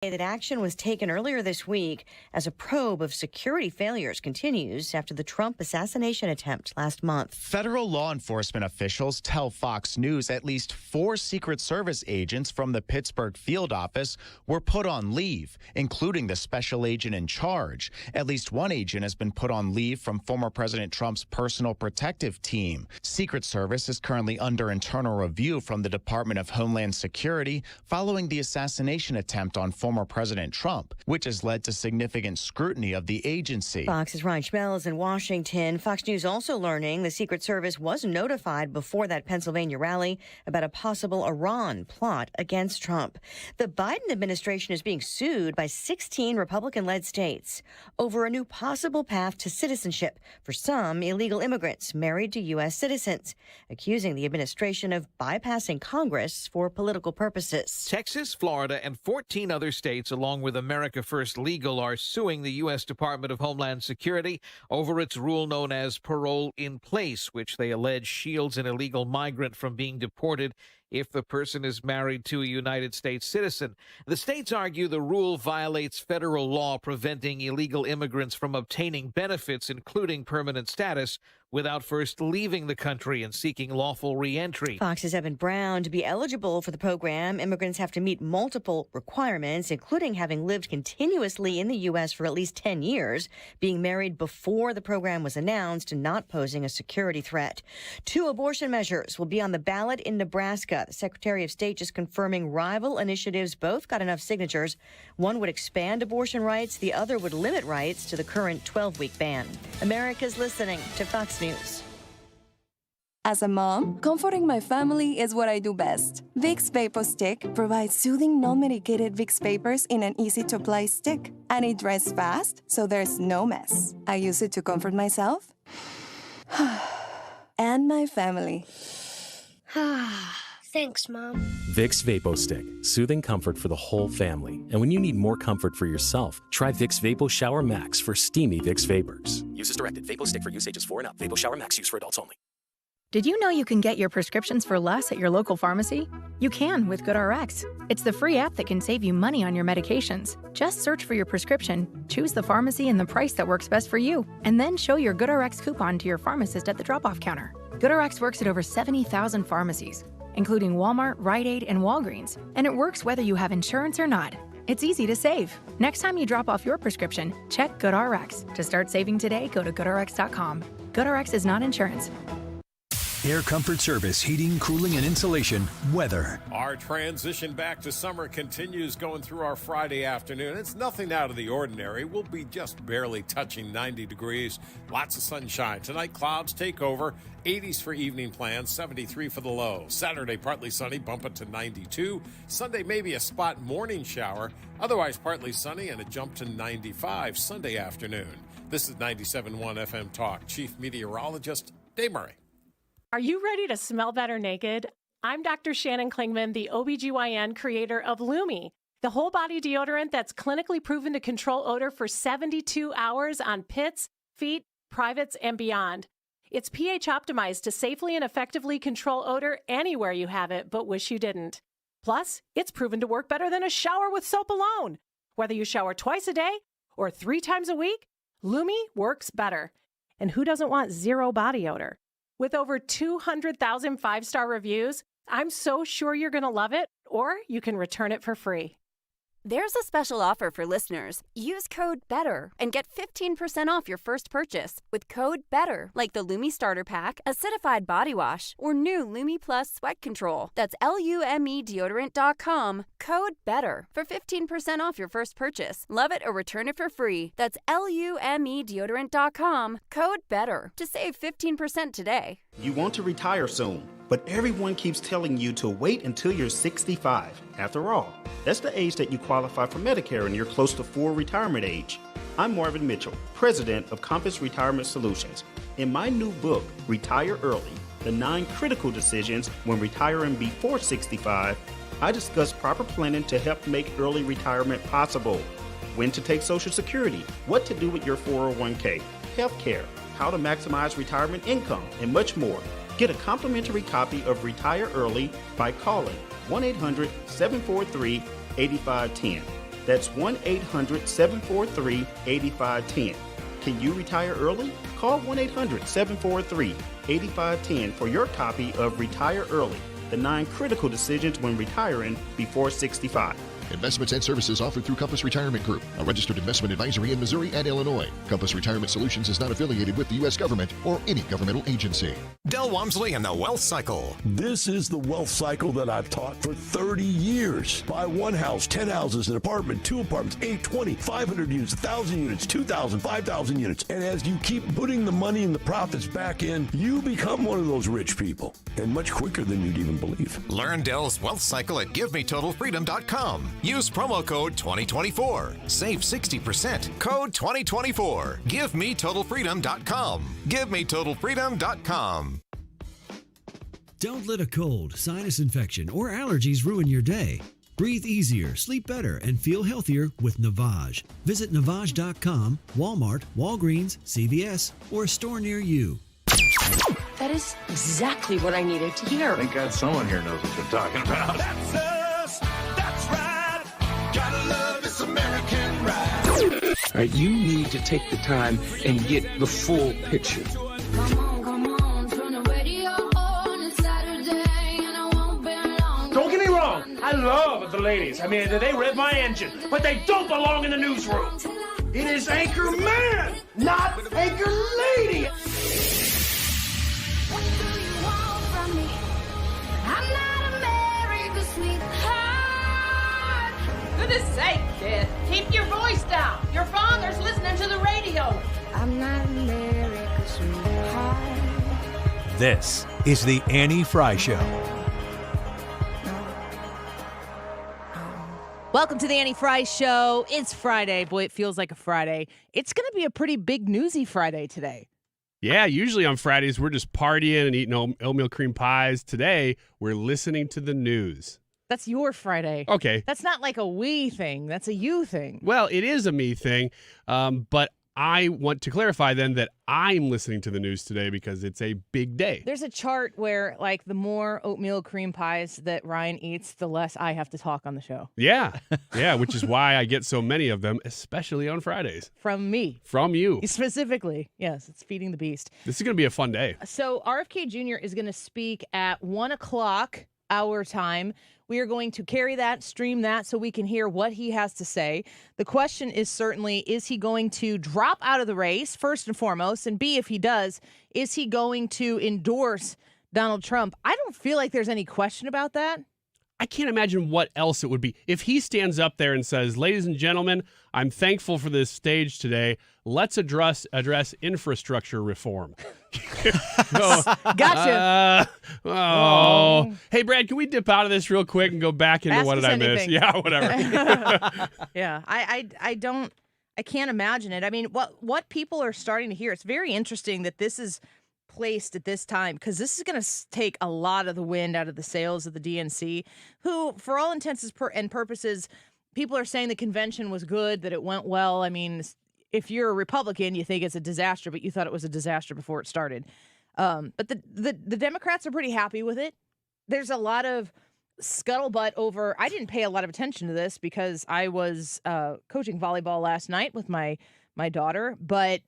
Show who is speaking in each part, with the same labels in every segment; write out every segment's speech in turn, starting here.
Speaker 1: That action was taken earlier this week as a probe of security failures continues after the Trump assassination attempt last month.
Speaker 2: Federal law enforcement officials tell Fox News at least 4 Secret Service agents from the Pittsburgh field office were put on leave, including the special agent in charge. At least one agent has been put on leave from former President Trump's personal protective team. Secret Service is currently under internal review from the Department of Homeland Security following the assassination attempt on former President Trump, which has led to significant scrutiny of the agency.
Speaker 1: Fox's Ryan Schmel is in Washington. Fox News also learning the Secret Service was notified before that Pennsylvania rally about a possible Iran plot against Trump. The Biden administration is being sued by 16 Republican-led states over a new possible path to citizenship for some illegal immigrants married to U.S. citizens, accusing the administration of bypassing Congress for political purposes.
Speaker 3: Texas, Florida, and 14 other states, along with America First Legal, are suing the U.S. Department of Homeland Security over its rule known as parole in place, which they allege shields an illegal migrant from being deported if the person is married to a United States citizen. The states argue the rule violates federal law preventing illegal immigrants from obtaining benefits, including permanent status, without first leaving the country and seeking lawful reentry.
Speaker 1: Fox's Evan Brown. To be eligible for the program, immigrants have to meet multiple requirements, including having lived continuously in the U.S. for at least 10 years, being married before the program was announced, and not posing a security threat. 2 abortion measures will be on the ballot in Nebraska. The Secretary of State just confirming rival initiatives both got enough signatures. One would expand abortion rights. The other would limit rights to the current 12-week ban. America's listening to Fox News.
Speaker 4: As a mom, comforting my family is what I do best. Vicks Vapor Stick provides soothing, non-medicated Vicks vapors in an easy-to-apply stick. And it dries fast, so there's no mess. I use it to comfort myself and my family.
Speaker 5: Thanks, Mom.
Speaker 6: Vicks Vapo Stick, soothing comfort for the whole family. And when you need more comfort for yourself, try Vicks Vapo Shower Max for steamy Vicks vapors. Use as directed. Vapo Stick for use ages 4 and up. Vapo Shower Max use for adults only.
Speaker 7: Did you know you can get your prescriptions for less at your local pharmacy? You can with GoodRx. It's the free app that can save you money on your medications. Just search for your prescription, choose the pharmacy and the price that works best for you, and then show your GoodRx coupon to your pharmacist at the drop-off counter. GoodRx works at over 70,000 pharmacies, including Walmart, Rite Aid, and Walgreens, and it works whether you have insurance or not. It's easy to save. Next time you drop off your prescription, check GoodRx. To start saving today, go to GoodRx.com. GoodRx is not insurance.
Speaker 8: Air Comfort Service, heating, cooling, and insulation, weather.
Speaker 9: Our transition back to summer continues going through our Friday afternoon. It's nothing out of the ordinary. We'll be just barely touching 90 degrees. Lots of sunshine. Tonight, clouds take over. 80s for evening plans, 73 for the low. Saturday, partly sunny, bump it to 92. Sunday, maybe a spot morning shower. Otherwise, partly sunny and a jump to 95 Sunday afternoon. This is 97.1 FM Talk. Chief Meteorologist Dave Murray.
Speaker 10: Are you ready to smell better naked? I'm Dr. Shannon Klingman, the OBGYN creator of Lumi, the whole body deodorant that's clinically proven to control odor for 72 hours on pits, feet, privates, and beyond. It's pH optimized to safely and effectively control odor anywhere you have it, but wish you didn't. Plus, it's proven to work better than a shower with soap alone. Whether you shower twice a day or 3 times a week, Lumi works better. And who doesn't want zero body odor? With over 200,000 5-star reviews, I'm so sure you're going to love it, or you can return it for free.
Speaker 11: There's a special offer for listeners. Use code BETTER and get 15% off your first purchase with code BETTER, like the Lumi Starter Pack, Acidified Body Wash, or new Lumi Plus Sweat Control. That's LUME Deodorant.com, code BETTER for 15% off your first purchase. Love it or return it for free. That's LUME Deodorant.com, code BETTER to save 15% today.
Speaker 12: You want to retire soon, but everyone keeps telling you to wait until you're 65. After all, that's the age that you qualify for Medicare and you're close to full retirement age. I'm Marvin Mitchell, president of Compass Retirement Solutions. In my new book, Retire Early, the 9 critical decisions when retiring before 65, I discuss proper planning to help make early retirement possible. When to take Social Security, what to do with your 401k, health care, how to maximize retirement income, and much more. Get a complimentary copy of Retire Early by calling 1-800-743-8510. That's 1-800-743-8510. Can you retire early? Call 1-800-743-8510 for your copy of Retire Early, the 9 critical decisions when retiring before 65.
Speaker 5: Investments and services offered through Compass Retirement Group, a registered investment advisory in Missouri and Illinois. Compass Retirement Solutions is not affiliated with the U.S. government or any governmental agency.
Speaker 13: Del Walmsley and the Wealth Cycle.
Speaker 14: This is the wealth cycle that I've taught for 30 years. Buy one house, 10 houses, an apartment, 2 apartments, 8, 20, 500 units, 1,000 units, 2,000, 5,000 units. And as you keep putting the money and the profits back in, you become one of those rich people. And much quicker than you'd even believe.
Speaker 13: Learn Del's Wealth Cycle at GiveMeTotalFreedom.com. Use promo code 2024. Save 60%. Code 2024. GiveMeTotalFreedom.com. GiveMeTotalFreedom.com.
Speaker 15: Don't let a cold, sinus infection, or allergies ruin your day. Breathe easier, sleep better, and feel healthier with Navage. Visit Navage.com, Walmart, Walgreens, CVS, or a store near you.
Speaker 16: That is exactly what I needed to hear.
Speaker 17: Thank God someone here knows what you're talking about.
Speaker 18: That's us. That's right. Gotta love this American ride.
Speaker 19: All right, you need to take the time and get the full picture.
Speaker 18: Come on, turn the radio on. It's Saturday and I won't be long.
Speaker 20: Don't get me wrong. I love the ladies. I mean, they rev my engine, but they don't belong in the newsroom. It is Anchor Man, not Anchor Lady.
Speaker 18: What do you want from me? I'm not America's sweetheart.
Speaker 21: Goodness sake, kid. Keep your voice down. Your father's listening to the radio.
Speaker 18: I'm not America's sweetheart.
Speaker 8: This is the Annie Fry Show.
Speaker 22: Welcome to the Annie Fry Show. It's Friday. Boy, it feels like a Friday. It's going to be a pretty big newsy Friday today.
Speaker 23: Yeah, usually on Fridays, we're just partying and eating oatmeal cream pies. Today, we're listening to the news.
Speaker 22: That's your Friday.
Speaker 23: Okay.
Speaker 22: That's not like a we thing. That's a you thing.
Speaker 23: Well, it is a me thing, but I want to clarify then that I'm listening to the news today because it's a big day.
Speaker 22: There's a chart where, like, the more oatmeal cream pies that Ryan eats, the less I have to talk on the show.
Speaker 23: Yeah, which is why I get so many of them, especially on Fridays.
Speaker 22: From me.
Speaker 23: From you.
Speaker 22: Specifically. Yes, it's feeding the beast.
Speaker 23: This is going to be a fun day.
Speaker 22: So RFK Jr. is going to speak at 1 o'clock our time. We are going to carry that, stream that, so we can hear what he has to say. The question is certainly, is he going to drop out of the race, first and foremost? And B, if he does, is he going to endorse Donald Trump? I don't feel like there's any question about that.
Speaker 23: I can't imagine what else it would be. If he stands up there and says, ladies and gentlemen, I'm thankful for this stage today. Let's address infrastructure reform.
Speaker 22: Gotcha.
Speaker 23: Hey, Brad, can we dip out of this real quick and go back into what did I miss? Yeah, whatever.
Speaker 22: Yeah, I can't imagine it. I mean, what people are starting to hear, it's very interesting that this is placed at this time, because this is going to take a lot of the wind out of the sails of the DNC, who, for all intents and purposes, people are saying the convention was good, that it went well. I mean, if you're a Republican, you think it's a disaster, but you thought it was a disaster before it started. But the Democrats are pretty happy with it. There's a lot of scuttlebutt over, I didn't pay a lot of attention to this because I was coaching volleyball last night with my daughter, but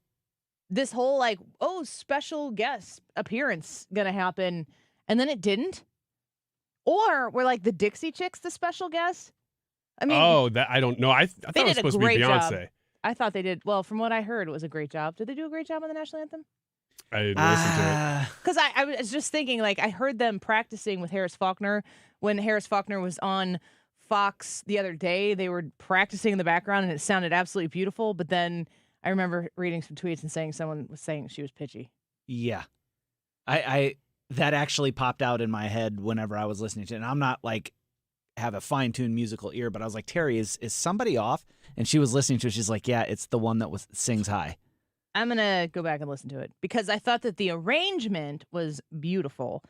Speaker 22: this whole, like, special guest appearance going to happen, and then it didn't? Or were, like, the Dixie Chicks the special guest? I mean,
Speaker 23: that I don't know. I thought it was supposed to be Beyonce.
Speaker 22: Job. I thought they did. Well, from what I heard, it was a great job. Did they do a great job on the national anthem?
Speaker 23: I didn't listen to it.
Speaker 22: Because I was just thinking, like, I heard them practicing with Harris Faulkner. When Harris Faulkner was on Fox the other day, they were practicing in the background, and it sounded absolutely beautiful. But then I remember reading some tweets and saying someone was saying she was pitchy.
Speaker 24: Yeah. I that actually popped out in my head whenever I was listening to it. And I'm not, like, have a fine-tuned musical ear, but I was like, Terry, is somebody off? And she was listening to it. She's like, yeah, it's the one that sings high.
Speaker 22: I'm going to go back and listen to it because I thought that the arrangement was beautiful.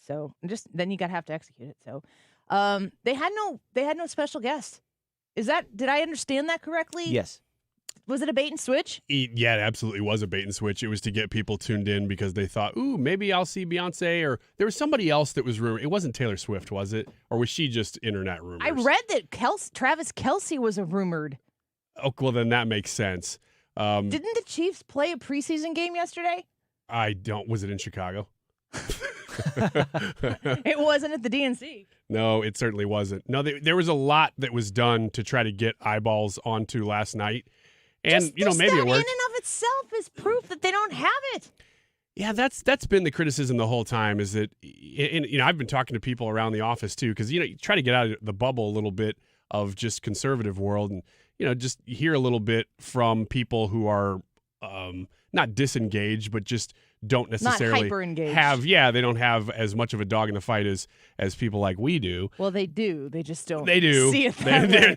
Speaker 22: So then you got to have to execute it. So they had no special guest. Did I understand that correctly?
Speaker 24: Yes.
Speaker 22: Was it a bait and switch?
Speaker 23: Yeah, it absolutely was a bait and switch. It was to get people tuned in because they thought, ooh, maybe I'll see Beyonce, or there was somebody else that was rumored. It wasn't Taylor Swift, was it? Or was she just internet rumors?
Speaker 22: I read that Travis Kelce was a rumored.
Speaker 23: Oh, well, then that makes sense.
Speaker 22: Didn't the Chiefs play a preseason game yesterday?
Speaker 23: Was it in Chicago?
Speaker 22: It wasn't at the DNC.
Speaker 23: No, it certainly wasn't. No, there was a lot that was done to try to get eyeballs onto last night. And, maybe it worked.
Speaker 22: In and of itself is proof that they don't have it.
Speaker 23: Yeah, that's been the criticism the whole time is that, I've been talking to people around the office too, because, you try to get out of the bubble a little bit of just conservative world and, just hear a little bit from people who are not disengaged, but just don't necessarily
Speaker 22: not hyper-engaged.
Speaker 23: they don't have as much of a dog in the fight as people like we do.
Speaker 22: Well, they do. They just don't
Speaker 23: They do.
Speaker 22: see it that way.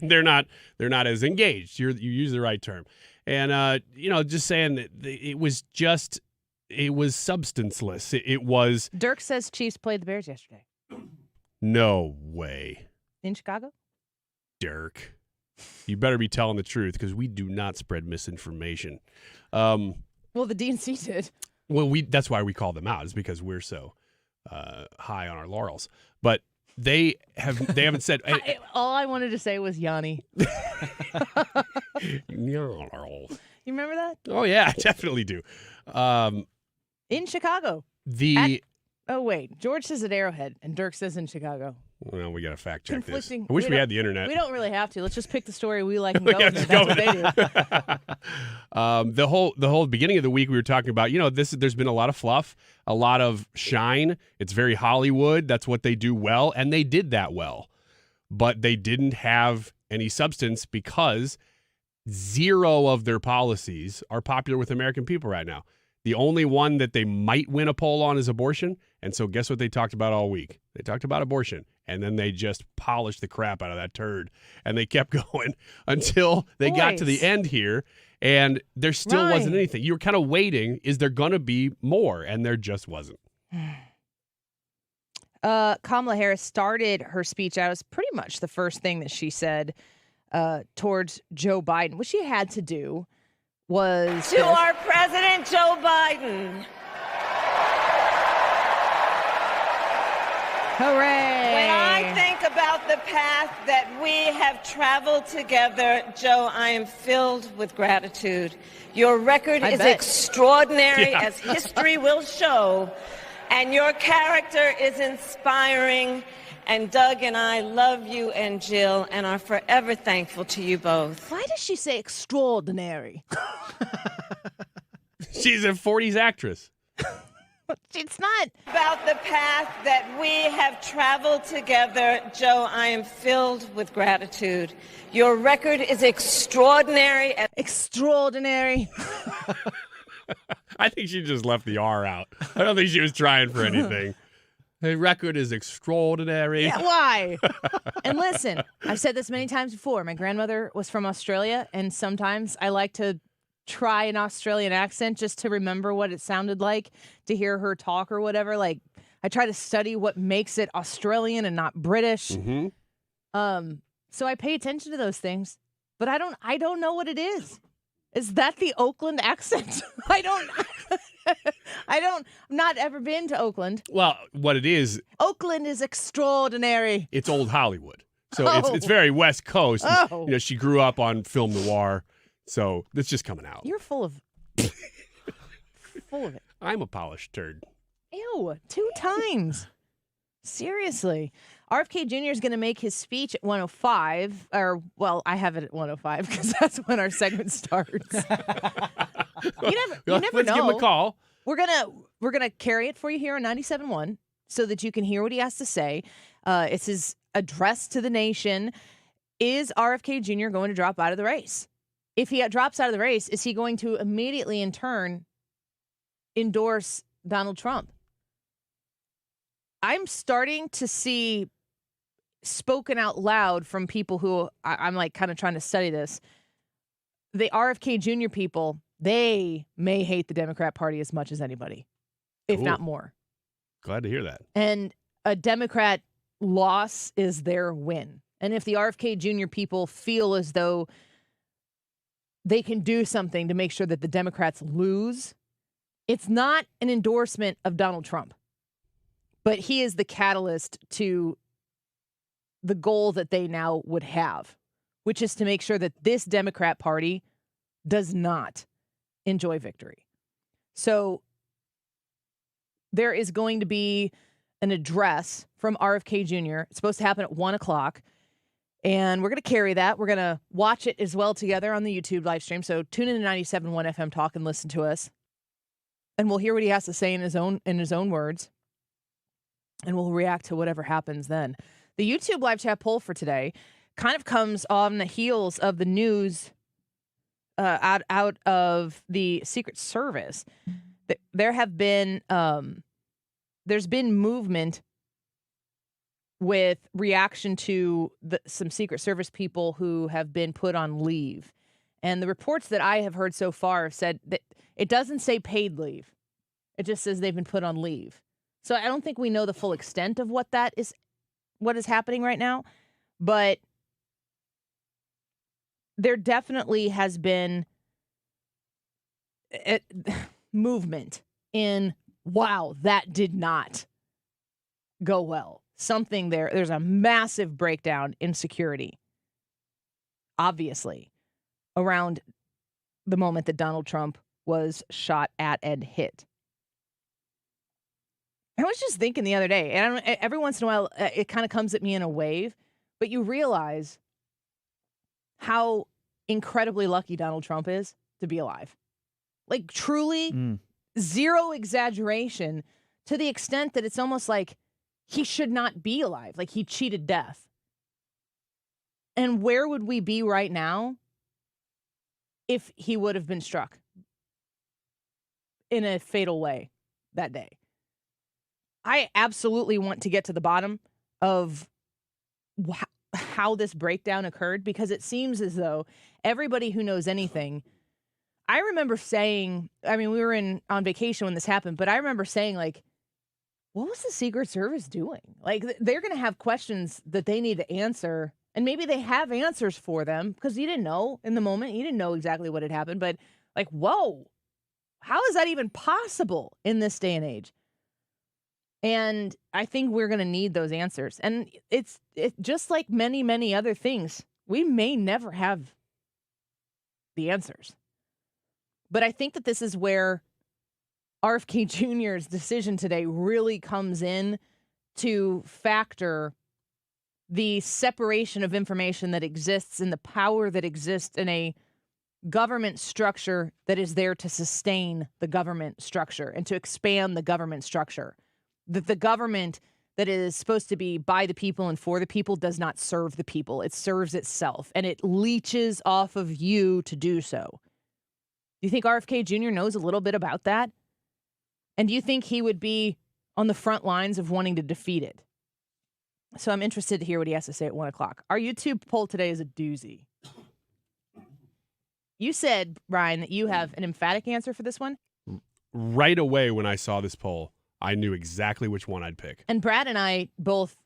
Speaker 23: They're not as engaged. You use the right term. And, just saying that it was substanceless. It was.
Speaker 22: Dirk says Chiefs played the Bears yesterday.
Speaker 23: No way.
Speaker 22: In Chicago?
Speaker 23: Dirk. You better be telling the truth because we do not spread misinformation.
Speaker 22: Well, the DNC did.
Speaker 23: Well, that's why we call them out, is because we're so high on our laurels. But they haven't said.
Speaker 22: All I wanted to say was Yanni.
Speaker 23: You
Speaker 22: remember that?
Speaker 23: Oh yeah, I definitely do.
Speaker 22: In Chicago. Oh wait, George says at Arrowhead, and Dirk says in Chicago.
Speaker 23: Well, we got to fact check this. I
Speaker 22: Conflicting.
Speaker 23: wish we had the internet.
Speaker 22: We don't really have to. Let's just pick the story we like and go
Speaker 23: Yeah,
Speaker 22: with it.
Speaker 23: just
Speaker 22: That's
Speaker 23: go
Speaker 22: what they do.
Speaker 23: The whole beginning of the week we were talking about, there's been a lot of fluff, a lot of shine. It's very Hollywood. That's what they do well, and they did that well. But they didn't have any substance because zero of their policies are popular with American people right now. The only one that they might win a poll on is abortion. And so guess what they talked about all week? They talked about abortion. And then they just polished the crap out of that turd. And they kept going until they got to the end here. And there still wasn't anything. You were kind of waiting. Is there going to be more? And there just wasn't.
Speaker 22: Kamala Harris started her speech out as pretty much the first thing that she said towards Joe Biden. What she had to do was
Speaker 1: to our President Joe Biden.
Speaker 22: Hooray!
Speaker 1: When I think about the path that we have traveled together, Joe, I am filled with gratitude. Your record is extraordinary, as history will show, and your character is inspiring. And Doug and I love you and Jill and are forever thankful to you both.
Speaker 22: Why does she say extraordinary?
Speaker 23: She's a 40s actress.
Speaker 22: It's not
Speaker 1: about the path that we have traveled together, Joe. I am filled with gratitude. Your record is extraordinary.
Speaker 22: Extraordinary.
Speaker 23: I think she just left the R out. I don't think she was trying for anything. The record is extraordinary.
Speaker 22: Yeah, why? And listen, I've said this many times before. My grandmother was from Australia, and sometimes I like to try an Australian accent just to remember what it sounded like to hear her talk or whatever. Like, I try to study what makes it Australian and not British.
Speaker 23: Mm-hmm.
Speaker 22: So I pay attention to those things, but I don't know what it is. Is that the Oakland accent? I'm not ever been to Oakland.
Speaker 23: Well, what it is,
Speaker 22: Oakland is extraordinary.
Speaker 23: it's old Hollywood. So it's very West Coast.
Speaker 22: Oh.
Speaker 23: She grew up on film noir. So it's just coming out.
Speaker 22: You're full of it.
Speaker 23: I'm a polished turd.
Speaker 22: Ew, 2 times. Seriously. RFK Jr. is going to make his speech at 105. I have it at 105 because that's when our segment starts. You never
Speaker 23: Let's
Speaker 22: know.
Speaker 23: give him a call.
Speaker 22: We're gonna carry it for you here on 97.1 so that you can hear what he has to say. It's his address to the nation. Is RFK Jr. going to drop out of the race? If he drops out of the race, is he going to immediately in turn endorse Donald Trump? I'm starting to see spoken out loud from people who I'm like kind of trying to study this. The RFK Jr. people, they may hate the Democrat Party as much as anybody, if not more.
Speaker 23: Glad to hear that.
Speaker 22: And a Democrat loss is their win. And if the RFK Jr. people feel as though they can do something to make sure that the Democrats lose. It's not an endorsement of Donald Trump, but he is the catalyst to the goal that they now would have, which is to make sure that this Democrat Party does not enjoy victory. So there is going to be an address from RFK Jr. It's supposed to happen at 1 o'clock. And we're going to carry that. We're going to watch it as well together on the YouTube live stream. So tune in to 97.1 FM Talk and listen to us. And we'll hear what he has to say in his own words. And we'll react to whatever happens then. The YouTube live chat poll for today kind of comes on the heels of the news out of the Secret Service. There have been there's been movement with reaction to some Secret Service people who have been put on leave. And the reports that I have heard so far have said that it doesn't say paid leave. It just says they've been put on leave. So I don't think we know the full extent of what is happening right now. But there definitely has been movement in, wow, that did not go well. Something there's a massive breakdown in security, obviously, around the moment that Donald Trump was shot at and hit. I was just thinking the other day, and every once in a while it kind of comes at me in a wave, but you realize how incredibly lucky Donald Trump is to be alive. Like, truly, zero exaggeration, to the extent that it's almost like he should not be alive. Like, he cheated death. And where would we be right now if he would have been struck in a fatal way that day? I absolutely want to get to the bottom of how this breakdown occurred, because it seems as though everybody who knows anything, I remember saying, I mean, we were on vacation when this happened, but I remember saying, like, what was the Secret Service doing? Like, they're going to have questions that they need to answer, and maybe they have answers for them, because you didn't know in the moment. You didn't know exactly what had happened, but like, whoa, how is that even possible in this day and age? And I think we're going to need those answers. And it's just like many, many other things. We may never have the answers. But I think that this is where RFK Jr.'s decision today really comes in to factor the separation of information that exists and the power that exists in a government structure that is there to sustain the government structure and to expand the government structure. That the government that is supposed to be by the people and for the people does not serve the people. It serves itself, and it leeches off of you to do so. Do you think RFK Jr. knows a little bit about that? And do you think he would be on the front lines of wanting to defeat it? So I'm interested to hear what he has to say at 1 o'clock. Our YouTube poll today is a doozy. You said, Brian, that you have an emphatic answer for this one?
Speaker 23: Right away when I saw this poll, I knew exactly which one I'd pick.
Speaker 22: And Brad and I both,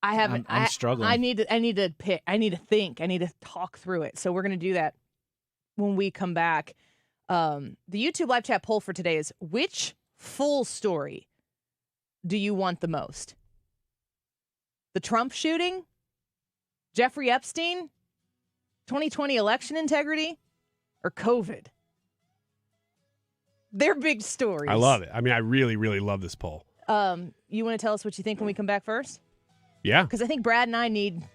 Speaker 22: I'm
Speaker 24: struggling.
Speaker 22: I need to pick. I need to think. I need to talk through it. So we're going to do that when we come back. The YouTube live chat poll for today is, which full story do you want the most? The Trump shooting? Jeffrey Epstein? 2020 election integrity? Or COVID? They're big stories.
Speaker 23: I love it. I mean, I really, really love this poll.
Speaker 22: You want to tell us what you think when we come back first?
Speaker 23: Yeah.
Speaker 22: Because I think Brad and I need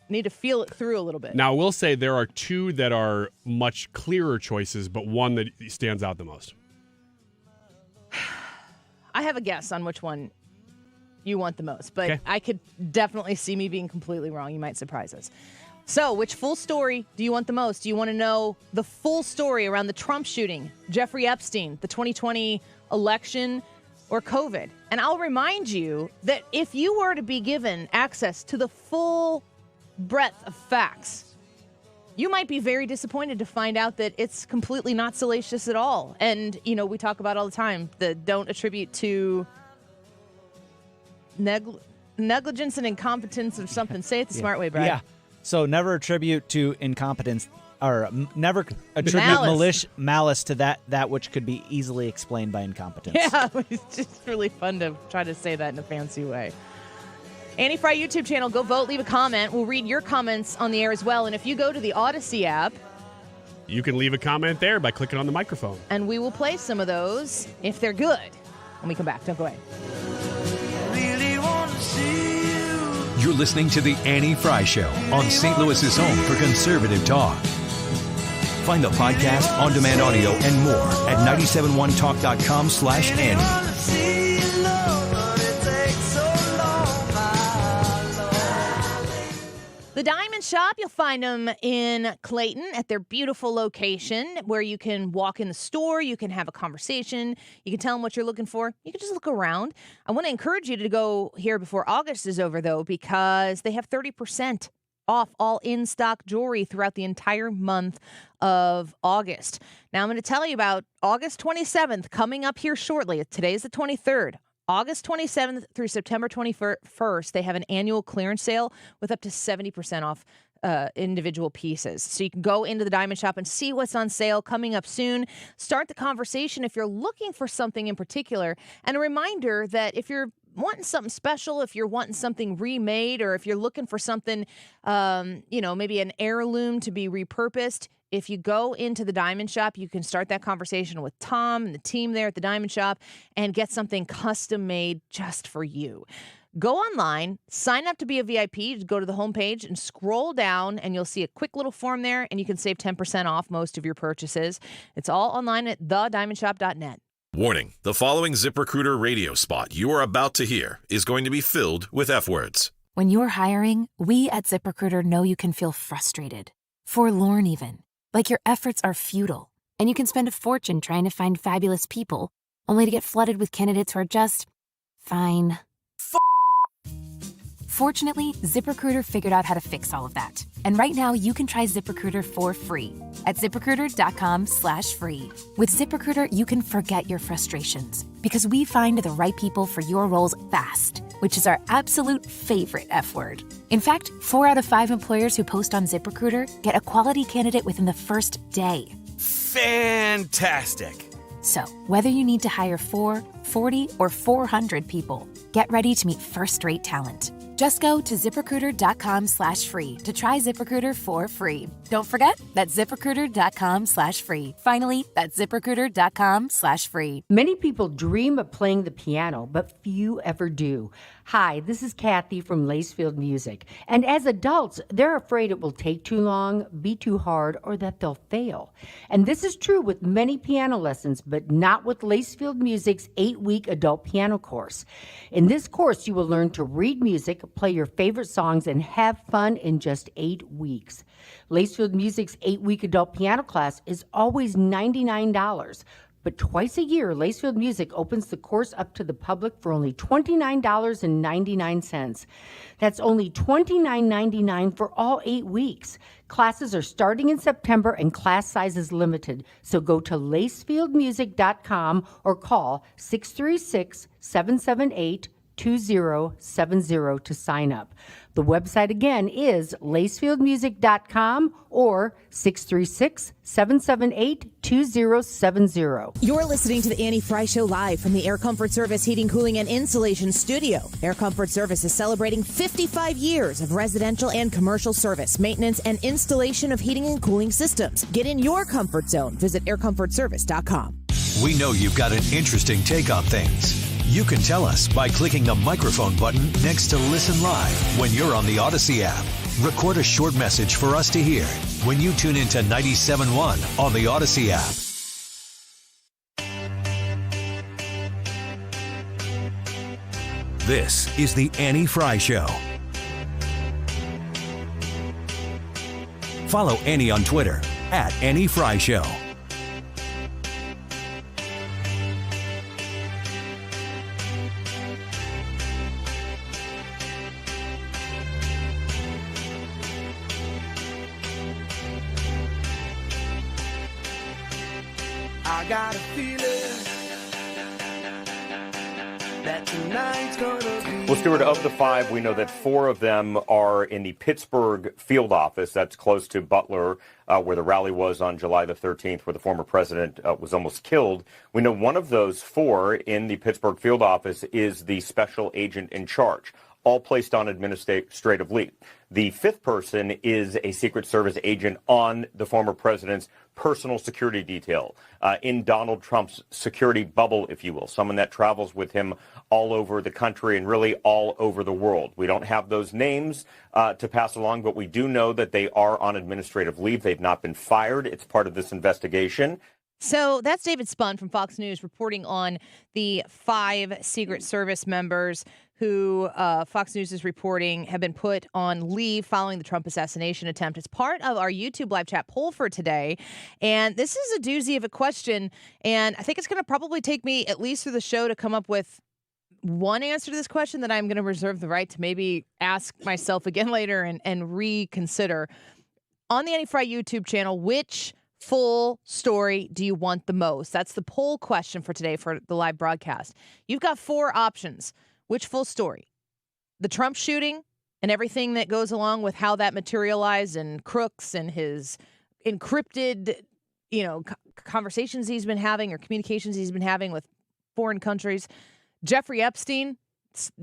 Speaker 22: to feel it through a little bit.
Speaker 23: Now, I will say there are two that are much clearer choices, but one that stands out the most.
Speaker 22: I have a guess on which one you want the most, but
Speaker 23: Okay.
Speaker 22: I could definitely see me being completely wrong. You might surprise us. So, which full story do you want the most? Do you want to know the full story around the Trump shooting, Jeffrey Epstein, the 2020 election, or COVID? And I'll remind you that if you were to be given access to the full breadth of facts, you might be very disappointed to find out that it's completely not salacious at all. And, you know, we talk about all the time, the don't attribute to negligence and incompetence of something. Say it the smart way, Brad.
Speaker 24: Yeah. So never attribute to incompetence, or never attribute malice to that which could be easily explained by incompetence.
Speaker 22: Yeah, it's just really fun to try to say that in a fancy way. Annie Fry YouTube channel, go vote, leave a comment. We'll read your comments on the air as well. And if you go to the Odyssey app,
Speaker 23: you can leave a comment there by clicking on the microphone.
Speaker 22: And we will play some of those if they're good when we come back. Don't go away.
Speaker 8: You're listening to The Annie Fry Show on St. Louis's home for conservative talk. Find the podcast, on-demand audio, and more at 971talk.com/Annie.
Speaker 22: The Diamond Shop, you'll find them in Clayton at their beautiful location where you can walk in the store, you can have a conversation, you can tell them what you're looking for, you can just look around. I want to encourage you to go here before August is over, though, because they have 30% off all in-stock jewelry throughout the entire month of August. Now, I'm going to tell you about August 27th coming up here shortly. Today's the 23rd. August 27th through September 21st, they have an annual clearance sale with up to 70% off individual pieces. So you can go into the Diamond Shop and see what's on sale coming up soon. Start the conversation if you're looking for something in particular. And a reminder that if you're wanting something special, if you're wanting something remade, or if you're looking for something, maybe an heirloom to be repurposed, if you go into the Diamond Shop, you can start that conversation with Tom and the team there at the Diamond Shop and get something custom made just for you. Go online, sign up to be a VIP, go to the homepage and scroll down, and you'll see a quick little form there, and you can save 10% off most of your purchases. It's all online at thediamondshop.net.
Speaker 2: Warning, the following ZipRecruiter radio spot you are about to hear is going to be filled with F words.
Speaker 3: When you're hiring, we at ZipRecruiter know you can feel frustrated, forlorn even, like your efforts are futile, and you can spend a fortune trying to find fabulous people, only to get flooded with candidates who are just fine. Fortunately, ZipRecruiter figured out how to fix all of that. And right now, you can try ZipRecruiter for free at ZipRecruiter.com/free. With ZipRecruiter, you can forget your frustrations because we find the right people for your roles fast, which is our absolute favorite F word. In fact, 4 out of 5 employers who post on ZipRecruiter get a quality candidate within the first day.
Speaker 4: Fantastic.
Speaker 3: So, whether you need to hire 4, 40, or 400 people, get ready to meet first-rate talent. Just go to ZipRecruiter.com/free to try ZipRecruiter for free. Don't forget, that's ZipRecruiter.com/free. Finally, that's ZipRecruiter.com/free.
Speaker 6: Many people dream of playing the piano, but few ever do. Hi, this is Kathy from Lacefield Music. And as adults, they're afraid it will take too long, be too hard, or that they'll fail. And this is true with many piano lessons, but not with Lacefield Music's 8-week adult piano course. In this course, you will learn to read music, play your favorite songs, and have fun in just 8 weeks. Lacefield Music's 8-week adult piano class is always $99. But twice a year, Lacefield Music opens the course up to the public for only $29.99. That's only $29.99 for all 8 weeks. Classes are starting in September and class size is limited. So go to lacefieldmusic.com or call 636-778-2070 to sign up. The website again is lacefieldmusic.com or 636-778-2070.
Speaker 25: You're listening to the Annie Fry Show live from the Air Comfort Service Heating, Cooling, and Insulation Studio. Air Comfort Service is celebrating 55 years of residential and commercial service, maintenance, and installation of heating and cooling systems. Get in your comfort zone. Visit aircomfortservice.com.
Speaker 8: We know you've got an interesting take on things. You can tell us by clicking the microphone button next to Listen Live when you're on the Odyssey app. Record a short message for us to hear when you tune into 97.1 on the Odyssey app. This is the Annie Fry Show. Follow Annie on Twitter at Annie Fry Show.
Speaker 26: I got a feeling
Speaker 4: that tonight's gonna be.
Speaker 7: Well, Stuart, of the 5, we know that 4 of them are in the Pittsburgh field office. That's close to Butler, where the rally was on July the 13th, where the former president was almost killed. We know one of those 4 in the Pittsburgh field office is the special agent in charge, all placed on administrative leave. The 5th person is a Secret Service agent on the former president's personal security detail, in Donald Trump's security bubble, if you will, someone that travels with him all over the country and really all over the world. We don't have those names to pass along, but we do know that they are on administrative leave. They've not been fired. It's part of this investigation.
Speaker 22: So that's David Spun from Fox News reporting on the 5 Secret Service members who Fox News is reporting have been put on leave following the Trump assassination attempt. It's part of our YouTube live chat poll for today. And this is a doozy of a question. And I think it's going to probably take me at least through the show to come up with one answer to this question that I'm going to reserve the right to maybe ask myself again later and reconsider. On the Annie Fry YouTube channel, which full story do you want the most? That's the poll question for today for the live broadcast. You've got 4 options. Which full story? The Trump shooting and everything that goes along with how that materialized and Crooks and his encrypted, conversations he's been having or communications he's been having with foreign countries. Jeffrey Epstein,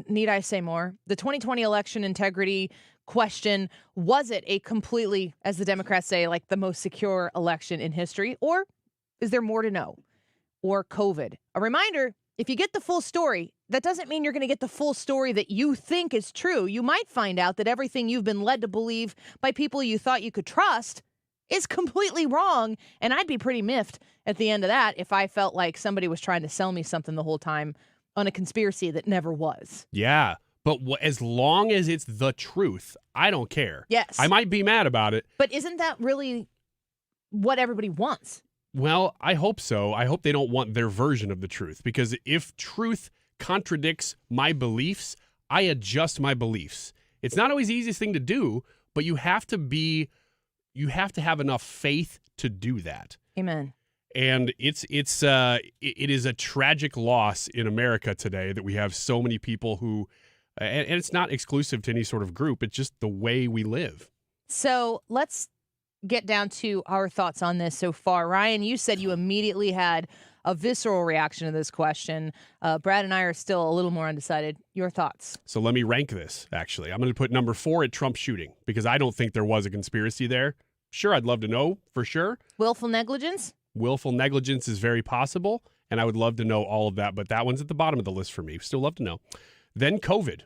Speaker 22: need I say more? The 2020 election integrity question, was it a completely, as the Democrats say, like the most secure election in history? Or is there more to know? Or COVID? A reminder, if you get the full story, that doesn't mean you're going to get the full story that you think is true. You might find out that everything you've been led to believe by people you thought you could trust is completely wrong. And I'd be pretty miffed at the end of that if I felt like somebody was trying to sell me something the whole time on a conspiracy that never was.
Speaker 23: Yeah. But as long as it's the truth, I don't care.
Speaker 22: Yes.
Speaker 23: I might be mad about it.
Speaker 22: But isn't that really what everybody wants?
Speaker 23: Well, I hope so. I hope they don't want their version of the truth, because if truth contradicts my beliefs, I adjust my beliefs. It's not always the easiest thing to do, but you have to have enough faith to do that.
Speaker 22: Amen.
Speaker 23: And it is a tragic loss in America today that we have so many people who, and it's not exclusive to any sort of group, it's just the way we live.
Speaker 22: So let's get down to our thoughts on this so far. Ryan, you said you immediately had a visceral reaction to this question. Brad and I are still a little more undecided. Your thoughts?
Speaker 23: So let me rank this, actually. I'm going to put number 4 at Trump shooting, because I don't think there was a conspiracy there. Sure, I'd love to know for sure.
Speaker 22: Willful negligence?
Speaker 23: Willful negligence is very possible, and I would love to know all of that, but that one's at the bottom of the list for me. Still love to know. Then COVID.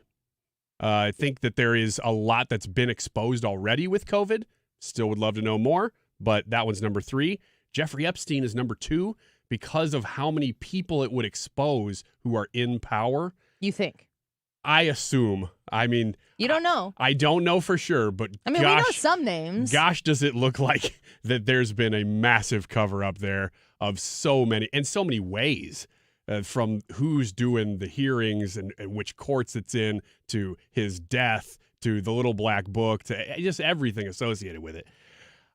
Speaker 23: I think that there is a lot that's been exposed already with COVID. Still would love to know more, but that one's number 3. Jeffrey Epstein is number 2 because of how many people it would expose who are in power.
Speaker 22: You think?
Speaker 23: I assume. I mean,
Speaker 22: you don't know.
Speaker 23: I don't know for sure, but
Speaker 22: I mean, we know some names.
Speaker 23: Gosh, does it look like that there's been a massive cover up there of so many ways, from who's doing the hearings and which courts it's in, to his death, to the little black book, to just everything associated with it.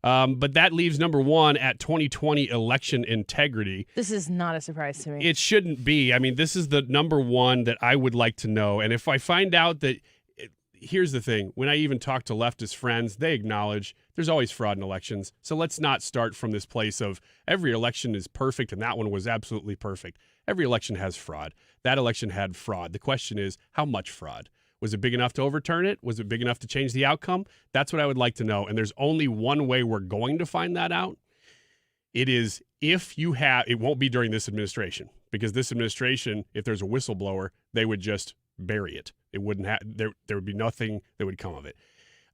Speaker 23: But that leaves number 1 at 2020 election integrity.
Speaker 22: This is not a surprise to me.
Speaker 23: It shouldn't be. I mean, this is the number 1 that I would like to know. And if I find out that, here's the thing, when I even talk to leftist friends, they acknowledge there's always fraud in elections. So let's not start from this place of every election is perfect and that one was absolutely perfect. Every election has fraud. That election had fraud. The question is, how much fraud? Was it big enough to overturn it? Was it big enough to change the outcome? That's what I would like to know. And there's only one way we're going to find that out. It is it won't be during this administration, because this administration, if there's a whistleblower, they would just bury it. It wouldn't there would be nothing that would come of it.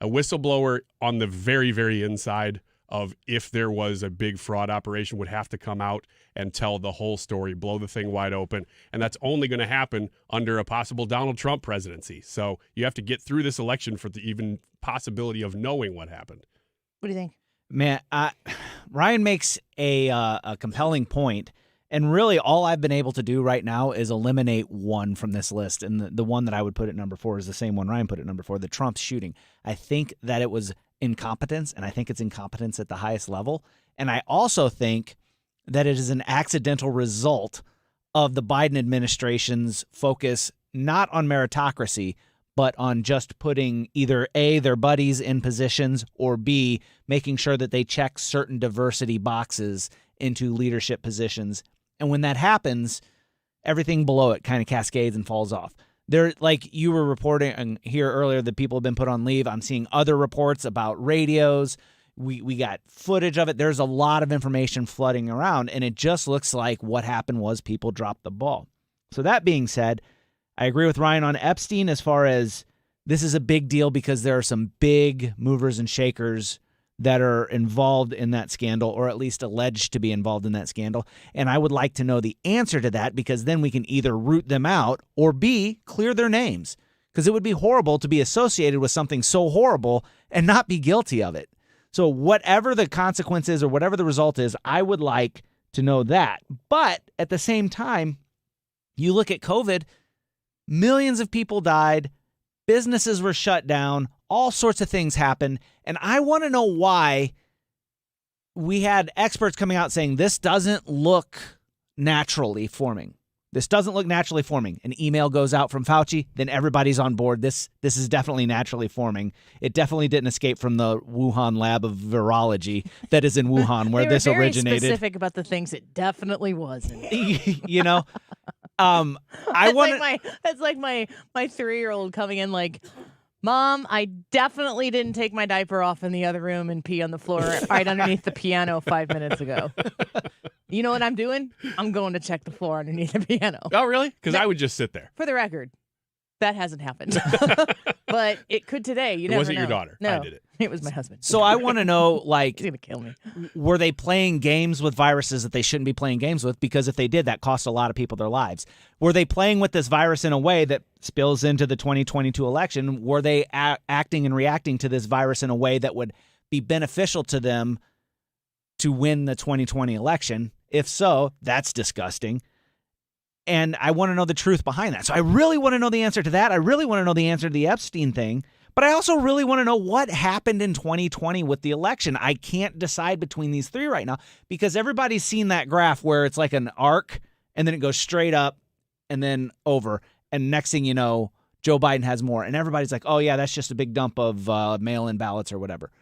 Speaker 23: A whistleblower on the very, very inside of, if there was a big fraud operation, would have to come out and tell the whole story, blow the thing wide open. And that's only going to happen under a possible Donald Trump presidency. So you have to get through this election for the even possibility of knowing what happened.
Speaker 22: What do you think?
Speaker 24: Man, Ryan makes a compelling point. And really, all I've been able to do right now is eliminate one from this list. And the one that I would put at number 4 is the same one Ryan put at number 4, the Trump shooting. I think that it was incompetence, and I think it's incompetence at the highest level. And I also think that it is an accidental result of the Biden administration's focus not on meritocracy, but on just putting either A, their buddies in positions, or B, making sure that they check certain diversity boxes into leadership positions. And when that happens, everything below it kind of cascades and falls off. There, like you were reporting here earlier, that people have been put on leave. I'm seeing other reports about radios. We got footage of it. There's a lot of information flooding around, and it just looks like what happened was people dropped the ball. So that being said, I agree with Ryan on Epstein as far as this is a big deal because there are some big movers and shakers that are involved in that scandal, or at least alleged to be involved in that scandal. And I would like to know the answer to that, because then we can either root them out or B, clear their names. Because it would be horrible to be associated with something so horrible and not be guilty of it. So whatever the consequence is or whatever the result is, I would like to know that. But at the same time, you look at COVID, millions of people died, businesses were shut down, all sorts of things happened. And I want to know why we had experts coming out saying this doesn't look naturally forming. This doesn't look naturally forming. An email goes out from Fauci, then everybody's on board. This is definitely naturally forming. It definitely didn't escape from the Wuhan lab of virology that is in Wuhan, where this originated.
Speaker 22: They were very specific about the things it definitely wasn't.
Speaker 24: You know,
Speaker 22: That's like my 3-year-old coming in like, Mom, I definitely didn't take my diaper off in the other room and pee on the floor right underneath the piano 5 minutes ago. You know what I'm doing? I'm going to check the floor underneath the piano.
Speaker 23: Oh, really? Because I would just sit there.
Speaker 22: For the record, that hasn't happened. But it could today. You
Speaker 23: It
Speaker 22: never
Speaker 23: wasn't
Speaker 22: know.
Speaker 23: your daughter.
Speaker 22: No,
Speaker 23: I did it.
Speaker 22: It was my husband.
Speaker 24: So I want to know, like,
Speaker 22: he's going to kill me.
Speaker 24: Were they playing games with viruses that they shouldn't be playing games with? Because if they did, that cost a lot of people their lives. Were they playing with this virus in a way that spills into the 2022 election? Were they acting and reacting to this virus in a way that would be beneficial to them to win the 2020 election? If so, that's disgusting. And I want to know the truth behind that. So I really want to know the answer to that. I really want to know the answer to the Epstein thing. But I also really want to know what happened in 2020 with the election. I can't decide between these three right now because everybody's seen that graph where it's like an arc and then it goes straight up and then over. And next thing you know, Joe Biden has more. And everybody's like, oh, yeah, that's just a big dump of mail-in ballots or whatever.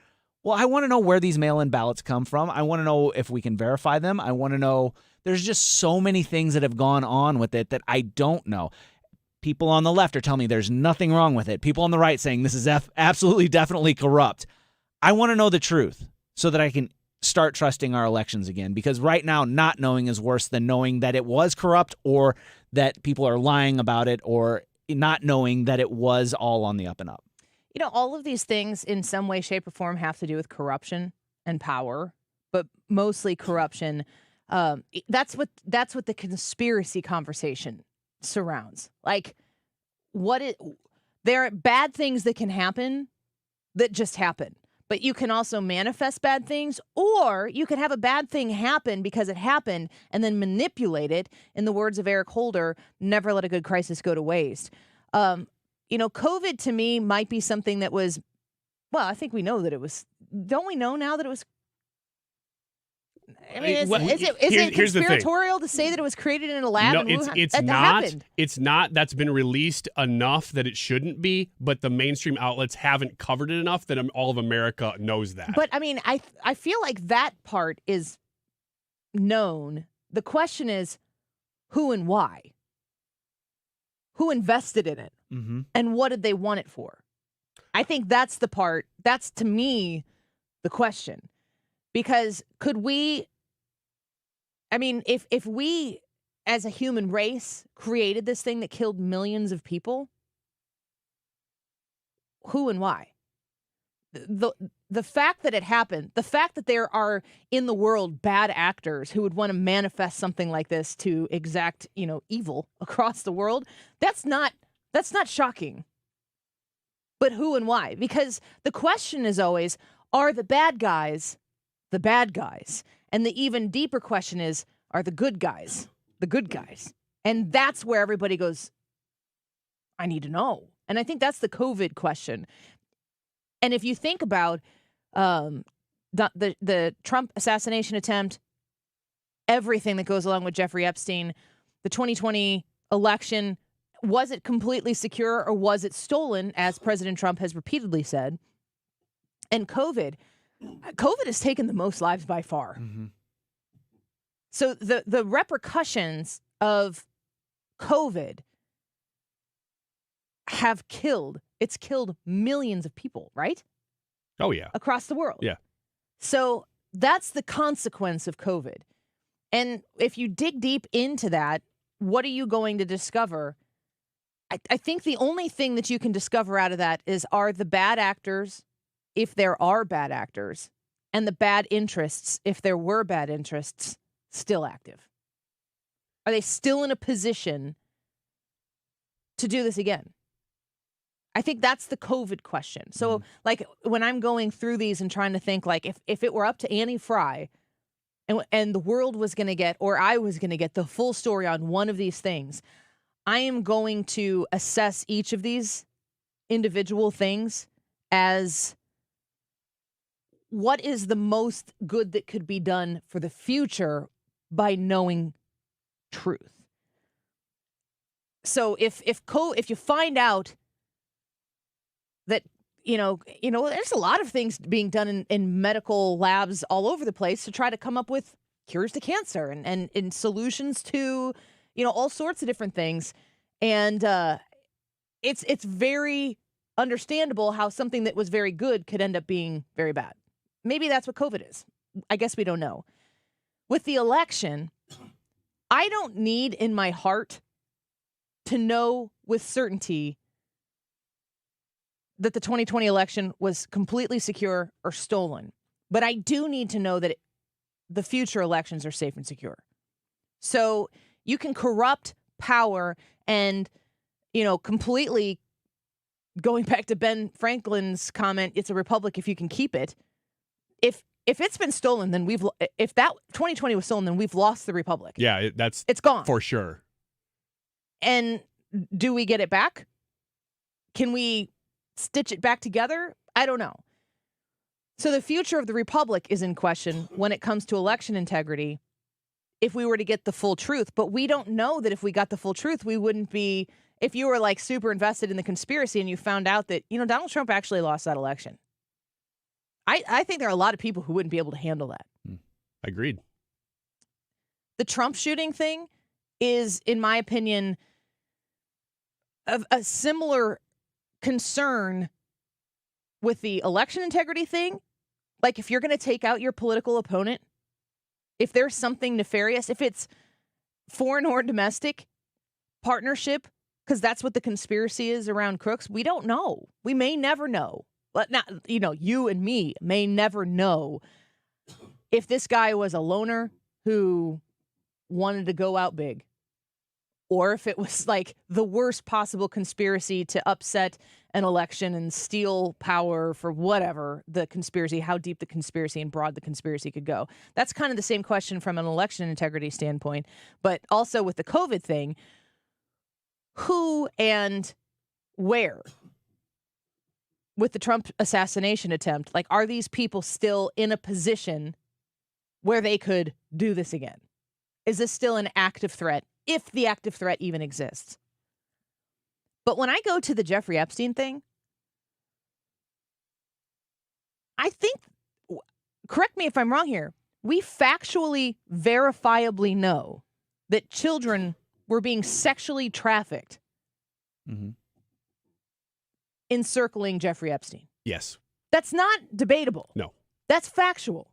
Speaker 24: Well, I want to know where these mail-in ballots come from. I want to know if we can verify them. I want to know. There's just so many things that have gone on with it that I don't know. People on the left are telling me there's nothing wrong with it. People on the right saying this is absolutely, definitely corrupt. I want to know the truth so that I can start trusting our elections again. Because right now, not knowing is worse than knowing that it was corrupt or that people are lying about it or not knowing that it was all on the up and up.
Speaker 22: You know, all of these things in some way, shape, or form have to do with corruption and power, but mostly corruption. That's what the conspiracy conversation surrounds. Like, there are bad things that can happen that just happen, but you can also manifest bad things, or you can have a bad thing happen because it happened and then manipulate it. In the words of Eric Holder, never let a good crisis go to waste. You know, COVID to me might be something that was, well, I think we know that it was, don't we know now that it was? I mean, is it conspiratorial to say that it was created in a lab?
Speaker 23: No,
Speaker 22: in Wuhan?
Speaker 23: it's
Speaker 22: that
Speaker 23: not.
Speaker 22: Happened.
Speaker 23: It's not. That's been released enough that it shouldn't be, but the mainstream outlets haven't covered it enough that all of America knows that.
Speaker 22: But I mean, I feel like that part is known. The question is who and why? Who invested in it?
Speaker 24: Mm-hmm.
Speaker 22: And what did they want it for? I think that's the part. That's, to me, the question. Because could we, I mean, if we as a human race created this thing that killed millions of people, who and why? The fact that it happened, the fact that there are in the world bad actors who would want to manifest something like this to exact, evil across the world, that's not shocking. But who and why? Because the question is always, are the bad guys the bad guys? And the even deeper question is, are the good guys the good guys? And that's where everybody goes, I need to know. And I think that's the COVID question. And if you think about the Trump assassination attempt, everything that goes along with Jeffrey Epstein, the 2020 election, was it completely secure or was it stolen, as President Trump has repeatedly said? And COVID has taken the most lives by far.
Speaker 24: Mm-hmm.
Speaker 22: So the repercussions of COVID have killed millions of people, right?
Speaker 23: Oh, yeah.
Speaker 22: Across the world.
Speaker 23: Yeah.
Speaker 22: So that's the consequence of COVID. And if you dig deep into that, what are you going to discover? I think the only thing that you can discover out of that are the bad actors, if there are bad actors, and the bad interests, if there were bad interests, still active. Are they still in a position to do this again? I think that's the COVID question. So, like, when I'm going through these and trying to think, like, if it were up to Annie Fry and the world was going to get, or I was going to get the full story on one of these things, I am going to assess each of these individual things as what is the most good that could be done for the future by knowing truth. So if you find out that, there's a lot of things being done in medical labs all over the place to try to come up with cures to cancer and solutions to, all sorts of different things. And it's very understandable how something that was very good could end up being very bad. Maybe that's what COVID is. I guess we don't know. With the election, I don't need in my heart to know with certainty that the 2020 election was completely secure or stolen. But I do need to know that the future elections are safe and secure. So you can corrupt power and, completely, going back to Ben Franklin's comment, it's a republic if you can keep it. If it's been stolen, then if that 2020 was stolen, then we've lost the republic.
Speaker 23: Yeah, it's
Speaker 22: gone.
Speaker 23: For sure.
Speaker 22: And do we get it back? Can we stitch it back together? I don't know. So the future of the republic is in question when it comes to election integrity if we were to get the full truth. But we don't know that if we got the full truth, we wouldn't be, if you were like super invested in the conspiracy and you found out that, Donald Trump actually lost that election. I think there are a lot of people who wouldn't be able to handle that.
Speaker 23: Agreed.
Speaker 22: The Trump shooting thing is, in my opinion, a similar concern with the election integrity thing. Like, if you're going to take out your political opponent, if there's something nefarious, if it's foreign or domestic partnership, because that's what the conspiracy is around crooks, we don't know. We may never know. But not, you and me may never know if this guy was a loner who wanted to go out big, or if it was like the worst possible conspiracy to upset an election and steal power for whatever the conspiracy, how deep the conspiracy and broad the conspiracy could go. That's kind of the same question from an election integrity standpoint, but also with the COVID thing, who and where? With the Trump assassination attempt, like, are these people still in a position where they could do this again? Is this still an active threat, if the active threat even exists? But when I go to the Jeffrey Epstein thing, I think, correct me if I'm wrong here, we factually, verifiably know that children were being sexually trafficked encircling Jeffrey Epstein.
Speaker 23: Yes.
Speaker 22: That's not debatable.
Speaker 23: No.
Speaker 22: That's factual.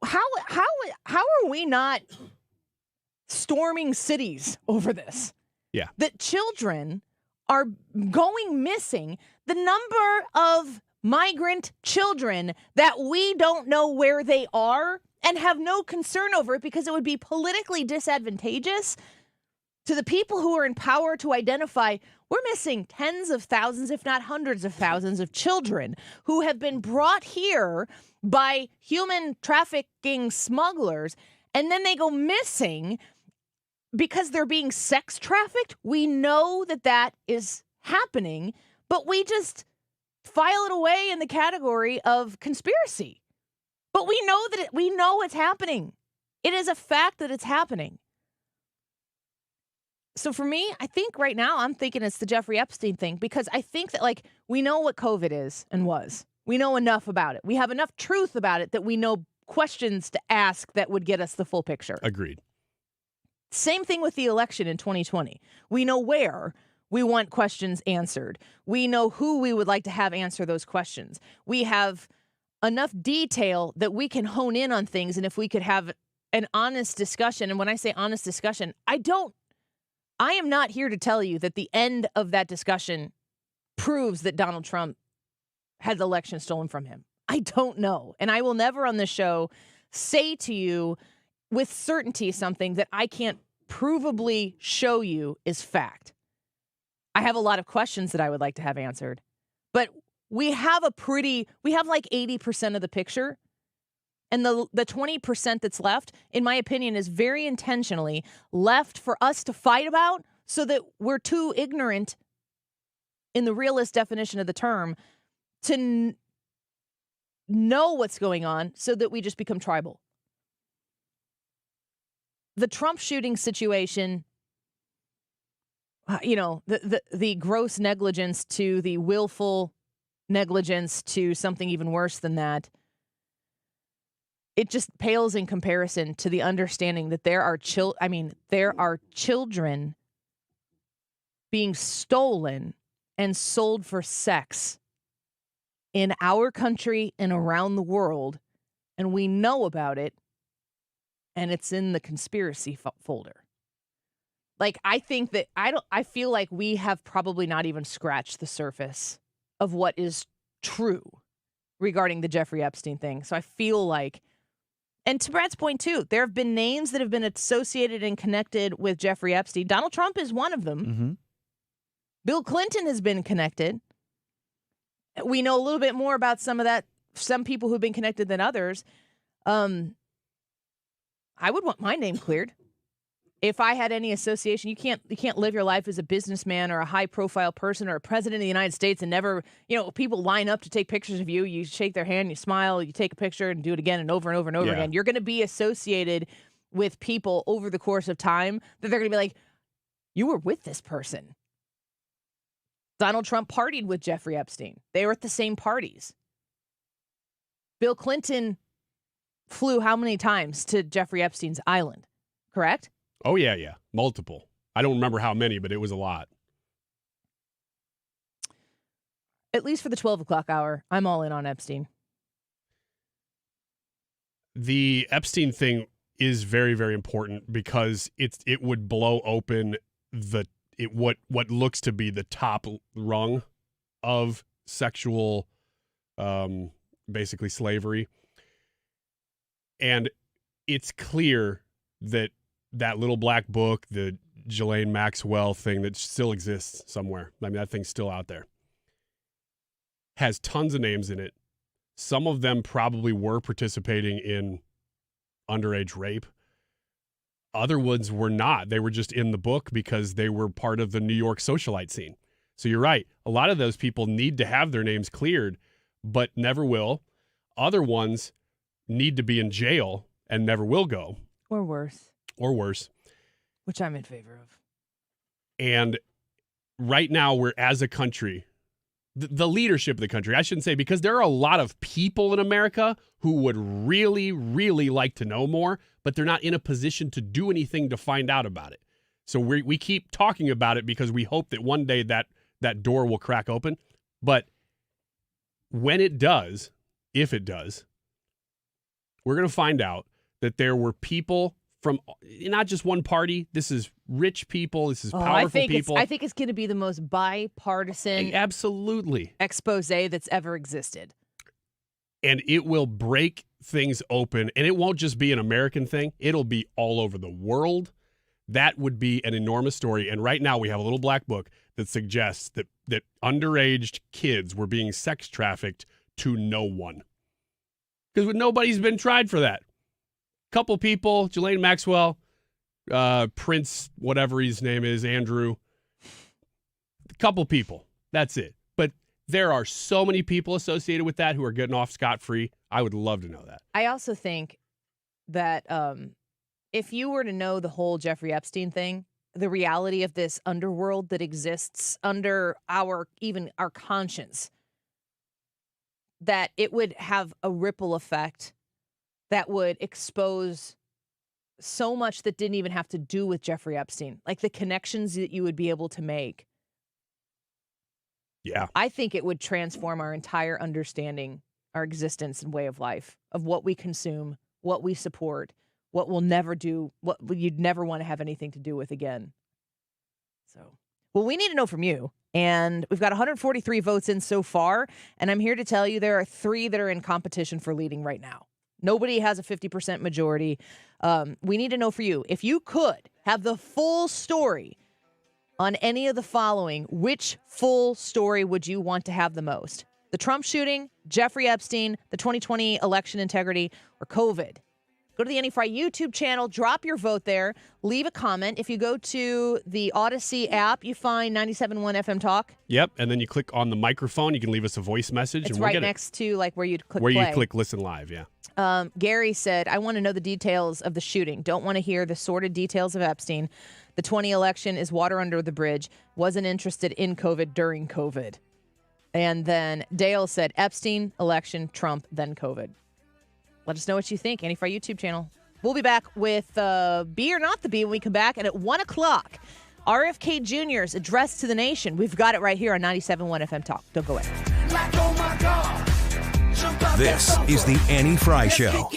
Speaker 22: How are we not storming cities over this?
Speaker 23: Yeah.
Speaker 22: That children are going missing. The number of migrant children that we don't know where they are and have no concern over it because it would be politically disadvantageous to the people who are in power to identify, we're missing tens of thousands, if not hundreds of thousands of children who have been brought here by human trafficking smugglers, and then they go missing because they're being sex trafficked. We know that that is happening, but we just file it away in the category of conspiracy. But we know that we know it's happening. It is a fact that it's happening. So for me, I think right now I'm thinking it's the Jeffrey Epstein thing, because I think that, like, we know what COVID is and was. We know enough about it. We have enough truth about it that we know questions to ask that would get us the full picture.
Speaker 23: Agreed.
Speaker 22: Same thing with the election in 2020. We know where we want questions answered. We know who we would like to have answer those questions. We have enough detail that we can hone in on things. And if we could have an honest discussion, and when I say honest discussion, I am not here to tell you that the end of that discussion proves that Donald Trump had the election stolen from him. I don't know. And I will never on this show say to you with certainty something that I can't provably show you is fact. I have a lot of questions that I would like to have answered. But we have like 80% of the picture. And the 20% that's left, in my opinion, is very intentionally left for us to fight about so that we're too ignorant, in the realist definition of the term, to know what's going on, so that we just become tribal. The Trump shooting situation, the gross negligence to the willful negligence to something even worse than that, it just pales in comparison to the understanding that there are children being stolen and sold for sex in our country and around the world, and we know about it, and it's in the conspiracy folder. Like, I think that I feel like we have probably not even scratched the surface of what is true regarding the Jeffrey Epstein thing. So I feel like, and to Brad's point too, there have been names that have been associated and connected with Jeffrey Epstein. Donald Trump is one of them.
Speaker 24: Mm-hmm.
Speaker 22: Bill Clinton has been connected. We know a little bit more about some people who've been connected than others. I would want my name cleared. If I had any association, you can't live your life as a businessman or a high profile person or a president of the United States and never, people line up to take pictures of you. You shake their hand, you smile, you take a picture and do it again and over and over and over again. You're going to be associated with people over the course of time that they're going to be like, you were with this person. Donald Trump partied with Jeffrey Epstein. They were at the same parties. Bill Clinton flew how many times to Jeffrey Epstein's island, correct?
Speaker 23: Oh, yeah. Multiple. I don't remember how many, but it was a lot.
Speaker 22: At least for the 12 o'clock hour, I'm all in on Epstein.
Speaker 23: The Epstein thing is very, very important because it would blow open what looks to be the top rung of sexual, basically slavery. And it's clear that little black book, the Ghislaine Maxwell thing that still exists somewhere, I mean, that thing's still out there, has tons of names in it. Some of them probably were participating in underage rape. Other ones were not. They were just in the book because they were part of the New York socialite scene. So you're right. A lot of those people need to have their names cleared, but never will. Other ones need to be in jail and never will go.
Speaker 22: Or worse. Which I'm in favor of.
Speaker 23: And right now, we're, as a country, the leadership of the country, I shouldn't say, because there are a lot of people in America who would really, really like to know more, but they're not in a position to do anything to find out about it. So we keep talking about it because we hope that one day that door will crack open. But when it does, if it does, we're going to find out that there were people from not just one party. This is rich people. This is powerful people.
Speaker 22: I think it's going to be the most bipartisan
Speaker 23: absolutely
Speaker 22: expose that's ever existed.
Speaker 23: And it will break things open. And it won't just be an American thing. It'll be all over the world. That would be an enormous story. And right now we have a little black book that suggests that underage kids were being sex trafficked to no one. Because nobody's been tried for that. Couple people, Ghislaine Maxwell, Prince, whatever his name is, Andrew. A couple people. That's it. But there are so many people associated with that who are getting off scot-free. I would love to know that.
Speaker 22: I also think that if you were to know the whole Jeffrey Epstein thing, the reality of this underworld that exists under our conscience, that it would have a ripple effect that would expose so much that didn't even have to do with Jeffrey Epstein, like the connections that you would be able to make.
Speaker 23: Yeah.
Speaker 22: I think it would transform our entire understanding, our existence and way of life, of what we consume, what we support, what we'll never do, what you'd never want to have anything to do with again. So, well, we need to know from you. And we've got 143 votes in so far. And I'm here to tell you there are 3 that are in competition for leading right now. Nobody has a 50% majority. We need to know for you. If you could have the full story on any of the following, which full story would you want to have the most? The Trump shooting, Jeffrey Epstein, the 2020 election integrity, or COVID? Go to the Any Fry YouTube channel, drop your vote there, leave a comment. If you go to the Odyssey app, you find 97.1 FM Talk.
Speaker 23: Yep, and then you click on the microphone. You can leave us a voice message.
Speaker 22: It's
Speaker 23: and we'll
Speaker 22: right next to like where you'd click
Speaker 23: where
Speaker 22: play.
Speaker 23: you click listen live, yeah.
Speaker 22: Gary said, I want to know the details of the shooting. Don't want to hear the sordid details of Epstein. The 20 election is water under the bridge. Wasn't interested in COVID during COVID. And then Dale said, Epstein, election, Trump, then COVID. Let us know what you think. Any Fry YouTube channel. We'll be back with Be or Not the Bee when we come back. And at 1 o'clock, RFK Jr.'s address to the nation. We've got it right here on 97.1 FM Talk. Don't go away.
Speaker 8: This is the Annie Fry Show.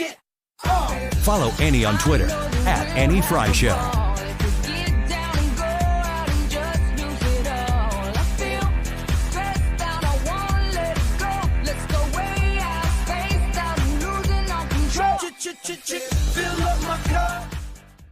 Speaker 8: Follow Annie on Twitter at Annie Fry Show.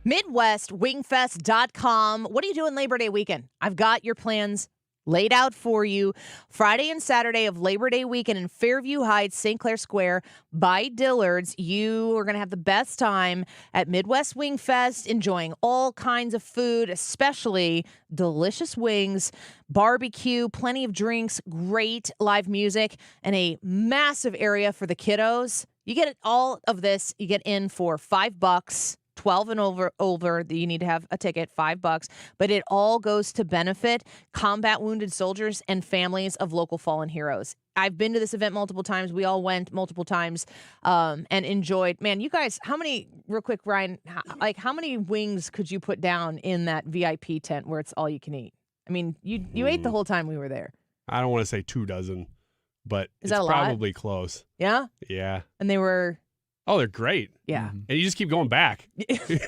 Speaker 22: MidwestWingFest.com. What are you doing Labor Day weekend? I've got your plans laid out for you. Friday and Saturday of Labor Day weekend in Fairview Heights, St. Clair Square by Dillard's. You are going to have the best time at Midwest Wing Fest, enjoying all kinds of food, especially delicious wings, barbecue, plenty of drinks, great live music, and a massive area for the kiddos. You get all of this. You get in for $5. 12 and over, you need to have a ticket, $5, but it all goes to benefit combat wounded soldiers and families of local fallen heroes. I've been to this event multiple times. We all went multiple times and enjoyed. Man, you guys, real quick, Ryan, how many wings could you put down in that VIP tent where it's all you can eat? I mean, you ate the whole time we were there.
Speaker 23: I don't want to say 24, but
Speaker 22: Is
Speaker 23: it's
Speaker 22: that a lot?
Speaker 23: probably close.
Speaker 22: Yeah?
Speaker 23: Yeah.
Speaker 22: And they were...
Speaker 23: Oh, they're great.
Speaker 22: Yeah.
Speaker 23: And you just keep going back.
Speaker 22: Yes, you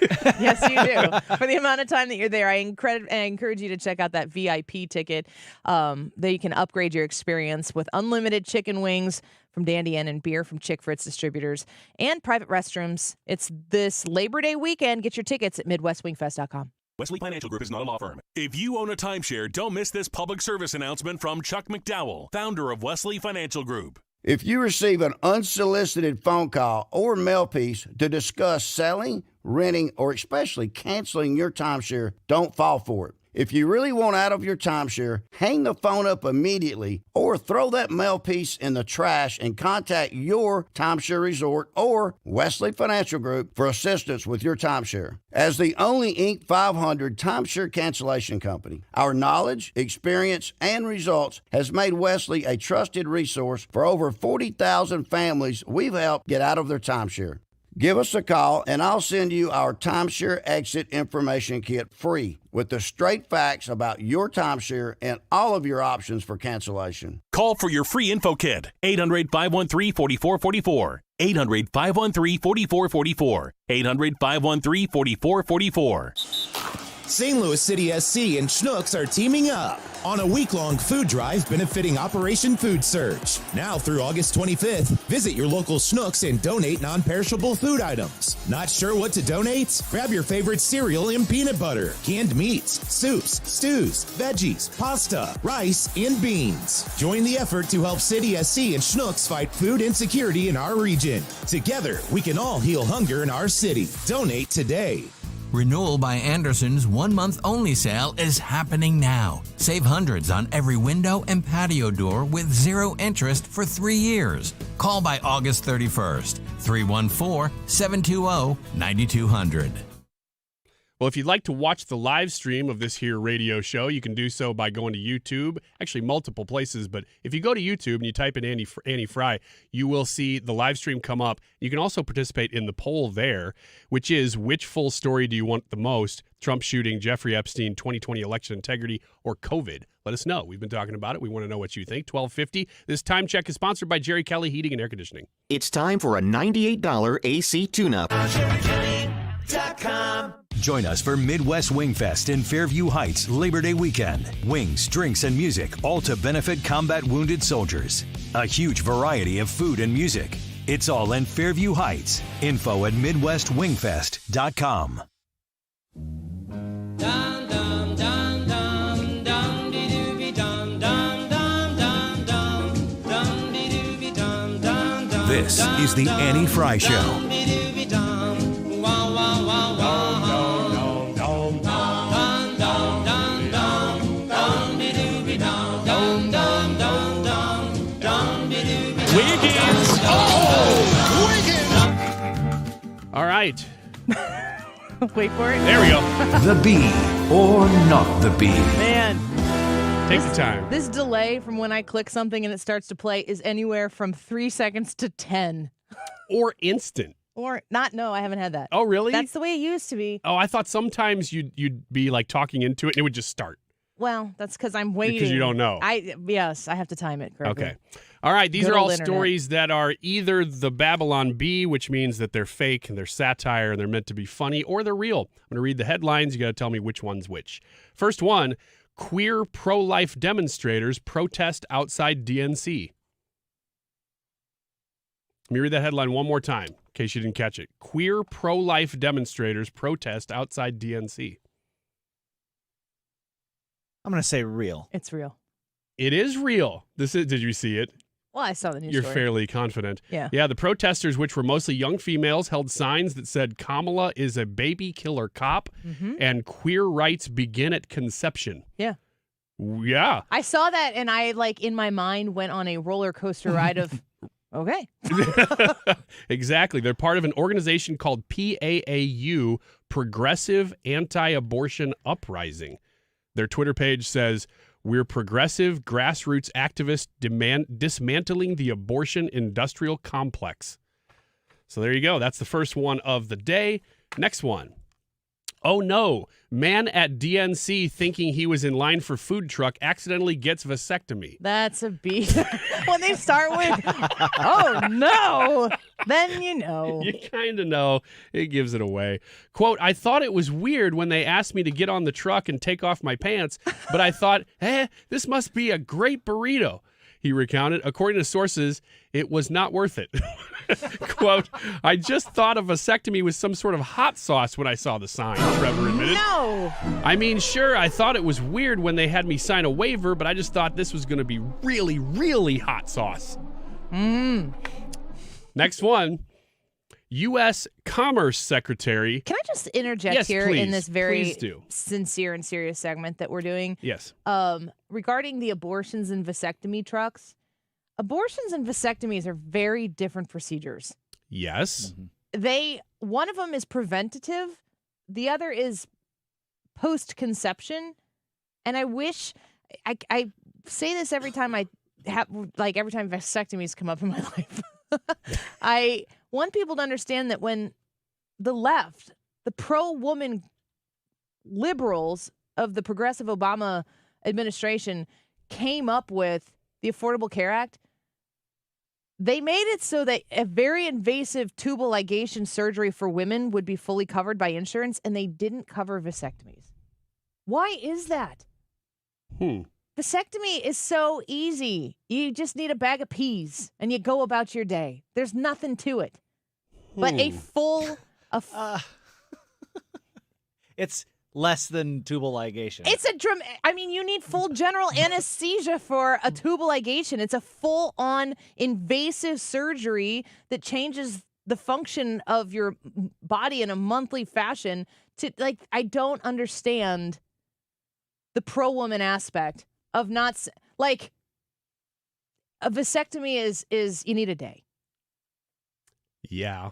Speaker 22: do. For the amount of time that you're there, I encourage you to check out that VIP ticket. There you can upgrade your experience with unlimited chicken wings from Dandy Inn and beer from Chick Fritz Distributors and private restrooms. It's this Labor Day weekend. Get your tickets at MidwestWingFest.com.
Speaker 5: Wesley Financial Group is not a law firm. If you own a timeshare, don't miss this public service announcement from Chuck McDowell, founder of Wesley Financial Group.
Speaker 9: If you receive an unsolicited phone call or mail piece to discuss selling, renting, or especially canceling your timeshare, don't fall for it. If you really want out of your timeshare, hang the phone up immediately or throw that mail piece in the trash and contact your timeshare resort or Wesley Financial Group for assistance with your timeshare. As the only Inc. 500 timeshare cancellation company, our knowledge, experience, and results has made Wesley a trusted resource for over 40,000 families we've helped get out of their timeshare. Give us a call, and I'll send you our timeshare exit information kit free with the straight facts about your timeshare and all of your options for cancellation.
Speaker 5: Call for your free info kit. 800-513-4444. 800-513-4444. 800-513-4444.
Speaker 10: St. Louis City SC and Schnucks are teaming up on a week-long food drive benefiting Operation Food Surge. Now through August 25th, visit your local Schnucks and donate non-perishable food items. Not sure what to donate? Grab your favorite cereal and peanut butter, canned meats, soups, stews, veggies, pasta, rice, and beans. Join the effort to help City SC and Schnucks fight food insecurity in our region. Together, we can all heal hunger in our city. Donate today.
Speaker 11: Renewal by Anderson's 1 month only sale is happening now. Save hundreds on every window and patio door with 0 interest for 3 years. Call by August 31st, 314-720-9200.
Speaker 23: Well, if you'd like to watch the live stream of this here radio show, you can do so by going to YouTube. Actually, multiple places, but if you go to YouTube and you type in Annie Fry, you will see the live stream come up. You can also participate in the poll there, which is which full story do you want the most? Trump shooting, Jeffrey Epstein, 2020 election integrity, or COVID? Let us know. We've been talking about it. We want to know what you think. 1250. This time check is sponsored by Jerry Kelly Heating and Air Conditioning.
Speaker 12: It's time for a $98 AC tune-up.
Speaker 8: Join us for Midwest WINGFEST in Fairview Heights Labor Day weekend. Wings, drinks, and music, all to benefit combat wounded soldiers. A huge variety of food and music. It's all in Fairview Heights. Info at MidwestWingFest.com. This is the Annie Fry Show.
Speaker 23: Wiggins! Oh! Wiggins! All right.
Speaker 22: Wait for it.
Speaker 23: There we go.
Speaker 8: The bee or not the bee.
Speaker 22: Man.
Speaker 23: Take the time.
Speaker 22: This delay from when I click something and it starts to play is anywhere from 3 seconds to 10.
Speaker 23: Or instant.
Speaker 22: Or not. No, I haven't had that.
Speaker 23: Oh, really?
Speaker 22: That's the way it used to be.
Speaker 23: Oh, I thought sometimes you'd be like talking into it and it would just start.
Speaker 22: Well, that's because I'm waiting.
Speaker 23: Because you don't know.
Speaker 22: Yes, I have to time it correctly.
Speaker 23: Okay. All right. These
Speaker 22: Good
Speaker 23: are all
Speaker 22: old internet.
Speaker 23: stories that are either the Babylon Bee, which means that they're fake and they're satire and they're meant to be funny, or they're real. I'm going to read the headlines. You got to tell me which one's which. First one, queer pro-life demonstrators protest outside DNC. Let me read that headline one more time in case you didn't catch it. Queer pro-life demonstrators protest outside DNC.
Speaker 24: I'm going to say real.
Speaker 22: It's real.
Speaker 23: It is real. Did you see it?
Speaker 22: Well, I saw the news
Speaker 23: You're
Speaker 22: story.
Speaker 23: fairly confident.
Speaker 22: Yeah.
Speaker 23: Yeah, the protesters, which were mostly young females, held signs that said Kamala is a baby killer cop and queer rights begin at conception.
Speaker 22: Yeah.
Speaker 23: Yeah.
Speaker 22: I saw that and I, in my mind, went on a roller coaster ride of, okay.
Speaker 23: Exactly. They're part of an organization called PAAU, Progressive Anti-Abortion Uprising. Their Twitter page says, "We're progressive grassroots activists dismantling the abortion industrial complex." So there you go. That's the first one of the day. Next one. Oh no, man at DNC thinking he was in line for food truck accidentally gets vasectomy.
Speaker 22: That's a beat. When they start with, oh no, then you know.
Speaker 23: You kind of know. It gives it away. Quote, "I thought it was weird when they asked me to get on the truck and take off my pants, but I thought, this must be a great burrito." He recounted. According to sources, it was not worth it. Quote, "I just thought a vasectomy was some sort of hot sauce when I saw the sign," Trevor admitted.
Speaker 22: No.
Speaker 23: "I mean, sure, I thought it was weird when they had me sign a waiver, but I just thought this was going to be really, really hot sauce." Next one. U.S. Commerce Secretary.
Speaker 22: Can I just interject
Speaker 23: Yes,
Speaker 22: here
Speaker 23: please.
Speaker 22: in this very
Speaker 23: Please do.
Speaker 22: sincere and serious segment that we're doing?
Speaker 23: Yes.
Speaker 22: Regarding the abortions and vasectomy trucks, abortions and vasectomies are very different procedures.
Speaker 23: Yes.
Speaker 22: One of them is preventative, the other is post-conception, and I wish I say this every time I have every time vasectomies come up in my life. I want people to understand that when the left, the pro-woman liberals of the progressive Obama administration came up with the Affordable Care Act, they made it so that a very invasive tubal ligation surgery for women would be fully covered by insurance, and they didn't cover vasectomies. Why is that? Vasectomy is so easy. You just need a bag of peas and you go about your day. There's nothing to it. But
Speaker 24: It's less than tubal ligation.
Speaker 22: It's you need full general anesthesia for a tubal ligation. It's a full-on invasive surgery that changes the function of your body in a monthly fashion. I don't understand the pro-woman aspect of not, a vasectomy is you need a day.
Speaker 23: Yeah.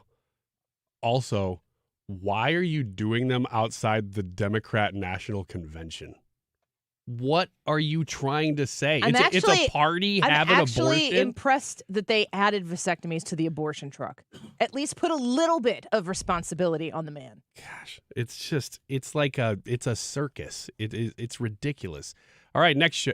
Speaker 23: Also, Why are you doing them outside the Democrat National Convention? What are you trying to say? It's a party having
Speaker 22: I'm actually
Speaker 23: abortion?
Speaker 22: impressed that they added vasectomies to the abortion truck. At least put a little bit of responsibility on the man.
Speaker 23: Gosh, it's a circus. It's ridiculous. All right, next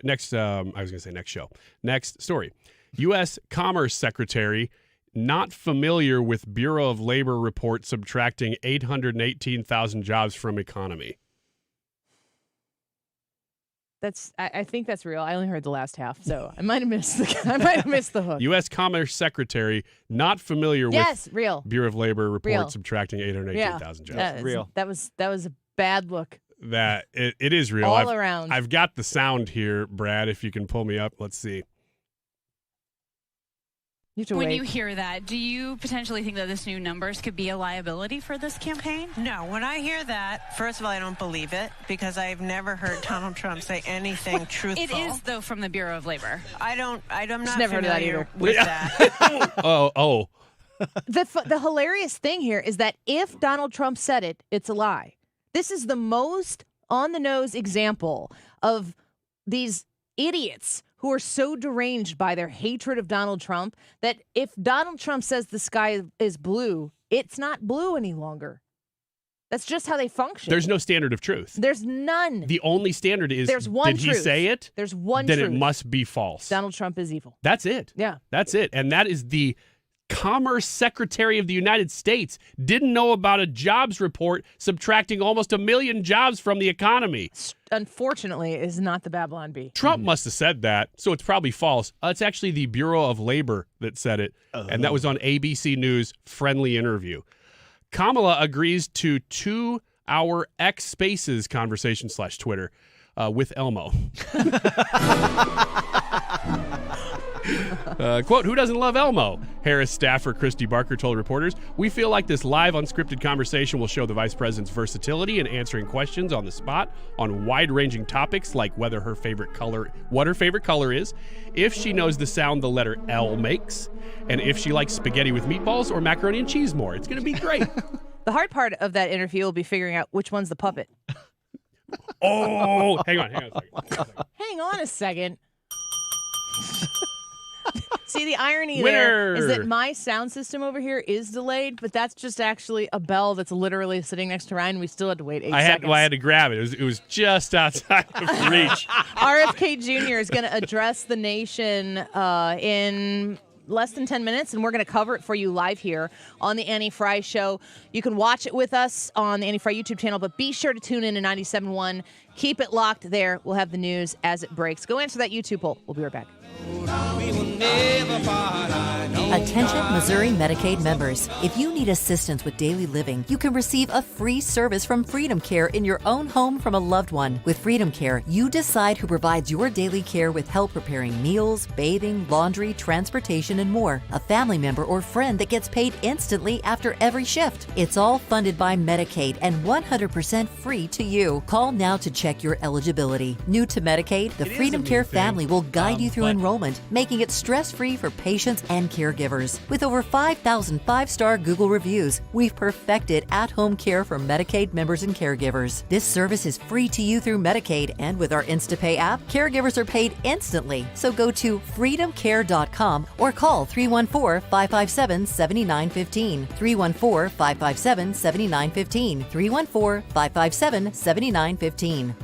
Speaker 23: story. U.S. Commerce Secretary not familiar with Bureau of Labor report subtracting 818,000 jobs from economy.
Speaker 22: I think that's real. I only heard the last half, so I might have missed the hook.
Speaker 23: U.S. Commerce Secretary not familiar with
Speaker 22: real.
Speaker 23: Bureau of Labor report
Speaker 22: Real.
Speaker 23: subtracting 818,000 jobs.
Speaker 22: That's real. That was a bad look.
Speaker 23: That it is real.
Speaker 22: All around.
Speaker 23: I've got the sound here, Brad. If you can pull me up, let's see.
Speaker 13: When you hear that, do you potentially think that this new numbers could be a liability for this campaign?
Speaker 14: No, when I hear that, first of all, I don't believe it because I've never heard Donald Trump say anything truthful.
Speaker 13: It is, though, from the Bureau of Labor.
Speaker 14: I'm not
Speaker 22: never heard of that
Speaker 14: familiar
Speaker 22: either.
Speaker 14: with that.
Speaker 23: Oh.
Speaker 22: The hilarious thing here is that if Donald Trump said it, it's a lie. This is the most on-the-nose example of these idiots who are so deranged by their hatred of Donald Trump that if Donald Trump says the sky is blue, it's not blue any longer. That's just how they function.
Speaker 23: There's no standard of truth.
Speaker 22: There's none.
Speaker 23: The only standard is,
Speaker 22: There's one
Speaker 23: did
Speaker 22: truth.
Speaker 23: he say it?
Speaker 22: There's one
Speaker 23: then
Speaker 22: truth.
Speaker 23: It must be false.
Speaker 22: Donald Trump is evil.
Speaker 23: That's it.
Speaker 22: Yeah.
Speaker 23: That's it. And that is the Commerce Secretary of the United States didn't know about a jobs report subtracting almost 1 million jobs from the economy.
Speaker 22: Unfortunately, is not the Babylon Bee.
Speaker 23: Trump must have said that, so it's probably false. It's actually the Bureau of Labor that said it, and that was on ABC News friendly interview. Kamala agrees to 2-hour X Spaces conversation / Twitter with Elmo. Quote, who doesn't love Elmo? Harris staffer Christy Barker told reporters, we feel like this live unscripted conversation will show the vice president's versatility in answering questions on the spot on wide-ranging topics like what her favorite color is, if she knows the sound the letter L makes, and if she likes spaghetti with meatballs or macaroni and cheese more. It's going to be great.
Speaker 22: The hard part of that interview will be figuring out which one's the puppet.
Speaker 23: Oh, hang on a second.
Speaker 22: Hang on a second. See, the irony
Speaker 23: Winner.
Speaker 22: there is that my sound system over here is delayed, but that's just actually a bell that's literally sitting next to Ryan. We still had to wait 8 seconds.
Speaker 23: I had to grab it. It was just outside of reach.
Speaker 22: RFK Jr. is going to address the nation in less than 10 minutes, and we're going to cover it for you live here on the Annie Fry Show. You can watch it with us on the Annie Fry YouTube channel, but be sure to tune in to 97.1. Keep it locked there. We'll have the news as it breaks. Go answer that YouTube poll. We'll be right back.
Speaker 15: Attention Missouri Medicaid members. If you need assistance with daily living, you can receive a free service from Freedom Care in your own home from a loved one. With Freedom Care, you decide who provides your daily care with help preparing meals, bathing, laundry, transportation, and more. A family member or friend that gets paid instantly after every shift. It's all funded by Medicaid and 100% free to you. Call now to check your eligibility. New to Medicaid, the Freedom Care family will guide you through enrollment, making it stress-free for patients and caregivers. With over 5,000 five-star Google reviews, we've perfected at-home care for Medicaid members and caregivers. This service is free to you through Medicaid, and with our InstaPay app, caregivers are paid instantly. So go to freedomcare.com or call 314-557-7915. 314-557-7915. 314-557-7915.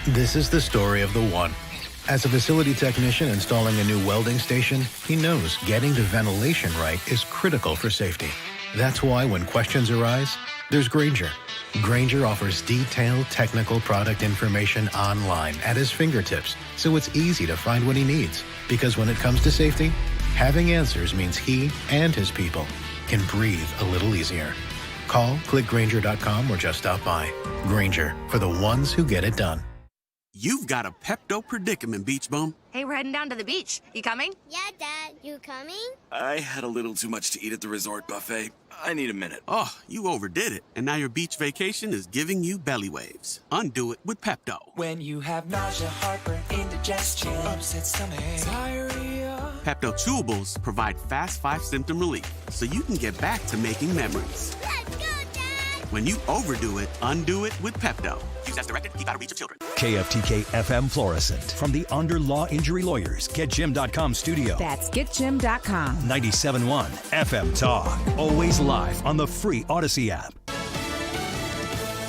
Speaker 16: This is the story of the one. As a facility technician installing a new welding station, he knows getting the ventilation right is critical for safety. That's why when questions arise, there's Grainger. Grainger offers detailed technical product information online at his fingertips, so it's easy to find what he needs. Because when it comes to safety, having answers means he and his people can breathe a little easier. Call, click Grainger.com, or just stop by. Grainger, for the ones who get it done.
Speaker 17: You've got a Pepto predicament, Beach Bum.
Speaker 26: Hey, we're heading down to the beach. You coming?
Speaker 27: Yeah, Dad. You coming?
Speaker 17: I had a little too much to eat at the resort buffet. I need a minute. Oh, you overdid it. And now your beach vacation is giving you belly waves. Undo it with Pepto.
Speaker 4: When you have nausea, heartburn, indigestion, indigestion, upset stomach, diarrhea.
Speaker 17: Pepto-Chewables provide fast 5-symptom relief so you can get back to making memories.
Speaker 27: Let's go, Dad!
Speaker 17: When you overdo it, undo it with Pepto. Use as directed. Keep out of reach of children.
Speaker 8: KFTK FM Florissant. From the Under Law Injury Lawyers, GetJim.com studio.
Speaker 1: That's GetJim.com.
Speaker 8: 97.1 FM Talk. Always live on the free Odyssey app.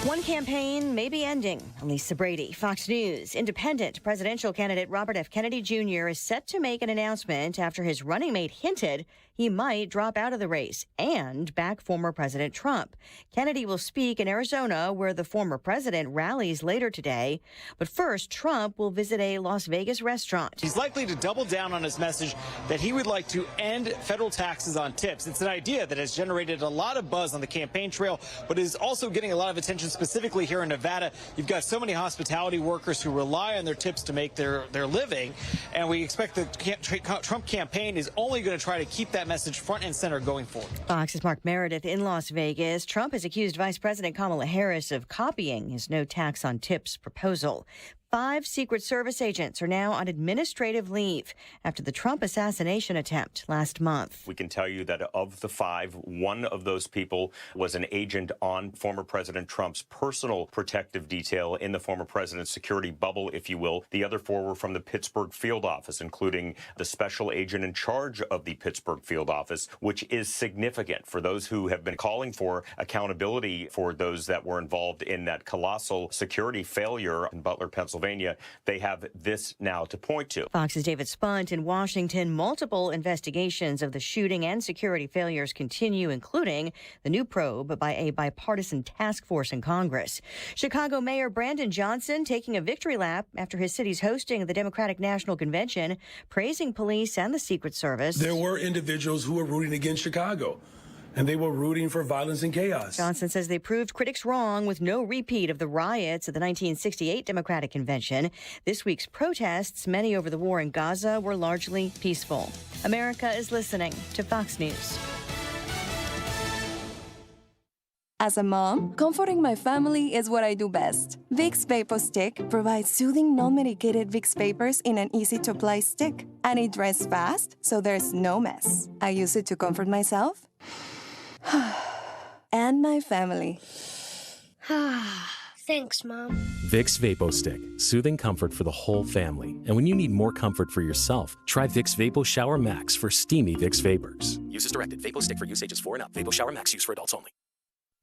Speaker 2: One campaign may be ending. Lisa Brady, Fox News. Independent presidential candidate Robert F. Kennedy Jr. is set to make an announcement after his running mate hinted he might drop out of the race and back former President Trump. Kennedy will speak in Arizona, where the former president rallies later today. But first, Trump will visit a Las Vegas restaurant.
Speaker 3: He's likely to double down on his message that he would like to end federal taxes on tips. It's an idea that has generated a lot of buzz on the campaign trail, but is also getting a lot of attention specifically here in Nevada. You've got so many hospitality workers who rely on their tips to make their living, and we expect the Trump campaign is only going to try to keep that message front and center going forward.
Speaker 2: Fox's Mark Meredith in Las Vegas. Trump has accused Vice President Kamala Harris of copying his no tax on tips proposal. 5 Secret Service agents are now on administrative leave after the Trump assassination attempt last month.
Speaker 7: We can tell you that of the 5, one of those people was an agent on former President Trump's personal protective detail in the former president's security bubble, if you will. The other 4 were from the Pittsburgh field office, including the special agent in charge of the Pittsburgh field office, which is significant for those who have been calling for accountability for those that were involved in that colossal security failure in Butler, Pennsylvania. They have this now to point to.
Speaker 2: Fox's David Spunt in Washington. Multiple investigations of the shooting and security failures continue, including the new probe by a bipartisan task force in Congress. Chicago Mayor Brandon Johnson taking a victory lap after his city's hosting the Democratic National Convention, praising police and the Secret Service.
Speaker 18: There were individuals who were rooting against Chicago, and they were rooting for violence and chaos.
Speaker 2: Johnson says they proved critics wrong with no repeat of the riots at the 1968 Democratic Convention. This week's protests, many over the war in Gaza, were largely peaceful. America is listening to Fox News.
Speaker 19: As a mom, comforting my family is what I do best. Vicks VapoStick provides soothing, non-medicated Vicks vapors in an easy-to-apply stick. And it dries fast, so there's no mess. I use it to comfort myself and my family.
Speaker 27: Thanks, Mom.
Speaker 20: Vicks VapoStick, soothing comfort for the whole family. And when you need more comfort for yourself, try Vicks Vapo Shower Max for steamy Vicks vapors.
Speaker 21: Use as directed. VapoStick for use ages 4 and up. Vapo Shower Max use for adults only.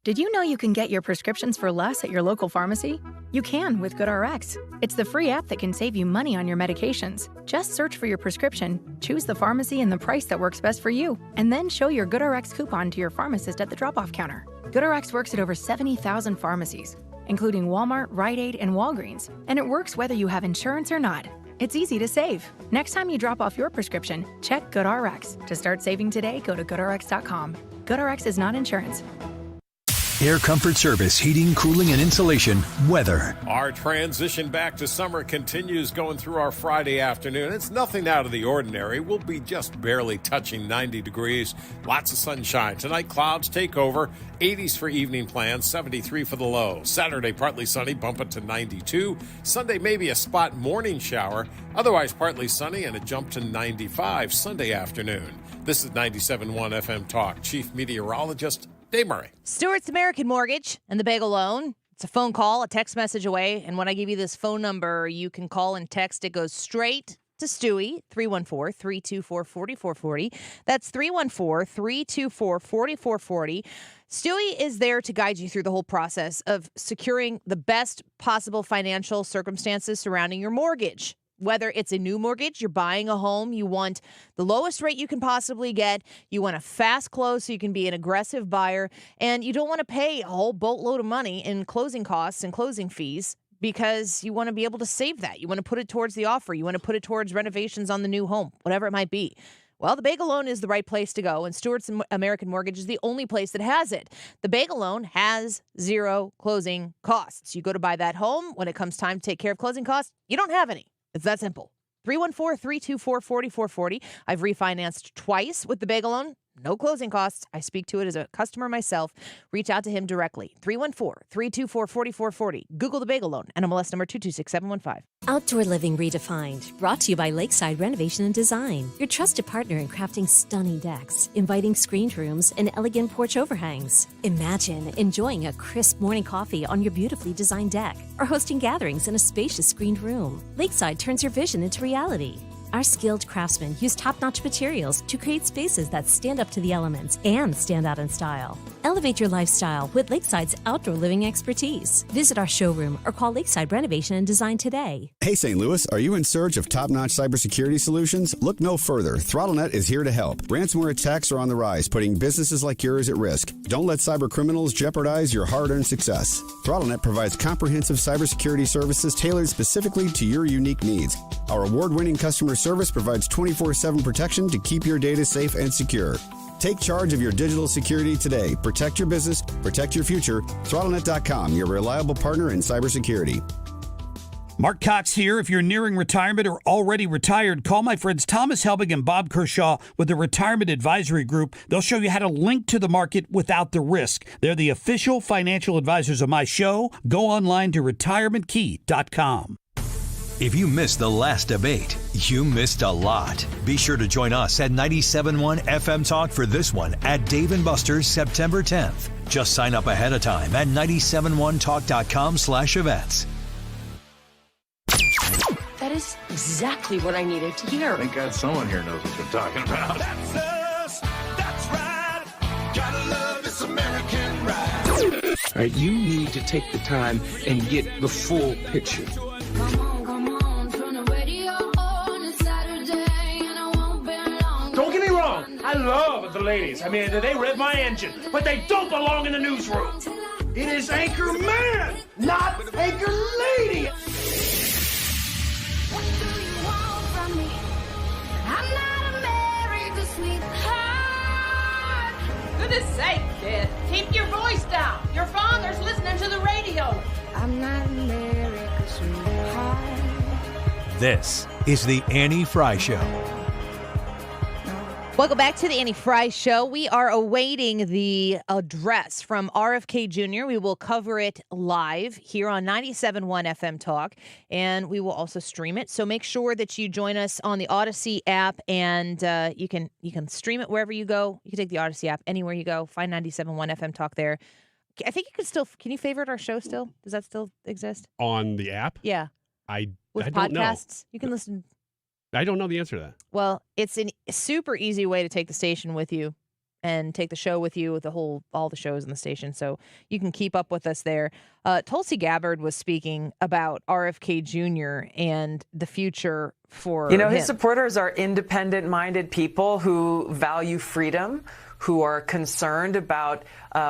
Speaker 28: Did you know you can get your prescriptions for less at your local pharmacy? You can with GoodRx. It's the free app that can save you money on your medications. Just search for your prescription, choose the pharmacy and the price that works best for you, and then show your GoodRx coupon to your pharmacist at the drop-off counter. GoodRx works at over 70,000 pharmacies, including Walmart, Rite Aid, and Walgreens, and it works whether you have insurance or not. It's easy to save. Next time you drop off your prescription, check GoodRx. To start saving today, go to GoodRx.com. GoodRx is not insurance.
Speaker 8: Air Comfort Service, heating, cooling, and insulation, weather.
Speaker 29: Our transition back to summer continues going through our Friday afternoon. It's nothing out of the ordinary. We'll be just barely touching 90 degrees. Lots of sunshine. Tonight, clouds take over. 80s for evening plans, 73 for the low. Saturday, partly sunny, bump it to 92. Sunday, maybe a spot morning shower. Otherwise, partly sunny and a jump to 95 Sunday afternoon. This is 97.1 FM Talk. Chief Meteorologist Dave Murray.
Speaker 22: Stewart's American Mortgage and the Bagel Loan. It's a phone call, a text message away. And when I give you this phone number, you can call and text. It goes straight to Stewie, 314-324-4440. That's 314-324-4440. Stewie is there to guide you through the whole process of securing the best possible financial circumstances surrounding your mortgage. Whether it's a new mortgage, you're buying a home, you want the lowest rate you can possibly get, you want a fast close so you can be an aggressive buyer, and you don't want to pay a whole boatload of money in closing costs and closing fees because you want to be able to save that. You want to put it towards the offer. You want to put it towards renovations on the new home, whatever it might be. Well, the Bagel Loan is the right place to go, and Stewart's American Mortgage is the only place that has it. The Bagel Loan has 0 closing costs. You go to buy that home. When it comes time to take care of closing costs, you don't have any. It's that simple. 314-324-4440. I've refinanced twice with the Bagel Loan. No closing costs. I speak to it as a customer myself. Reach out to him directly. 314-324-4440. Google the Bagel Loan. NMLS number 226715.
Speaker 1: Outdoor Living Redefined, brought to you by Lakeside Renovation and Design, your trusted partner in crafting stunning decks, inviting screened rooms, and elegant porch overhangs. Imagine enjoying a crisp morning coffee on your beautifully designed deck, or hosting gatherings in a spacious screened room. Lakeside turns your vision into reality. Our skilled craftsmen use top-notch materials to create spaces that stand up to the elements and stand out in style. Elevate your lifestyle with Lakeside's outdoor living expertise. Visit our showroom or call Lakeside Renovation and Design today.
Speaker 5: Hey, St. Louis, are you in search of top-notch cybersecurity solutions? Look no further. ThrottleNet is here to help. Ransomware attacks are on the rise, putting businesses like yours at risk. Don't let cyber criminals jeopardize your hard-earned success. ThrottleNet provides comprehensive cybersecurity services tailored specifically to your unique needs. Our award-winning customer service provides 24/7 protection to keep your data safe and secure. Take charge of your digital security today. Protect your business, protect your future. ThrottleNet.com, your reliable partner in cybersecurity.
Speaker 6: Mark Cox here. If you're nearing retirement or already retired, call my friends Thomas Helbig and Bob Kershaw with the Retirement Advisory Group. They'll show you how to link to the market without the risk. They're the official financial advisors of my show. Go online to retirementkey.com.
Speaker 8: If you missed the last debate, you missed a lot. Be sure to join us at 97.1 FM Talk for this one at Dave & Buster's September 10th. Just sign up ahead of time at 971talk.com/events.
Speaker 9: That is exactly what I needed to hear.
Speaker 10: Thank God someone here knows what you're talking about.
Speaker 4: That's us. That's right. Gotta love this American ride.
Speaker 10: All right, you need to take the time and get the full picture.
Speaker 11: Don't get me wrong, I love the ladies. I mean, they rev my engine, but they don't belong in the newsroom. It is Anchor Man, not Anchor Lady.
Speaker 27: What do you want from me? I'm not America's sweetheart.
Speaker 12: Goodness sake, kid. Keep your voice down. Your father's listening to the radio.
Speaker 27: I'm not America's sweetheart.
Speaker 8: This is the Annie Fry Show.
Speaker 22: Welcome back to the Annie Fry Show. We are awaiting the address from RFK Jr. We will cover it live here on 97.1 FM Talk, and we will also stream it. So make sure that you join us on the Odyssey app, and you can stream it wherever you go. You can take the Odyssey app anywhere you go. Find 97.1 FM Talk there. I think you can still. Can you favorite our show still? Does that still exist
Speaker 23: On the app?
Speaker 22: Yeah. With
Speaker 23: I don't know.
Speaker 22: podcasts, you can listen.
Speaker 23: I don't know the answer to that.
Speaker 22: Well, it's a super easy way to take the station with you and take the show with you, all the shows in the station. So you can keep up with us there. Tulsi Gabbard was speaking about RFK Jr. and the future for him.
Speaker 24: His supporters are independent-minded people who value freedom, who are concerned about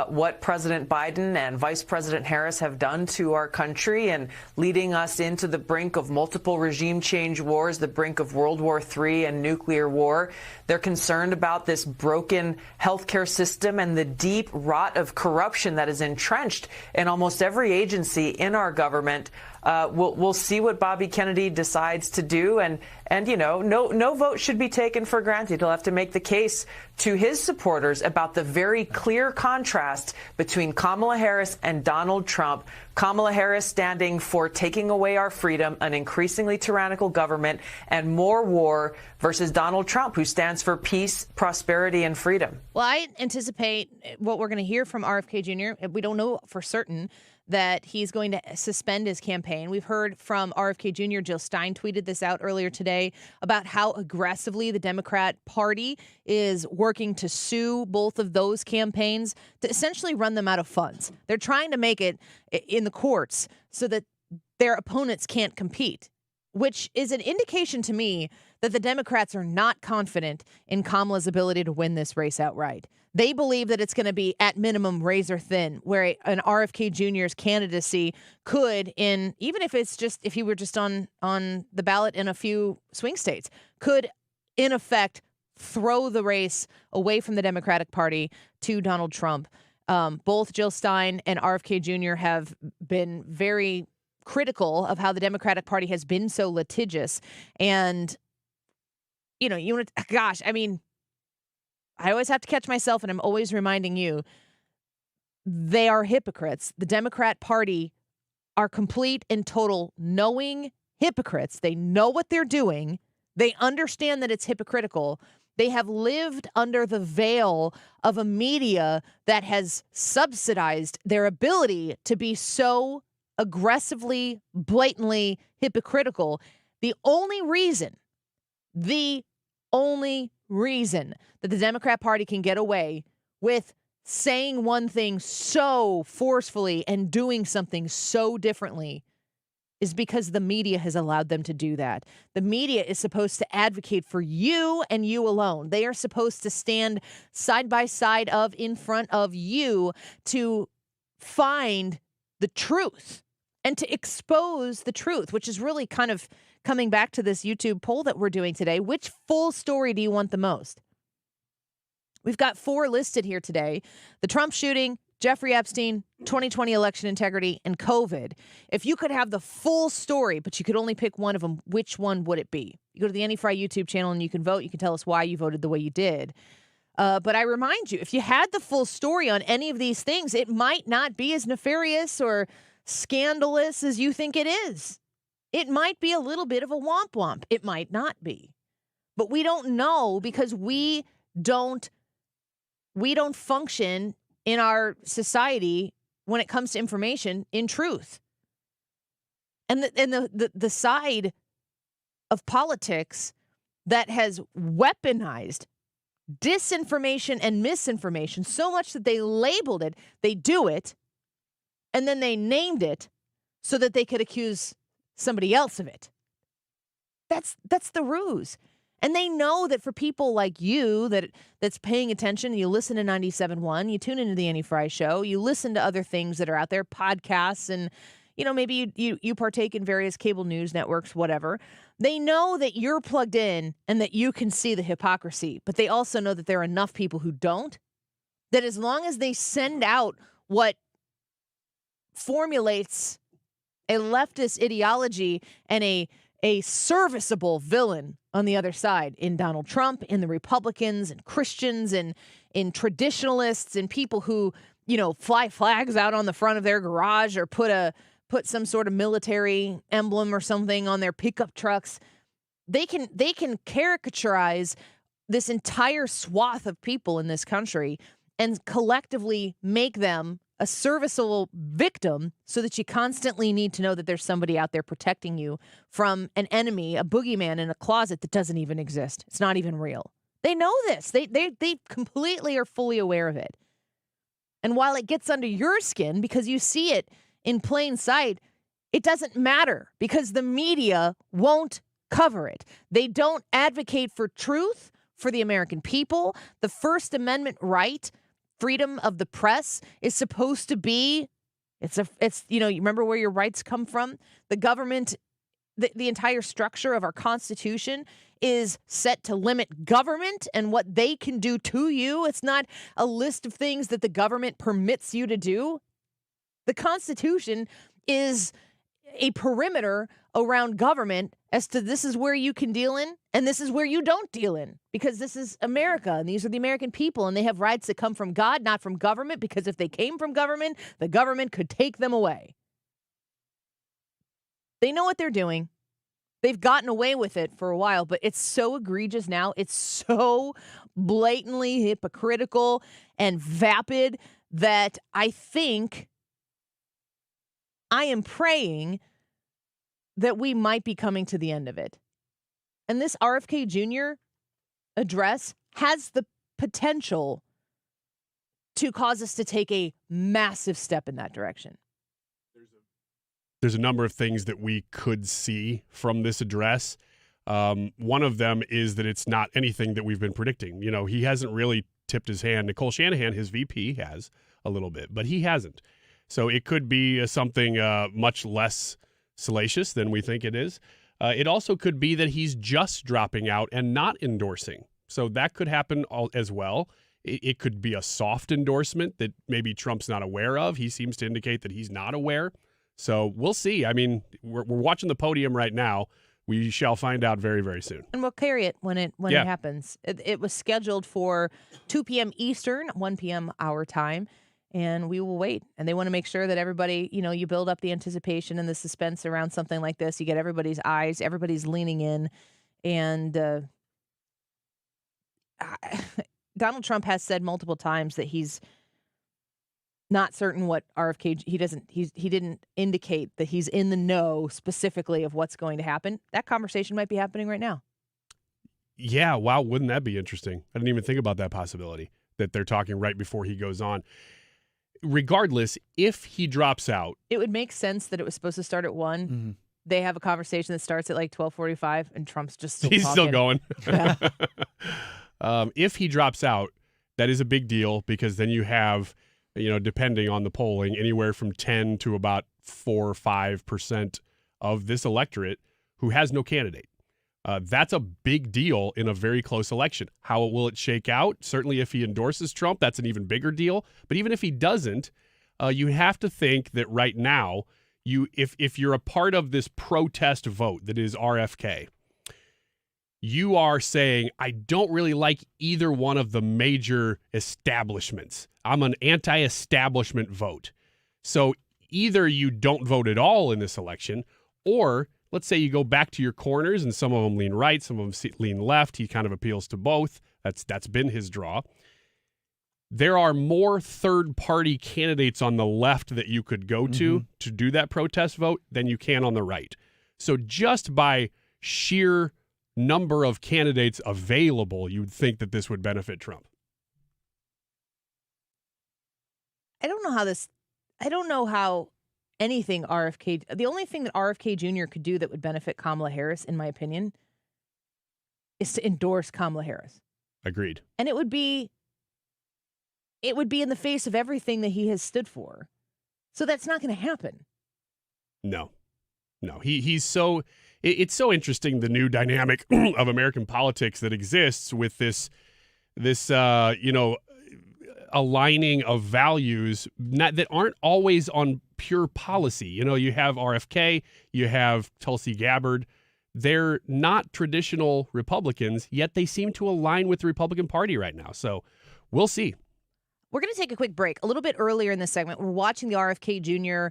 Speaker 24: what President Biden and Vice President Harris have done to our country and leading us into the brink of multiple regime change wars, the brink of World War III and nuclear war. They're concerned about this broken healthcare system and the deep rot of corruption that is entrenched in almost every agency in our government. We'll see what Bobby Kennedy decides to do, and no vote should be taken for granted. He'll have to make the case to his supporters about the very clear contrast between Kamala Harris and Donald Trump. Kamala Harris standing for taking away our freedom, an increasingly tyrannical government, and more war, versus Donald Trump, who stands for peace, prosperity, and freedom.
Speaker 22: Well, I anticipate what we're going to hear from RFK Jr. We don't know for certain that he's going to suspend his campaign. We've heard from RFK Jr. Jill Stein tweeted this out earlier today about how aggressively the Democrat Party is working to sue both of those campaigns to essentially run them out of funds. They're trying to make it in the courts so that their opponents can't compete, which is an indication to me that the Democrats are not confident in Kamala's ability to win this race outright. They believe that it's going to be, at minimum, razor thin, where an RFK Jr.'s candidacy could, even if he were just on the ballot in a few swing states, could, in effect, throw the race away from the Democratic Party to Donald Trump. Both Jill Stein and RFK Jr. have been very critical of how the Democratic Party has been so litigious. And, I always have to catch myself, and I'm always reminding you, they are hypocrites. The Democrat Party are complete and total knowing hypocrites. They know what they're doing. They understand that it's hypocritical. They have lived under the veil of a media that has subsidized their ability to be so aggressively, blatantly hypocritical. The only reason that the Democrat Party can get away with saying one thing so forcefully and doing something so differently is because the media has allowed them to do that. The media is supposed to advocate for you and you alone. They are supposed to stand side by side in front of you to find the truth and to expose the truth, which is really kind of coming back to this YouTube poll that we're doing today. Which full story do you want the most? We've got 4 listed here today: the Trump shooting, Jeffrey Epstein, 2020 election integrity, and COVID. If you could have the full story, but you could only pick one of them, which one would it be? You go to the Annie Fry YouTube channel and you can vote. You can tell us why you voted the way you did. But I remind you, if you had the full story on any of these things, it might not be as nefarious or scandalous as you think it is. It might be a little bit of a womp womp. It might not be. But we don't know because we don't function in our society when it comes to information in truth. And the side of politics that has weaponized disinformation and misinformation so much that they labeled it, they do it, and then they named it so that they could accuse somebody else of it. That's the ruse. And they know that for people like you that's paying attention, you listen to 97.1, you tune into the Annie Fry Show, you listen to other things that are out there, podcasts, and maybe you partake in various cable news networks, whatever. They know that you're plugged in and that you can see the hypocrisy, but they also know that there are enough people who don't, that as long as they send out what formulates a leftist ideology and a serviceable villain on the other side in Donald Trump, in the Republicans, and Christians, and in traditionalists, and people who, fly flags out on the front of their garage or put some sort of military emblem or something on their pickup trucks. They can caricaturize this entire swath of people in this country and collectively make them a serviceable victim so that you constantly need to know that there's somebody out there protecting you from an enemy, a boogeyman in a closet that doesn't even exist. It's not even real. They know this. They completely are fully aware of it. And while it gets under your skin because you see it in plain sight, it doesn't matter because the media won't cover it. They don't advocate for truth for the American people. The First Amendment right, freedom of the press, is supposed to be, you remember where your rights come from? The government, the entire structure of our Constitution is set to limit government and what they can do to you. It's not a list of things that the government permits you to do. The Constitution is a perimeter around government as to this is where you can deal in and this is where you don't deal in, because this is America and these are the American people and they have rights that come from God, not from government, because if they came from government, the government could take them away. They know what they're doing. They've gotten away with it for a while, but it's so egregious now. It's so blatantly hypocritical and vapid that I am praying that we might be coming to the end of it. And this RFK Jr. address has the potential to cause us to take a massive step in that direction.
Speaker 23: There's a number of things that we could see from this address. One of them is that it's not anything that we've been predicting. He hasn't really tipped his hand. Nicole Shanahan, his VP, has a little bit, but he hasn't. So it could be something much less salacious than we think it is. It also could be that he's just dropping out and not endorsing. So that could happen as well. It could be a soft endorsement that maybe Trump's not aware of. He seems to indicate that he's not aware. So we'll see. I mean, we're watching the podium right now. We shall find out very, very soon.
Speaker 22: And we'll carry it when it happens. It was scheduled for 2 p.m. Eastern, 1 p.m. our time. and we will wait. And they want to make sure that everybody, you build up the anticipation and the suspense around something like this. You get everybody's eyes, everybody's leaning in. And Donald Trump has said multiple times that he's not certain what RFK, he didn't indicate that he's in the know specifically of what's going to happen. That conversation might be happening right now.
Speaker 23: Yeah, wow, wouldn't that be interesting? I didn't even think about that possibility, that they're talking right before he goes on. Regardless, if he drops out,
Speaker 22: it would make sense that it was supposed to start at 1. Mm-hmm. They have a conversation that starts at like 12:45, and Trump's just still
Speaker 23: he's
Speaker 22: talking.
Speaker 23: Still going.
Speaker 22: Yeah.
Speaker 23: If he drops out, that is a big deal, because then you have, depending on the polling, anywhere from 10 to about 4 or 5% of this electorate who has no candidate. That's a big deal in a very close election. How will it shake out? Certainly if he endorses Trump, that's an even bigger deal. But even if he doesn't, you have to think that right now, if you're a part of this protest vote that is RFK, you are saying, I don't really like either one of the major establishments. I'm an anti-establishment vote. So either you don't vote at all in this election, or let's say you go back to your corners and some of them lean right, some of them lean left. He kind of appeals to both. That's been his draw. There are more third-party candidates on the left that you could go to do that protest vote than you can on the right. So just by sheer number of candidates available, you'd think that this would benefit Trump.
Speaker 22: I don't know how anything RFK, the only thing that RFK Jr. could do that would benefit Kamala Harris, in my opinion, is to endorse Kamala Harris.
Speaker 23: Agreed.
Speaker 22: And it would be in the face of everything that he has stood for. So that's not going to happen. No, he's so, it's so interesting, the new dynamic of American politics that exists with this aligning of values that aren't always on pure policy. You have RFK, you have Tulsi Gabbard. They're not traditional Republicans, yet they seem to align with the Republican Party right now. So we'll see. We're going to take a quick break. A little bit earlier in this segment, we're watching the RFK Jr.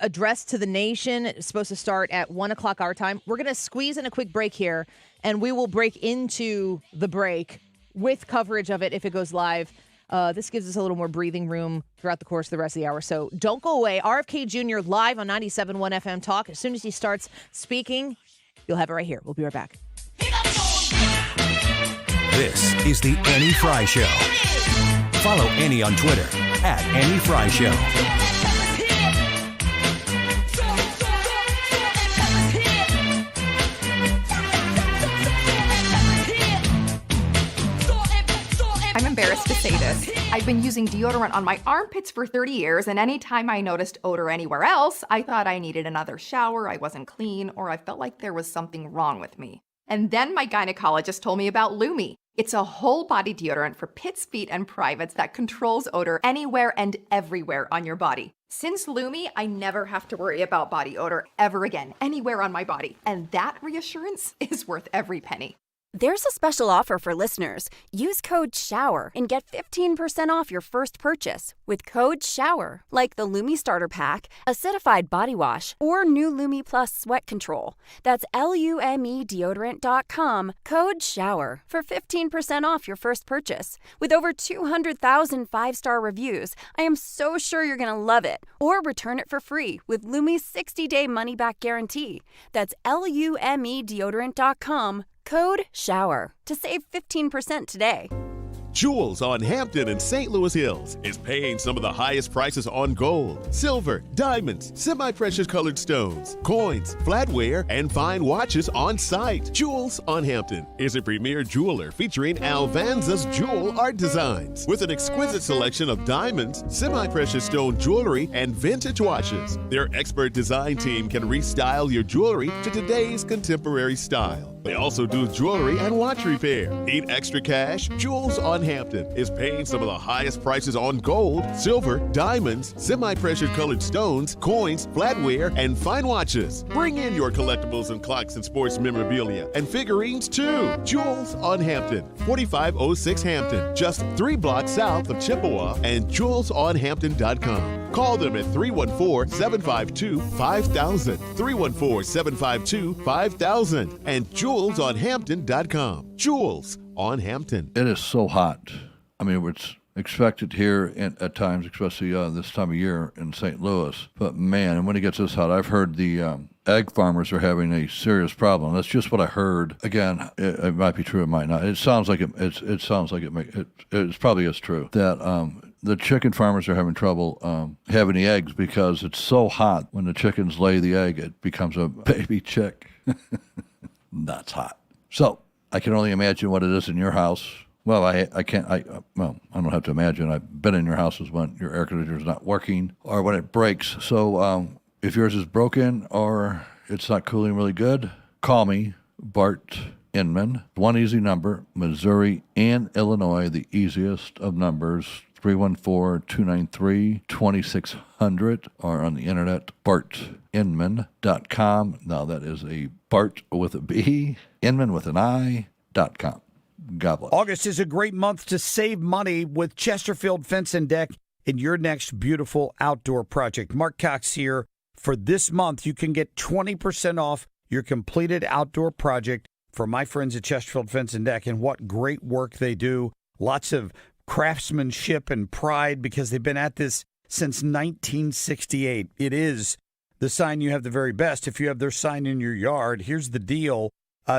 Speaker 22: Address to the nation. It's supposed to start at 1 o'clock our time. We're going to squeeze in a quick break here, and we will break into the break with coverage of it if it goes live. This gives us a little more breathing room throughout the course of the rest of the hour. So don't go away. RFK Jr. live on 97.1 FM Talk. As soon as he starts speaking, you'll have it right here. We'll be right back.
Speaker 8: This is the Annie Fry Show. Follow Annie on Twitter @AnnieFryShow.
Speaker 3: I'm embarrassed to say this. I've been using deodorant on my armpits for 30 years, and anytime I noticed odor anywhere else, I thought I needed another shower, I wasn't clean, or I felt like there was something wrong with me. And then my gynecologist told me about Lumi. It's a whole body deodorant for pits, feet, and privates that controls odor anywhere and everywhere on your body. Since Lumi, I never have to worry about body odor ever again, anywhere on my body. And that reassurance is worth every penny.
Speaker 7: There's a special offer for listeners. Use code SHOWER and get 15% off your first purchase with code SHOWER, like the Lumi Starter Pack, Acidified Body Wash, or new Lumi Plus Sweat Control. That's LUMEdeodorant.com, code SHOWER for 15% off your first purchase. With over 200,000 5-star reviews, I am so sure you're going to love it. Or return it for free with Lumi's 60-day money-back guarantee. That's LUMEdeodorant.com, code SHOWER to save 15% today.
Speaker 13: Jewels on Hampton and St. Louis Hills is paying some of the highest prices on gold, silver, diamonds, semi-precious colored stones, coins, flatware, and fine watches on site. Jewels on Hampton is a premier jeweler featuring Alvanza's jewel art designs with an exquisite selection of diamonds, semi-precious stone jewelry, and vintage watches. Their expert design team can restyle your jewelry to today's contemporary style. They also do jewelry and watch repair. Need extra cash? Jewels on Hampton is paying some of the highest prices on gold, silver, diamonds, semi-precious colored stones, coins, flatware, and fine watches. Bring in your collectibles and clocks and sports memorabilia and figurines too. Jewels on Hampton, 4506 Hampton, just 3 blocks south of Chippewa, and jewelsonhampton.com. Call them at 314-752-5000, 314-752-5000, and jewelsonhampton.com. Jewels on Hampton.
Speaker 2: It is so hot. I mean, it's expected here at times, especially this time of year in St. Louis. But man, and when it gets this hot, I've heard the egg farmers are having a serious problem. That's just what I heard. Again, it might be true, it might not. It sounds like it sounds like it probably is true that the chicken farmers are having trouble having the eggs because it's so hot. When the chickens lay the egg, it becomes a baby chick. That's hot. So I can only imagine what it is in your house. Well, I don't have to imagine. I've been in your houses when your air conditioner is not working or when it breaks. So if yours is broken or it's not cooling really good, call me, Bart Inman. One easy number, Missouri and Illinois, the easiest of numbers, 314-293-2600, or on the internet, bartinman.com. Now that is a Bart with a B, Inman with an I.com. God bless.
Speaker 6: August is a great month to save money with Chesterfield Fence and Deck in your next beautiful outdoor project. Mark Cox here. For this month, you can get 20% off your completed outdoor project for my friends at Chesterfield Fence and Deck, and what great work they do. Lots of craftsmanship and pride because they've been at this since 1968. It is the sign you have the very best. If you have their sign in your yard, here's the deal.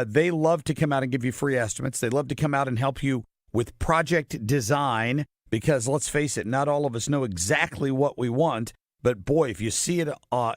Speaker 6: They love to come out and give you free estimates. They love to come out and help you with project design because, let's face it, not all of us know exactly what we want. But, boy, if you see it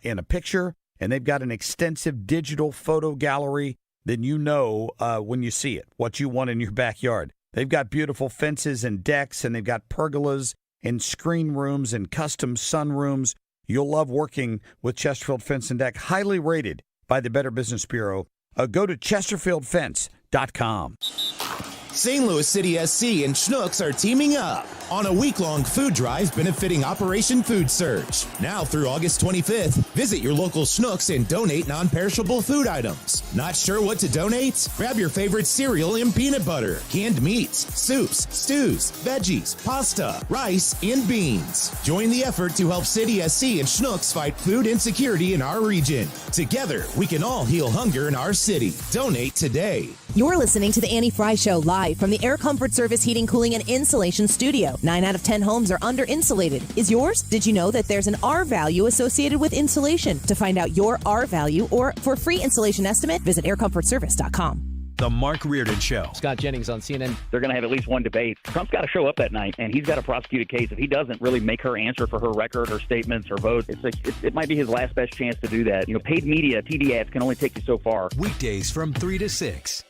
Speaker 6: in a picture and they've got an extensive digital photo gallery, then you know when you see it what you want in your backyard. They've got beautiful fences and decks, and they've got pergolas and screen rooms and custom sunrooms. You'll love working with Chesterfield Fence and Deck, highly rated by the Better Business Bureau. Go to chesterfieldfence.com.
Speaker 14: St. Louis City SC and Schnucks are teaming up on a week-long food drive benefiting Operation Food Surge. Now through August 25th, visit your local Schnucks and donate non-perishable food items. Not sure what to donate? Grab your favorite cereal and peanut butter, canned meats, soups, stews, veggies, pasta, rice, and beans. Join the effort to help City SC and Schnucks fight food insecurity in our region. Together, we can all heal hunger in our city. Donate today.
Speaker 15: You're listening to The Annie Fry Show live from the Air Comfort Service Heating, Cooling, and Insulation Studio. 9 out of 10 homes are under-insulated. Is yours? Did you know that there's an R value associated with insulation? To find out your R value or for a free insulation estimate, visit aircomfortservice.com.
Speaker 8: The Mark Reardon Show.
Speaker 16: Scott Jennings on CNN. They're going to have at least one debate. Trump's got to show up that night, and he's got to prosecute a case. If he doesn't really make her answer for her record, her statements, her vote, it might be his last best chance to do that. You know, paid media, TV ads can only take you so far.
Speaker 8: Weekdays from 3 to 6.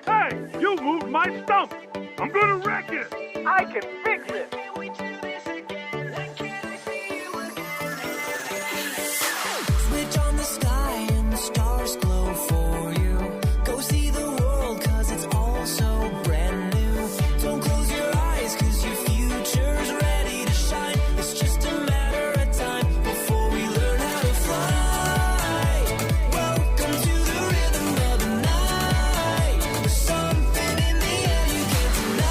Speaker 11: Hey, you moved my stump. I'm going to wreck it. I can fix it.
Speaker 27: Switch on the sky and the stars glow for you. Go see the world 'cause it's all so brand new. Don't close your eyes 'cause your future's ready to shine. It's just a matter of time before we learn how to fly. Welcome to the rhythm of the night. There's something in the air you can't deny.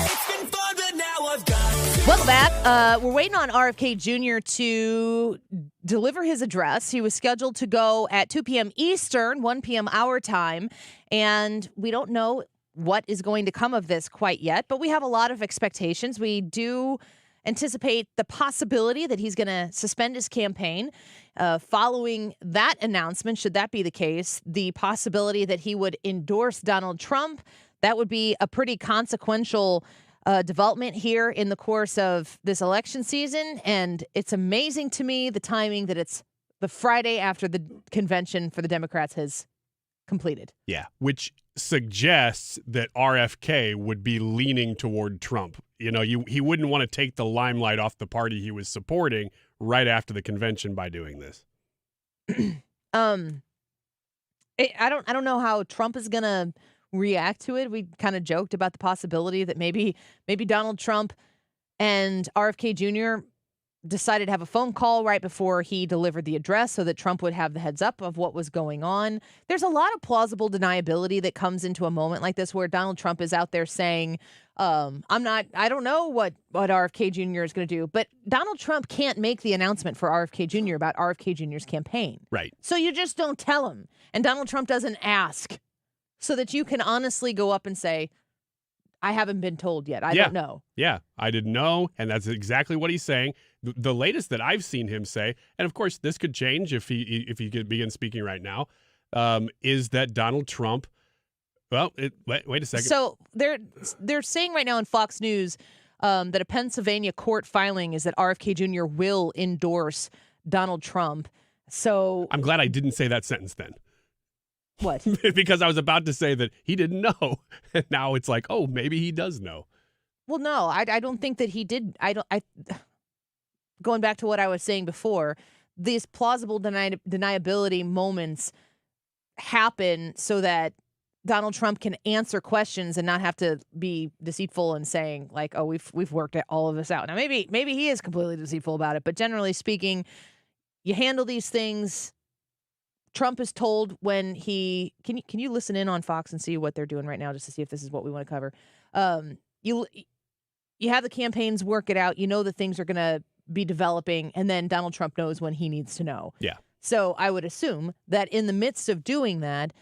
Speaker 27: It's been fun, but now I've got to.
Speaker 22: Welcome back. We're waiting on RFK Jr. to deliver his address. He was scheduled to go at 2 p.m. Eastern, 1 p.m. our time, and we don't know what is going to come of this quite yet, but we have a lot of expectations. We do anticipate the possibility that he's going to suspend his campaign. Following that announcement, should that be the case, the possibility that he would endorse Donald Trump, that would be a pretty consequential development here in the course of this election season. And it's amazing to me the timing that it's the Friday after the convention for the Democrats has completed.
Speaker 23: Yeah, which suggests that RFK would be leaning toward Trump. You know, he wouldn't want to take the limelight off the party he was supporting right after the convention by doing this.
Speaker 22: I don't know how Trump is gonna react to it. We kind of joked about the possibility that maybe Donald Trump and RFK Jr. decided to have a phone call right before he delivered the address so that Trump would have the heads up of what was going on. There's a lot of plausible deniability that comes into a moment like this where Donald Trump is out there saying, I don't know what RFK Jr. is going to do, but Donald Trump can't make the announcement for RFK Jr. about RFK Jr.'s campaign.
Speaker 23: Right.
Speaker 22: So you just don't tell him. And Donald Trump doesn't ask so that you can honestly go up and say, I haven't been told yet. I don't know.
Speaker 23: Yeah, I didn't know. And that's exactly what he's saying. The latest that I've seen him say, and of course this could change if he could begin speaking right now, is that Donald Trump, wait a second.
Speaker 22: So they're saying right now in Fox News that a Pennsylvania court filing is that RFK Jr. will endorse Donald Trump. So
Speaker 23: I'm glad I didn't say that sentence then.
Speaker 22: What?
Speaker 23: Because I was about to say that he didn't know. And now it's like, oh, maybe he does know.
Speaker 22: Well, no, I don't think that he did. Going back to what I was saying before, these plausible deniability moments happen so that Donald Trump can answer questions and not have to be deceitful and saying like, oh, we've worked all of this out. Now, maybe he is completely deceitful about it, but generally speaking, you handle these things. Trump is told when he can you listen in on Fox and see what they're doing right now just to see if this is what we want to cover. You have the campaigns work it out. You know that things are going to be developing, and then Donald Trump knows when he needs to know.
Speaker 23: Yeah.
Speaker 22: So I would assume that in the midst of doing that,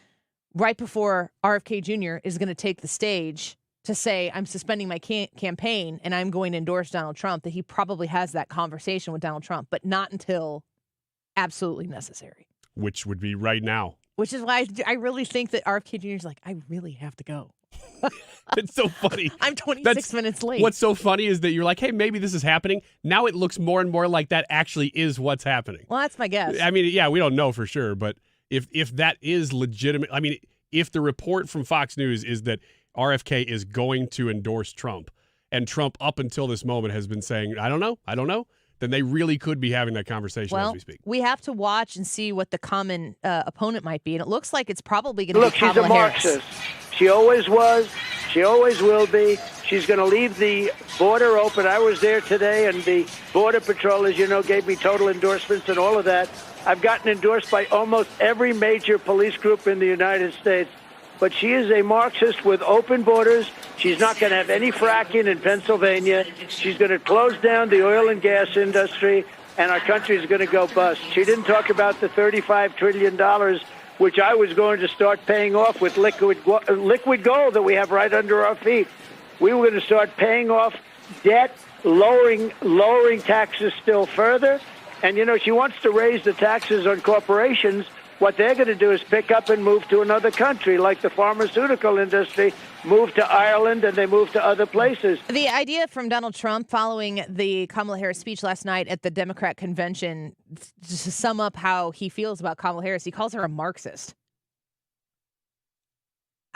Speaker 22: right before RFK Jr. is going to take the stage to say, I'm suspending my campaign and I'm going to endorse Donald Trump, that he probably has that conversation with Donald Trump, but not until absolutely necessary.
Speaker 23: Which would be right now.
Speaker 22: Which is why I really think that RFK Jr. is like, I really have to go.
Speaker 23: It's so funny.
Speaker 22: I'm 26 minutes late.
Speaker 23: What's so funny is that you're like, hey, maybe this is happening. Now it looks more and more like that actually is what's happening.
Speaker 22: Well, that's my guess.
Speaker 23: I mean, yeah, we don't know for sure, but if that is legitimate, I mean, if the report from Fox News is that RFK is going to endorse Trump, and Trump up until this moment has been saying, I don't know, then they really could be having that conversation as we speak.
Speaker 22: We have to watch and see what the common opponent might be, and it looks like it's probably going to be Kamala Harris.
Speaker 17: She's a Marxist. She always was. She always will be. She's going to leave the border open. I was there today, and the Border Patrol, as you know, gave me total endorsements and all of that. I've gotten endorsed by almost every major police group in the United States. But she is a Marxist with open borders. She's not going to have any fracking in Pennsylvania. She's going to close down the oil and gas industry, and our country is going to go bust. She didn't talk about the $35 trillion, which I was going to start paying off with liquid gold that we have right under our feet. We were going to start paying off debt, lowering taxes still further. And, you know, she wants to raise the taxes on corporations. What they're going to do is pick up and move to another country, like the pharmaceutical industry moved to Ireland and they moved to other places.
Speaker 22: The idea from Donald Trump following the Kamala Harris speech last night at the Democrat convention, just to sum up how he feels about Kamala Harris, he calls her a Marxist.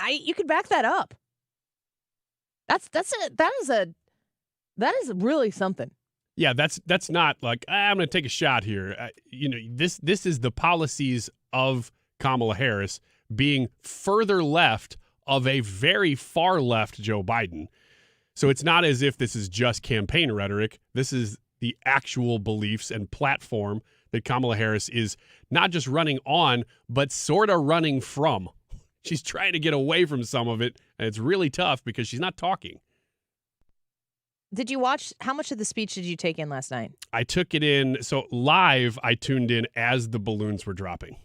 Speaker 22: You could back that up. That is really something.
Speaker 23: Yeah, that's not like I'm going to take a shot here. This is the policies of Kamala Harris being further left of a very far left Joe Biden. So it's not as if this is just campaign rhetoric. This is the actual beliefs and platform that Kamala Harris is not just running on, but sort of running from. She's trying to get away from some of it, and it's really tough because she's not talking.
Speaker 22: Did you watch, how much of the speech did you take in last night?
Speaker 23: I took it in, so live I tuned in as the balloons were dropping,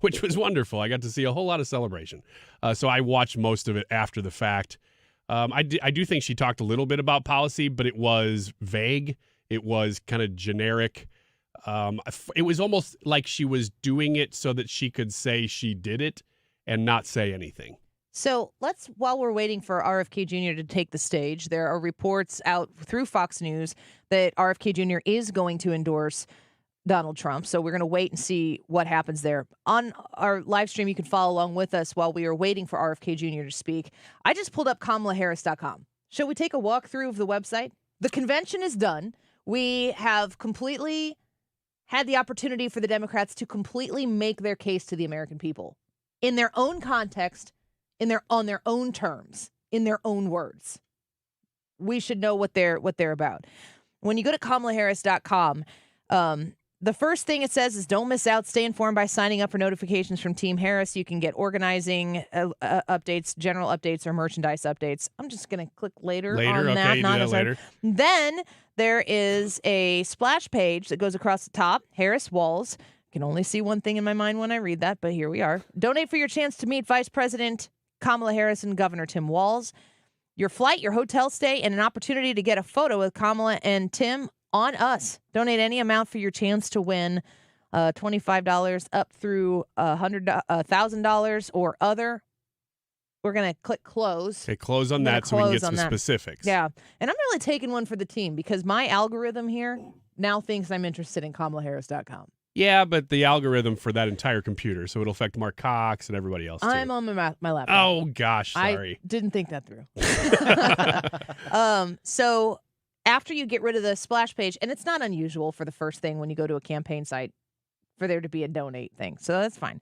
Speaker 23: which was wonderful. I got to see a whole lot of celebration. So I watched most of it after the fact. I do think she talked a little bit about policy, but it was vague. It was kind of generic. It was almost like she was doing it so that she could say she did it and not say anything.
Speaker 22: So while we're waiting for RFK Jr. to take the stage, there are reports out through Fox News that RFK Jr. is going to endorse Donald Trump. So we're going to wait and see what happens there. On our live stream, you can follow along with us while we are waiting for RFK Jr. to speak. I just pulled up KamalaHarris.com. Shall we take a walkthrough of the website? The convention is done. We have completely had the opportunity for the Democrats to completely make their case to the American people in their own context, on their own terms, in their own words. We should know what they're about. When you go to KamalaHarris.com, the first thing it says is don't miss out. Stay informed by signing up for notifications from Team Harris. You can get organizing updates, general updates, or merchandise updates. I'm just going to click later on
Speaker 23: okay,
Speaker 22: that.
Speaker 23: you do that later.
Speaker 22: Then there is a splash page that goes across the top, Harris Walls. I can only see one thing in my mind when I read that, but here we are. Donate for your chance to meet Vice President Kamala Harris and Governor Tim Walz. Your flight, your hotel stay, and an opportunity to get a photo with Kamala and Tim on us. Donate any amount for your chance to win $25 up through $1,000 or other. We're going to click close.
Speaker 23: Okay, close on that so we can get some specifics.
Speaker 22: Yeah. And I'm really taking one for the team because my algorithm here now thinks I'm interested in KamalaHarris.com.
Speaker 23: Yeah, but the algorithm for that entire computer, so it'll affect Mark Cox and everybody else, too.
Speaker 22: I'm on my laptop.
Speaker 23: Oh, gosh, sorry.
Speaker 22: I didn't think that through. So after you get rid of the splash page, and it's not unusual for the first thing when you go to a campaign site for there to be a donate thing, so that's fine.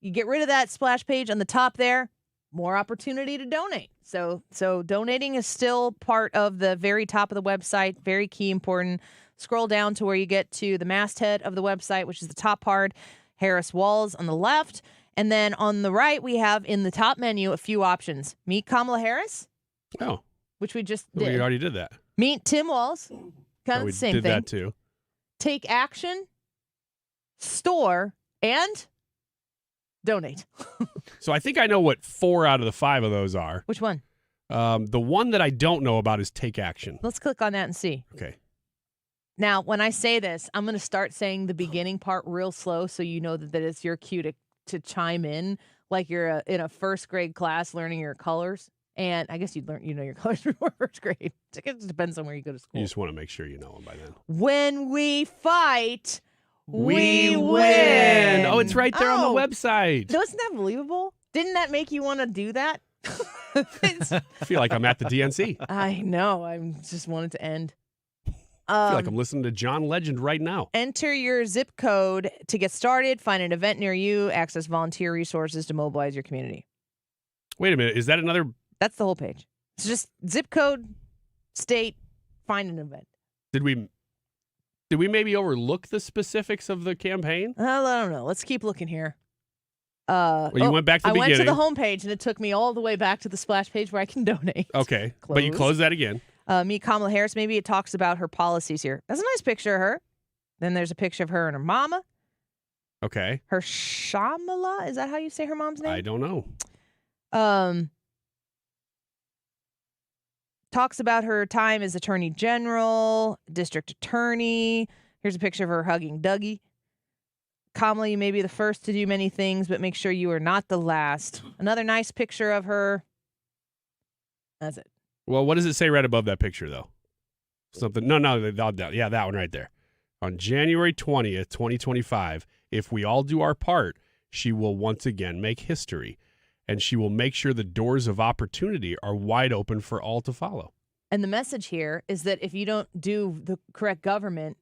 Speaker 22: You get rid of that splash page on the top there, more opportunity to donate. So donating is still part of the very top of the website, very key, important. Scroll down to where you get to the masthead of the website, which is the top part, Harris Walls on the left. And then on the right, we have in the top menu a few options. Meet Kamala Harris.
Speaker 23: Oh.
Speaker 22: Which we just did.
Speaker 23: We already did that.
Speaker 22: Meet Tim Walz. Kind of the same thing.
Speaker 23: We did that too.
Speaker 22: Take action, store, and donate.
Speaker 23: So I think I know what 4 out of the 5 of those are.
Speaker 22: Which one?
Speaker 23: The one that I don't know about is take action.
Speaker 22: Let's click on that and see.
Speaker 23: Okay.
Speaker 22: Now, when I say this, I'm going to start saying the beginning part real slow so you know that it's your cue to chime in like you're in a first grade class learning your colors. And I guess you know your colors before first grade. It just depends on where you go to school.
Speaker 23: You just want to make sure you know them by then.
Speaker 22: When we fight,
Speaker 23: we win. Oh, it's right there on the website.
Speaker 22: Wasn't that believable? Didn't that make you want to do that?
Speaker 23: I feel like I'm at the DNC.
Speaker 22: I know. I just wanted to end.
Speaker 23: I feel like I'm listening to John Legend right now.
Speaker 22: Enter your zip code to get started, find an event near you, access volunteer resources to mobilize your community.
Speaker 23: Wait a minute. Is that another?
Speaker 22: That's the whole page. It's just zip code, state, find an event.
Speaker 23: Did we maybe overlook the specifics of the campaign?
Speaker 22: I don't know. Let's keep looking here.
Speaker 23: Well, you went back to the beginning.
Speaker 22: I went to the home page, and it took me all the way back to the splash page where I can donate.
Speaker 23: Okay, but you closed that again.
Speaker 22: Meet Kamala Harris. Maybe it talks about her policies here. That's a nice picture of her. Then there's a picture of her and her mama.
Speaker 23: Okay.
Speaker 22: Her Shamala. Is that how you say her mom's name?
Speaker 23: I don't know.
Speaker 22: Talks about her time as Attorney General, District Attorney. Here's a picture of her hugging Dougie. Kamala, you may be the first to do many things, but make sure you are not the last. Another nice picture of her. That's it.
Speaker 23: Well, what does it say right above that picture, though? Something. No, yeah, that one right there. On January 20th, 2025, if we all do our part, she will once again make history, and she will make sure the doors of opportunity are wide open for all to follow.
Speaker 22: And the message here is that if you don't do the correct government,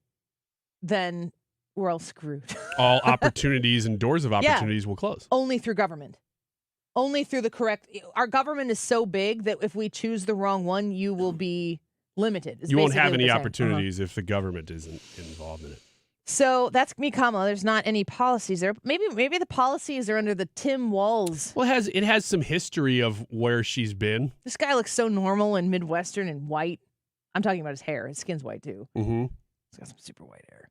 Speaker 22: then we're all screwed.
Speaker 23: All opportunities and doors of opportunities will close.
Speaker 22: Only through government. Only through the correct. Our government is so big that if we choose the wrong one, you will be limited.
Speaker 23: You won't have any opportunities if the government isn't involved in it.
Speaker 22: So that's me, Kamala. There's not any policies there. Maybe the policies are under the Tim Walz.
Speaker 23: Well, it has some history of where she's been.
Speaker 22: This guy looks so normal and Midwestern and white. I'm talking about his hair. His skin's white too.
Speaker 23: Mm-hmm.
Speaker 22: He's got some super white hair.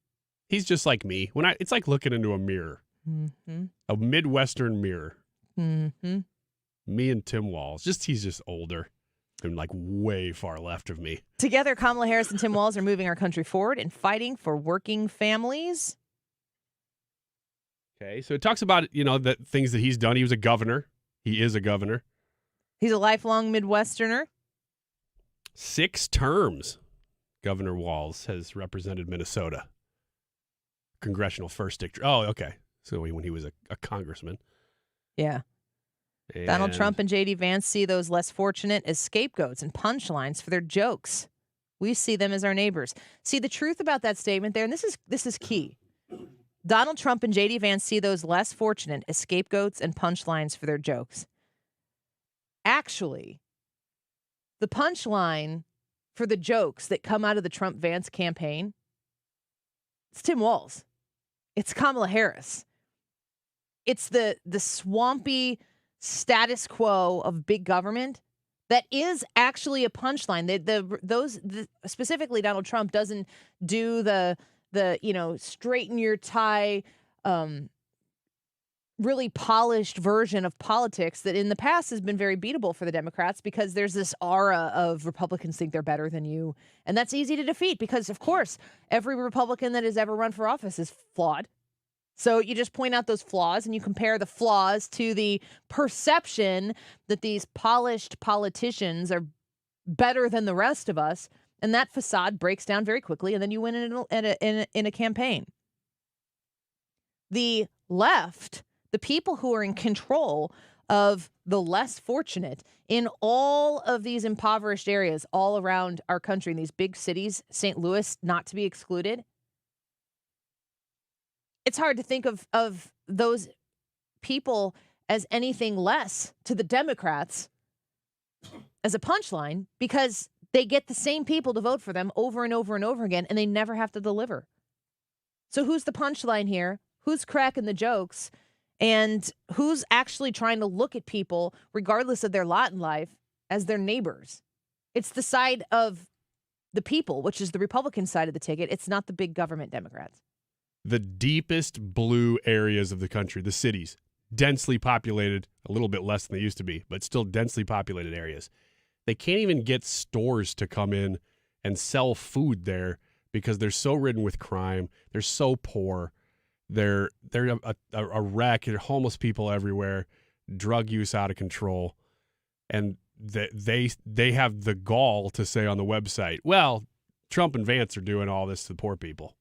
Speaker 23: He's just like me. It's like looking into a mirror.
Speaker 22: Mm-hmm.
Speaker 23: A Midwestern mirror.
Speaker 22: Mm-hmm.
Speaker 23: Me and Tim Walz. He's just older and like way far left of me.
Speaker 22: Together, Kamala Harris and Tim Walz are moving our country forward and fighting for working families.
Speaker 23: Okay, so it talks about, the things that he's done. He was a governor. He is a governor.
Speaker 22: He's a lifelong Midwesterner.
Speaker 23: 6 terms, Governor Walz has represented Minnesota. congressional first district. Oh, okay. So when he was a congressman.
Speaker 22: Yeah. Donald Trump and J.D. Vance see those less fortunate as scapegoats and punchlines for their jokes. We see them as our neighbors. See, the truth about that statement there, and this is key. Donald Trump and J.D. Vance see those less fortunate as scapegoats and punchlines for their jokes. Actually, the punchline for the jokes that come out of the Trump-Vance campaign, it's Tim Walz. It's Kamala Harris. It's the swampy status quo of big government that is actually a punchline. Specifically Donald Trump doesn't do the straighten your tie, really polished version of politics that in the past has been very beatable for the Democrats because there's this aura of Republicans think they're better than you. And that's easy to defeat because, of course, every Republican that has ever run for office is flawed. So you just point out those flaws and you compare the flaws to the perception that these polished politicians are better than the rest of us. And that facade breaks down very quickly. And then you win in a campaign. The left, the people who are in control of the less fortunate in all of these impoverished areas all around our country, in these big cities, St. Louis, not to be excluded. It's hard to think of those people as anything less to the Democrats as a punchline because they get the same people to vote for them over and over and over again, and they never have to deliver. So who's the punchline here? Who's cracking the jokes? And who's actually trying to look at people, regardless of their lot in life, as their neighbors? It's the side of the people, which is the Republican side of the ticket. It's not the big government Democrats.
Speaker 23: The deepest blue areas of the country, the cities, densely populated, a little bit less than they used to be, but still densely populated areas. They can't even get stores to come in and sell food there because they're so ridden with crime. They're so poor. They're a wreck. There are homeless people everywhere, drug use out of control. And they have the gall to say on the website, well, Trump and Vance are doing all this to the poor people.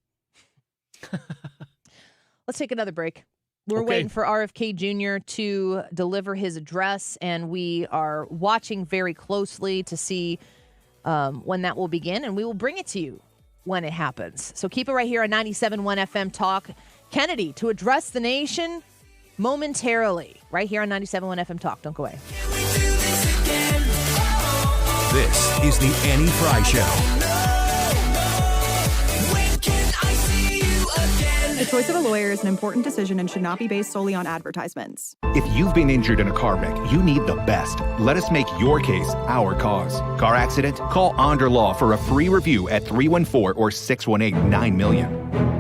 Speaker 22: Let's take another break. We're waiting for RFK Jr. to deliver his address, and we are watching very closely to see when that will begin, and we will bring it to you when it happens. So keep it right here on 97.1 FM Talk. Kennedy to address the nation momentarily, right here on 97.1 FM Talk. Don't go away.
Speaker 8: This is the Annie Fry Show.
Speaker 1: The choice of a lawyer is an important decision and should not be based solely on advertisements.
Speaker 18: If you've been injured in a car wreck, you need the best. Let us make your case our cause. Car accident? Call Onder Law for a free review at 314 or 618-9000000.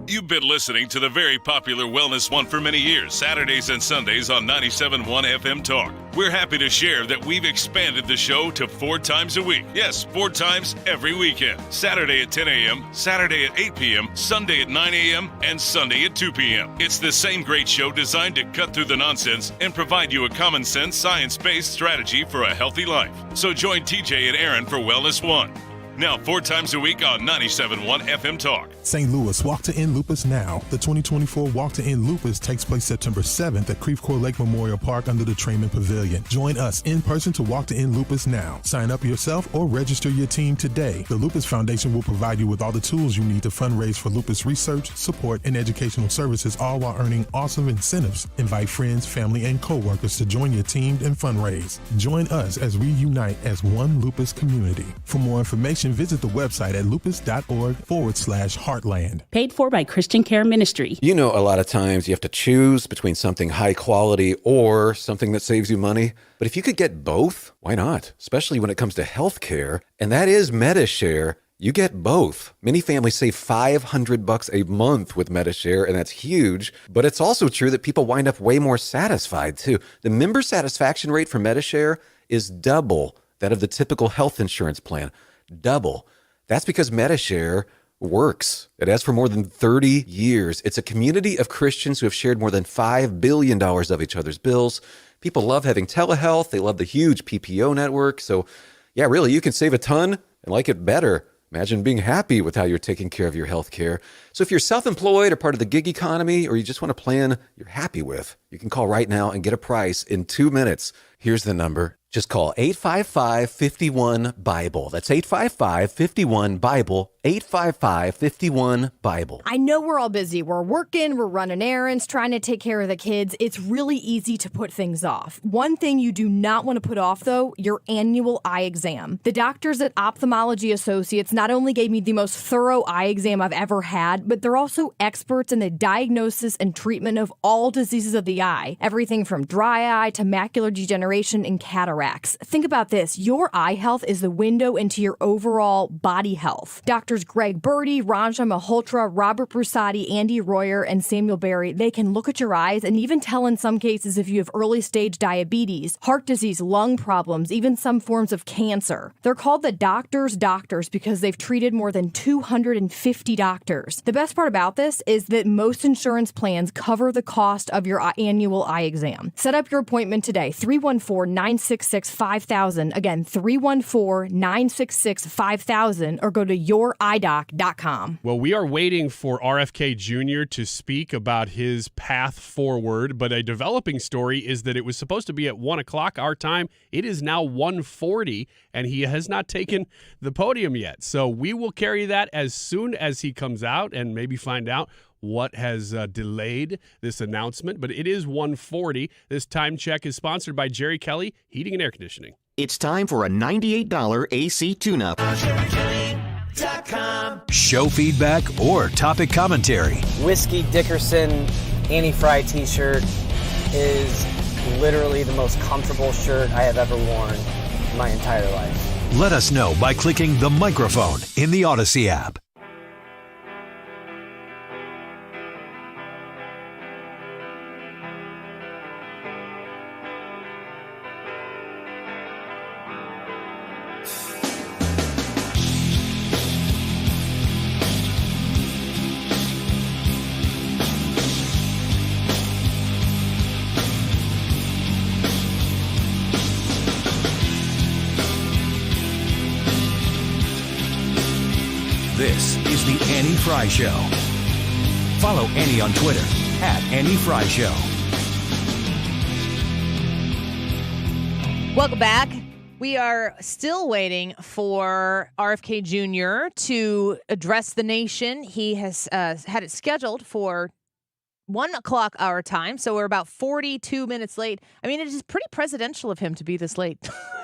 Speaker 19: You've been listening to the very popular Wellness One for many years, Saturdays and Sundays on 97.1 FM Talk. We're happy to share that we've expanded the show to 4 times a week. Yes, 4 times every weekend. Saturday at 10 a.m., Saturday at 8 p.m., Sunday at 9 a.m., and Sunday at 2 p.m. It's the same great show designed to cut through the nonsense and provide you a common sense, science-based strategy for a healthy life. So join TJ and Aaron for Wellness One. Now 4 times a week on 97.1 FM Talk.
Speaker 20: St. Louis, Walk to End Lupus now. The 2024 Walk to End Lupus takes place September 7th at Creve Coeur Lake Memorial Park under the Trayman Pavilion. Join us in person to Walk to End Lupus now. Sign up yourself or register your team today. The Lupus Foundation will provide you with all the tools you need to fundraise for lupus research, support, and educational services, all while earning awesome incentives. Invite friends, family, and co-workers to join your team and fundraise. Join us as we unite as one lupus community. For more information, visit the website at lupus.org/heartland.
Speaker 21: Paid for by Christian Care Ministry.
Speaker 25: You know, a lot of times you have to choose between something high quality or something that saves you money. But if you could get both, why not? Especially when it comes to health care. And that is MediShare. You get both. Many families save $500 a month with MediShare, and that's huge. But it's also true that people wind up way more satisfied, too. The member satisfaction rate for MediShare is double that of the typical health insurance plan. Double. That's because MediShare works. It has for more than 30 years. It's a community of Christians who have shared more than $5 billion of each other's bills. People love having telehealth. They love the huge PPO network. So, yeah, really, you can save a ton and like it better. Imagine being happy with how you're taking care of your health care. So if you're self-employed or part of the gig economy, or you just want a plan you're happy with, you can call right now and get a price in 2 minutes. Here's the number. Just call 855-51-BIBLE. That's 855-51-BIBLE. 855-51-BIBLE.
Speaker 4: I know we're all busy. We're working, we're running errands, trying to take care of the kids. It's really easy to put things off. One thing you do not want to put off, though, your annual eye exam. The doctors at Ophthalmology Associates not only gave me the most thorough eye exam I've ever had, but they're also experts in the diagnosis and treatment of all diseases of the eye. Everything from dry eye to macular degeneration and cataracts. Think about this. Your eye health is the window into your overall body health. Doctors Greg Birdie, Ranja Malhotra, Robert Brusati, Andy Royer, and Samuel Berry, they can look at your eyes and even tell in some cases if you have early stage diabetes, heart disease, lung problems, even some forms of cancer. They're called the doctors' doctors because they've treated more than 250 doctors. The best part about this is that most insurance plans cover the cost of your annual eye exam. Set up your appointment today, 314-966-5000. Again, 314-966-5000, or go to youridoc.com.
Speaker 23: Well, we are waiting for RFK Jr. to speak about his path forward, but a developing story is that it was supposed to be at 1 o'clock our time. It is now 1:40, and he has not taken the podium yet. So we will carry that as soon as he comes out and maybe find out what has delayed this announcement. But it is 1:40. This time check is sponsored by Jerry Kelly Heating and Air Conditioning.
Speaker 5: It's time for a $98 AC tune-up.
Speaker 8: Show feedback or topic commentary.
Speaker 9: Whiskey Dickerson anti-fry t-shirt is literally the most comfortable shirt I have ever worn in my entire life.
Speaker 8: Let us know by clicking the microphone in the Odyssey app. This is the Annie Fry Show. Follow Annie on Twitter @AnnieFryShow.
Speaker 22: Welcome back. We are still waiting for RFK Jr. to address the nation. He has had it scheduled for 1 o'clock our time, so we're about 42 minutes late. I mean, it is pretty presidential of him to be this late.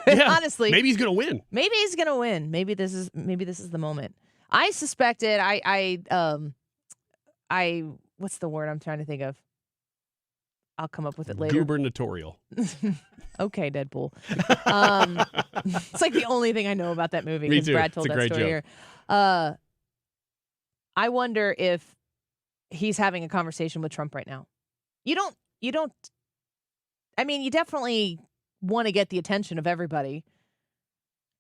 Speaker 23: Yeah,
Speaker 22: honestly.
Speaker 23: maybe he's going to win.
Speaker 22: Maybe he's going to win. Maybe this is the moment. I suspected. What's the word I'm trying to think of? I'll come up with it later.
Speaker 23: Gubernatorial.
Speaker 22: Okay, Deadpool. It's like the only thing I know about that movie.
Speaker 23: Me
Speaker 22: because
Speaker 23: too.
Speaker 22: Brad told
Speaker 23: It's a
Speaker 22: that
Speaker 23: great
Speaker 22: story
Speaker 23: joke.
Speaker 22: here. I wonder if he's having a conversation with Trump right now. You don't. I mean, you definitely want to get the attention of everybody,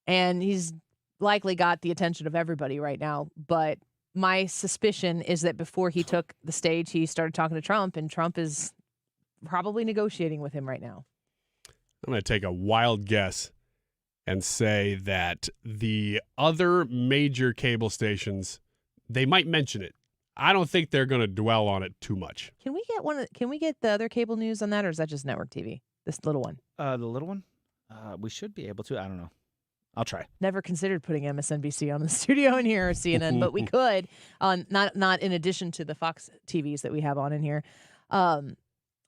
Speaker 22: and he's likely got the attention of everybody right now. But my suspicion is that before he took the stage, he started talking to Trump, and Trump is probably negotiating with him right now.
Speaker 23: I'm going to take a wild guess and say that the other major cable stations, they might mention it. I don't think they're going to dwell on it too much.
Speaker 22: Can we get the other cable news on that, or is that just network TV? This little one.
Speaker 10: The little one? We should be able to. I don't know. I'll try.
Speaker 22: Never considered putting MSNBC on the studio in here or CNN, but we could. Not in addition to the Fox TVs that we have on in here. Our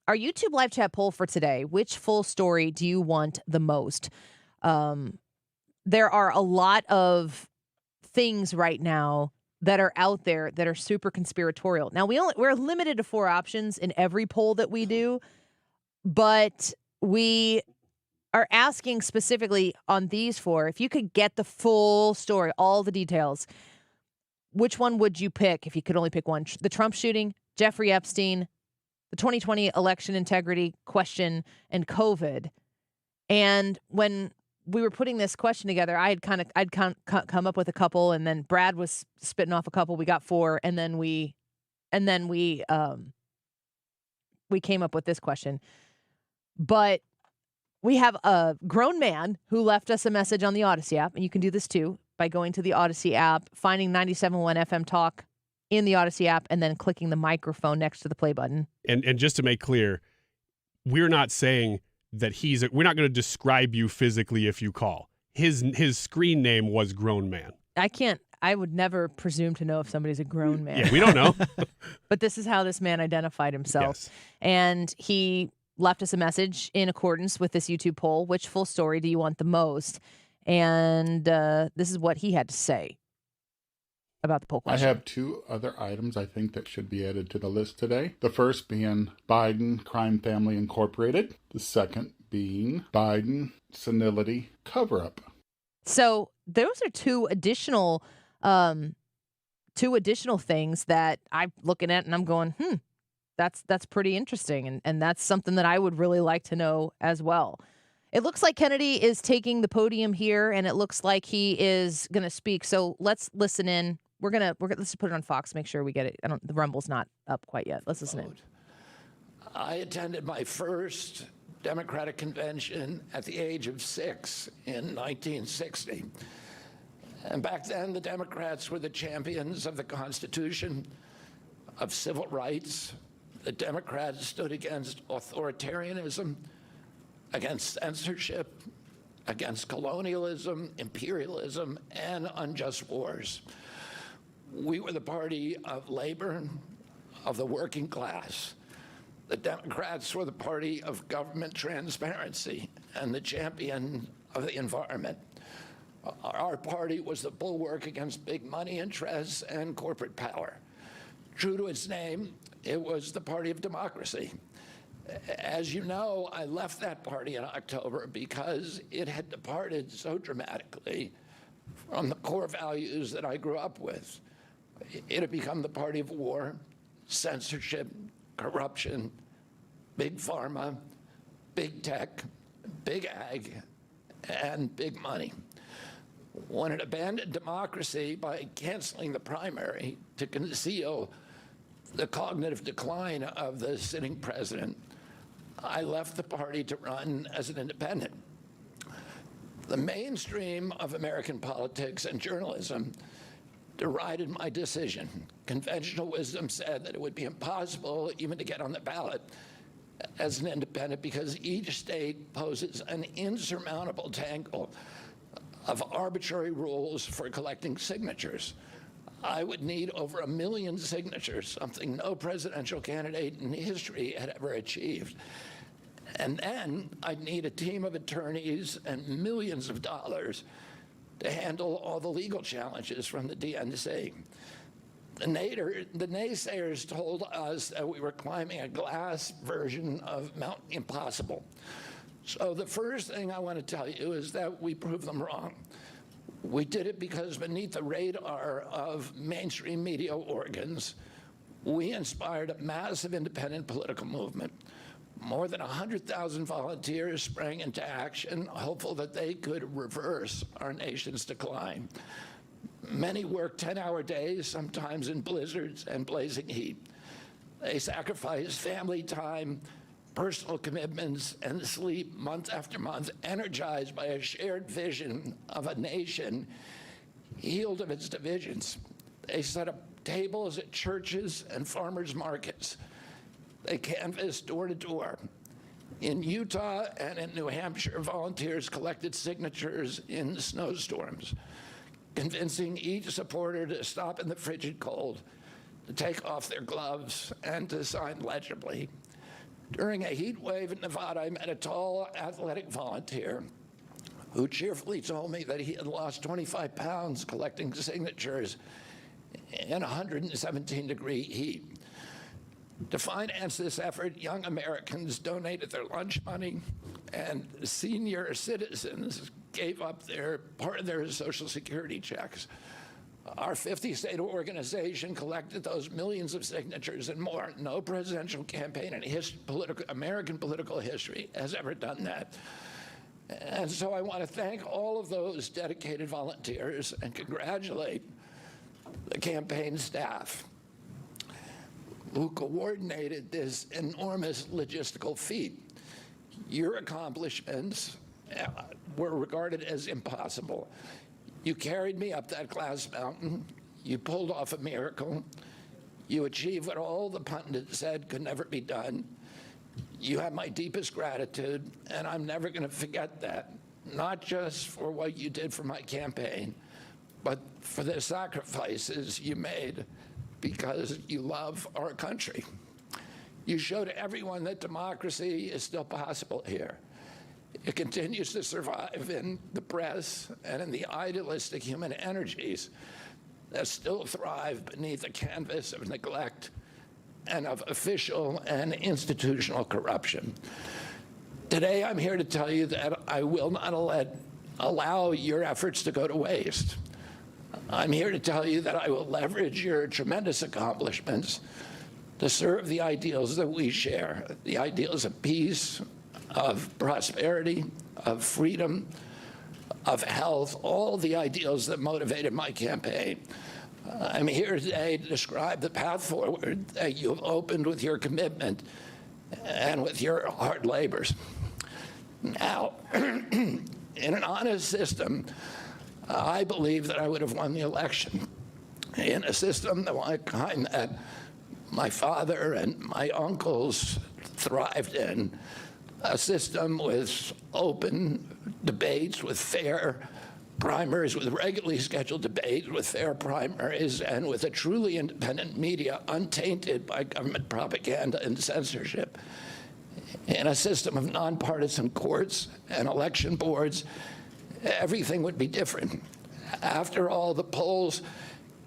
Speaker 22: YouTube live chat poll for today: which full story do you want the most? There are a lot of things right now that are out there that are super conspiratorial. Now we're limited to 4 options in every poll that we do, but we are asking specifically on these 4, if you could get the full story, all the details, which one would you pick if you could only pick one? The Trump shooting, Jeffrey Epstein, the 2020 election integrity question, and COVID. And when we were putting this question together, I'd come up with a couple, and then Brad was spitting off a couple. We got 4, and then we came up with this question. But we have a grown man who left us a message on the Odyssey app, and you can do this too. by going to the Odyssey app, finding 97.1 FM Talk in the Odyssey app, and then clicking the microphone next to the play button.
Speaker 23: And just to make clear, we're not saying that we're not going to describe you physically if you call. His screen name was Grown Man.
Speaker 22: I would never presume to know if somebody's a grown man.
Speaker 23: Yeah, we don't know.
Speaker 22: But this is how this man identified himself.
Speaker 23: Yes.
Speaker 22: And he left us a message in accordance with this YouTube poll. Which full story do you want the most? And this is what he had to say about the poll question.
Speaker 2: I have two other items I think that should be added to the list today. The first being Biden Crime Family Incorporated. The second being Biden Senility Cover-Up.
Speaker 22: So those are two additional things that I'm looking at and I'm going, that's pretty interesting. And that's something that I would really like to know as well. It looks like Kennedy is taking the podium here, and it looks like he is going to speak. So let's listen in. Let's put it on Fox, make sure we get it. The Rumble's not up quite yet. Let's listen in.
Speaker 3: I attended my first Democratic convention at the age of 6 in 1960. And back then, the Democrats were the champions of the Constitution, of civil rights. The Democrats stood against authoritarianism, against censorship, against colonialism, imperialism, and unjust wars. We were the party of labor, of the working class. The Democrats were the party of government transparency and the champion of the environment. Our party was the bulwark against big money interests and corporate power. True to its name, it was the party of democracy. As you know, I left that party in October because it had departed so dramatically from the core values that I grew up with. It had become the party of war, censorship, corruption, big pharma, big tech, big ag, and big money. When it abandoned democracy by canceling the primary to conceal the cognitive decline of the sitting president, I left the party to run as an independent. The mainstream of American politics and journalism derided my decision. Conventional wisdom said that it would be impossible even to get on the ballot as an independent because each state poses an insurmountable tangle of arbitrary rules for collecting signatures. I would need over 1 million signatures, something no presidential candidate in history had ever achieved. And then I'd need a team of attorneys and millions of dollars to handle all the legal challenges from the DNC. The naysayers told us that we were climbing a glass version of Mount Impossible. So the first thing I want to tell you is that we proved them wrong. We did it because beneath the radar of mainstream media organs, we inspired a massive independent political movement. More than 100,000 volunteers sprang into action, hopeful that they could reverse our nation's decline. Many worked 10-hour days, sometimes in blizzards and blazing heat. They sacrificed family time, personal commitments, and sleep month after month, energized by a shared vision of a nation healed of its divisions. They set up tables at churches and farmers' markets. They canvassed door to door. In Utah and in New Hampshire, volunteers collected signatures in snowstorms, convincing each supporter to stop in the frigid cold, to take off their gloves, and to sign legibly. During a heat wave in Nevada, I met a tall, athletic volunteer who cheerfully told me that he had lost 25 pounds collecting signatures in 117-degree heat. To finance this effort, young Americans donated their lunch money, and senior citizens gave up part of their Social Security checks. Our 50-state organization collected those millions of signatures and more. No presidential campaign in American political history has ever done that. And so I want to thank all of those dedicated volunteers and congratulate the campaign staff who coordinated this enormous logistical feat. Your accomplishments were regarded as impossible. You carried me up that glass mountain. You pulled off a miracle. You achieved what all the pundits said could never be done. You have my deepest gratitude, and I'm never going to forget that, not just for what you did for my campaign, but for the sacrifices you made because you love our country. You showed everyone that democracy is still possible here. It continues to survive in the press and in the idealistic human energies that still thrive beneath the canvas of neglect and of official and institutional corruption. Today, I'm here to tell you that I will not allow your efforts to go to waste. I'm here to tell you that I will leverage your tremendous accomplishments to serve the ideals that we share, the ideals of peace, of prosperity, of freedom, of health, all the ideals that motivated my campaign. I'm here today to describe the path forward that you have opened with your commitment and with your hard labors. Now, in an honest system, I believe that I would have won the election. In a system the kind that my father and my uncles thrived in, a system with open debates, with fair primaries, with regularly scheduled debates, with fair primaries, and with a truly independent media untainted by government propaganda and censorship. In a system of nonpartisan courts and election boards, everything would be different. After all, the polls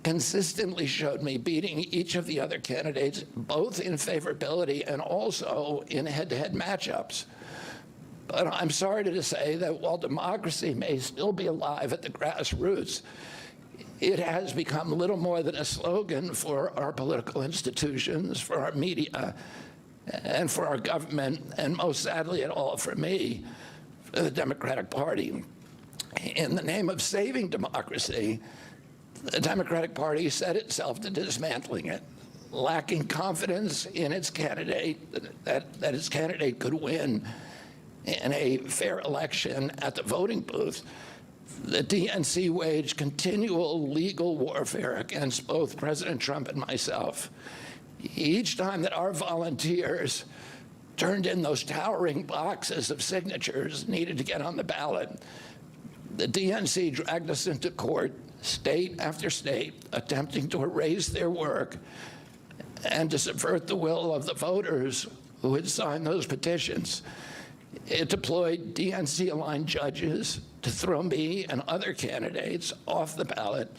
Speaker 3: consistently showed me beating each of the other candidates, both in favorability and also in head-to-head matchups. But I'm sorry to say that while democracy may still be alive at the grassroots, it has become little more than a slogan for our political institutions, for our media, and for our government, and most sadly at all for me, for the Democratic Party. In the name of saving democracy, the Democratic Party set itself to dismantling it, lacking confidence in its candidate, that its candidate could win in a fair election at the voting booth. The DNC waged continual legal warfare against both President Trump and myself. Each time that our volunteers turned in those towering boxes of signatures needed to get on the ballot, the DNC dragged us into court, state after state, attempting to erase their work and to subvert the will of the voters who had signed those petitions. It deployed DNC-aligned judges to throw me and other candidates off the ballot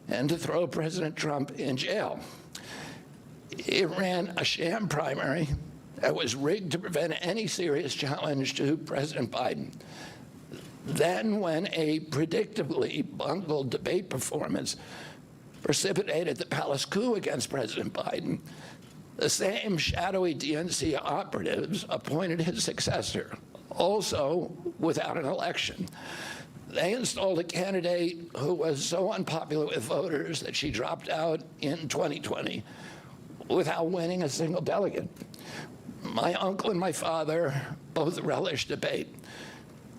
Speaker 3: and to throw President Trump in jail. It ran a sham primary that was rigged to prevent any serious challenge to President Biden. Then, when a predictably bungled debate performance precipitated the palace coup against President Biden, the same shadowy DNC operatives appointed his successor, also without an election. They installed a candidate who was so unpopular with voters that she dropped out in 2020 without winning a single delegate. My uncle and my father both relished debate.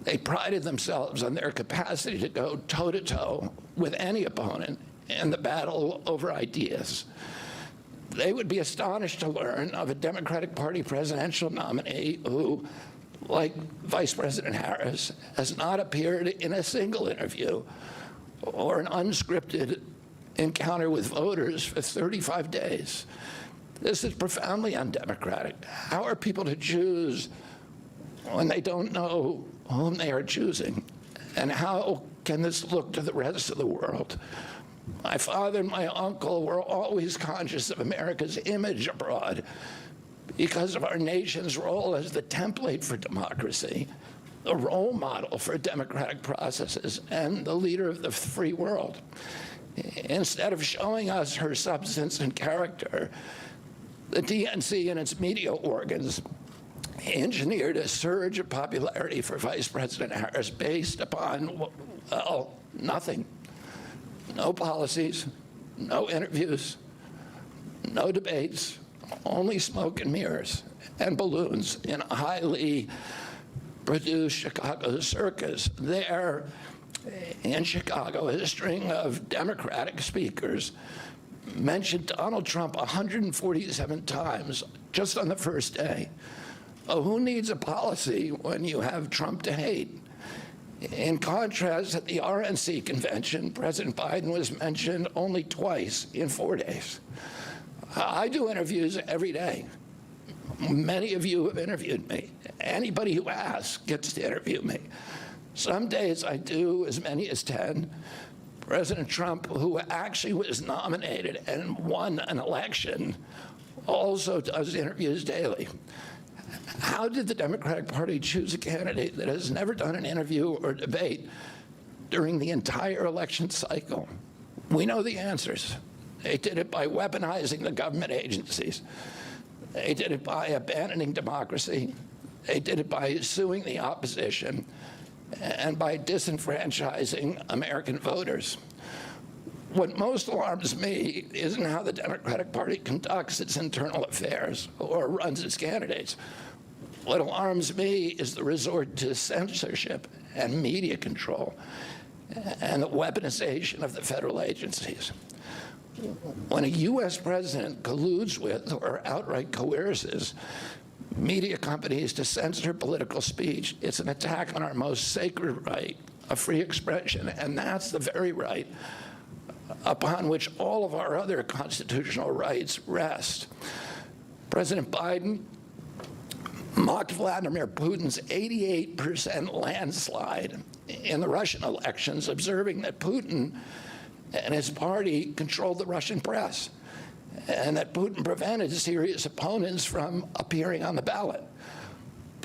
Speaker 3: They prided themselves on their capacity to go toe-to-toe with any opponent in the battle over ideas. They would be astonished to learn of a Democratic Party presidential nominee who, like Vice President Harris, has not appeared in a single interview or an unscripted encounter with voters for 35 days. This is profoundly undemocratic. How are people to choose when they don't know whom they are choosing? And how can this look to the rest of the world? My father and my uncle were always conscious of America's image abroad because of our nation's role as the template for democracy, the role model for democratic processes, and the leader of the free world. Instead of showing us her substance and character, the DNC and its media organs engineered a surge of popularity for Vice President Harris based upon, well, nothing. No policies, no interviews, no debates, only smoke and mirrors and balloons in a highly produced Chicago circus. There, In Chicago, a string of Democratic speakers mentioned Donald Trump 147 times just on the first day. Oh, who needs a policy when you have Trump to hate? In contrast, at the RNC convention, President Biden was mentioned only twice in 4 days. I do interviews every day. Many of you have interviewed me. Anybody who asks gets to interview me. Some days I do as many as 10. President Trump, who actually was nominated and won an election, also does interviews daily. How did the Democratic Party choose a candidate that has never done an interview or debate during the entire election cycle? We know the answers. They did it by weaponizing the government agencies. They did it by abandoning democracy. They did it by suing the opposition and by disenfranchising American voters. What most alarms me isn't how the Democratic Party conducts its internal affairs or runs its candidates. What alarms me is the resort to censorship and media control and the weaponization of the federal agencies. When a U.S. president colludes with or outright coerces media companies to censor political speech, it's an attack on our most sacred right of free expression, and that's the very right upon which all of our other constitutional rights rest. President Biden mocked Vladimir Putin's 88% landslide in the Russian elections, observing that Putin and his party controlled the Russian press, and that Putin prevented serious opponents from appearing on the ballot.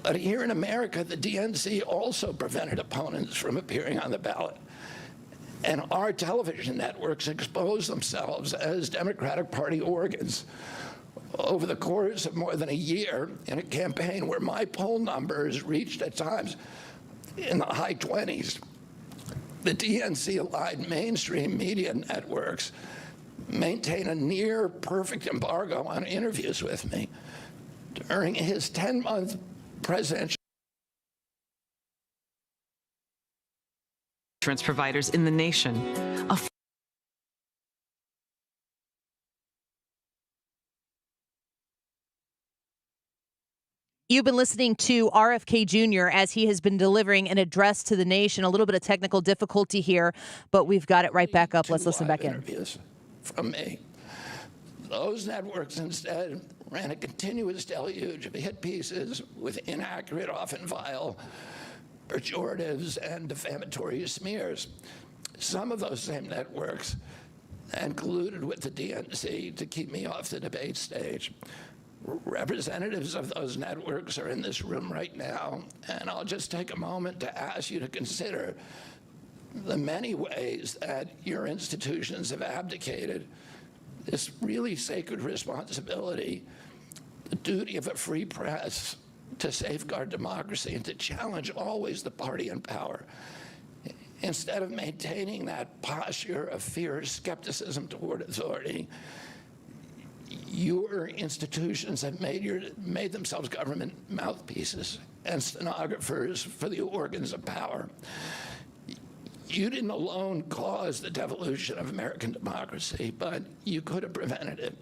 Speaker 3: But here in America, the DNC also prevented opponents from appearing on the ballot. And our television networks expose themselves as Democratic Party organs. Over the course of more than a year, in a campaign where my poll numbers reached at times in the high 20s, the DNC-aligned mainstream media networks maintain a near perfect embargo on interviews with me. During his 10-month presidential
Speaker 6: insurance providers in the nation.
Speaker 22: You've been listening to RFK Jr. as he has been delivering an address to the nation. A little bit of technical difficulty here, but we've got it right back up. Let's listen back in.
Speaker 3: Interviews from me. Those networks instead ran a continuous deluge of hit pieces with inaccurate, often vile, pejoratives and defamatory smears. Some of those same networks and colluded with the DNC to keep me off the debate stage. Representatives of those networks are in this room right now, and I'll just take a moment to ask you to consider the many ways that your institutions have abdicated this really sacred responsibility, the duty of a free press to safeguard democracy and to challenge always the party in power. Instead of maintaining that posture of fierce skepticism toward authority, your institutions have made themselves government mouthpieces and stenographers for the organs of power. You didn't alone cause the devolution of American democracy, but you could have prevented it.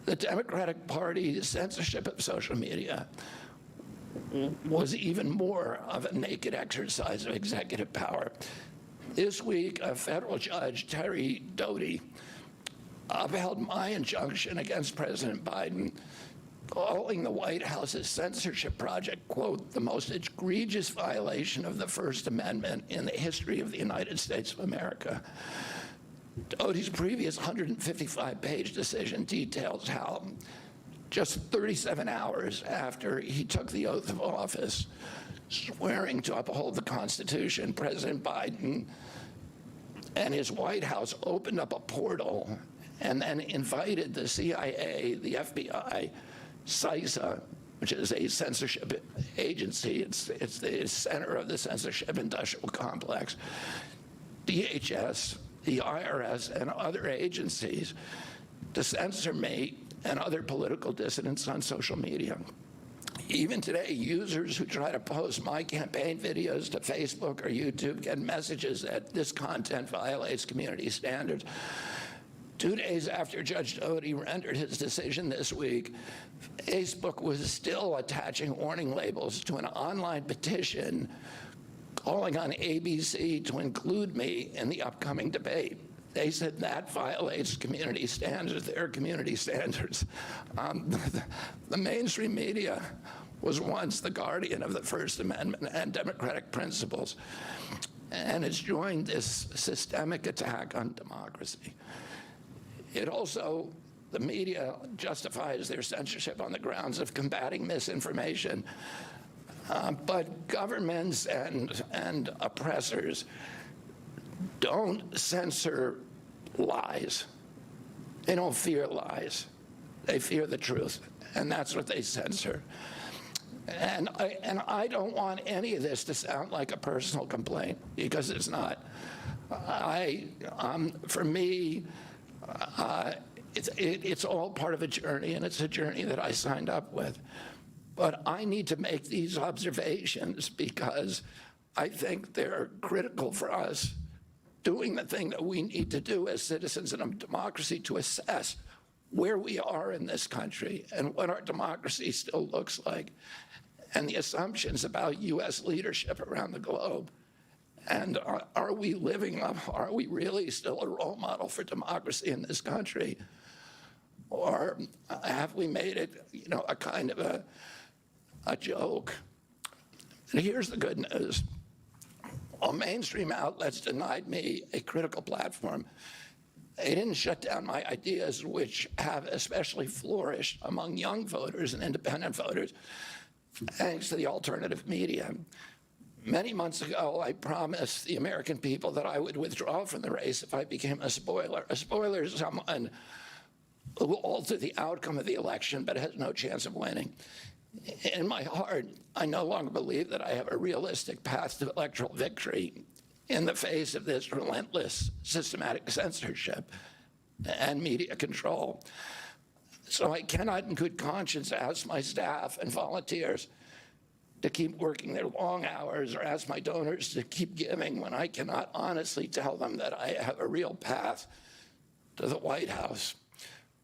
Speaker 3: The Democratic Party's censorship of social media was even more of a naked exercise of executive power. This week, a federal judge, Terry Doty, upheld my injunction against President Biden, calling the White House's censorship project, quote, the most egregious violation of the First Amendment in the history of the United States of America. Doty's previous 155-page decision details how just 37 hours after he took the oath of office, swearing to uphold the Constitution, President Biden and his White House opened up a portal and then invited the CIA, the FBI, CISA, which is a censorship agency, it's the center of the censorship industrial complex, DHS, the IRS, and other agencies to censor me and other political dissidents on social media. Even today, users who try to post my campaign videos to Facebook or YouTube get messages that this content violates community standards. 2 days after Judge Doty rendered his decision this week, Facebook was still attaching warning labels to an online petition calling on ABC to include me in the upcoming debate. They said that violates community standards, their community standards. The mainstream media was once the guardian of the First Amendment and democratic principles, and it's joined this systemic attack on democracy. It also, the media justifies their censorship on the grounds of combating misinformation, but governments and oppressors don't censor lies. They don't fear lies. They fear the truth, and that's what they censor. And I don't want any of this to sound like a personal complaint, because it's not. For me, it's all part of a journey, and it's a journey that I signed up with. But I need to make these observations because I think they're critical for us doing the thing that we need to do as citizens in a democracy to assess where we are in this country and what our democracy still looks like, and the assumptions about U.S. leadership around the globe. And are we living up, are we really still a role model for democracy in this country? Or have we made it, a kind of a joke? And here's the good news. While mainstream outlets denied me a critical platform, they didn't shut down my ideas, which have especially flourished among young voters and independent voters, thanks to the alternative media. Many months ago, I promised the American people that I would withdraw from the race if I became a spoiler. A spoiler is someone who will alter the outcome of the election but has no chance of winning. In my heart, I no longer believe that I have a realistic path to electoral victory in the face of this relentless systematic censorship and media control. So I cannot in good conscience ask my staff and volunteers to keep working their long hours or ask my donors to keep giving when I cannot honestly tell them that I have a real path to the White House.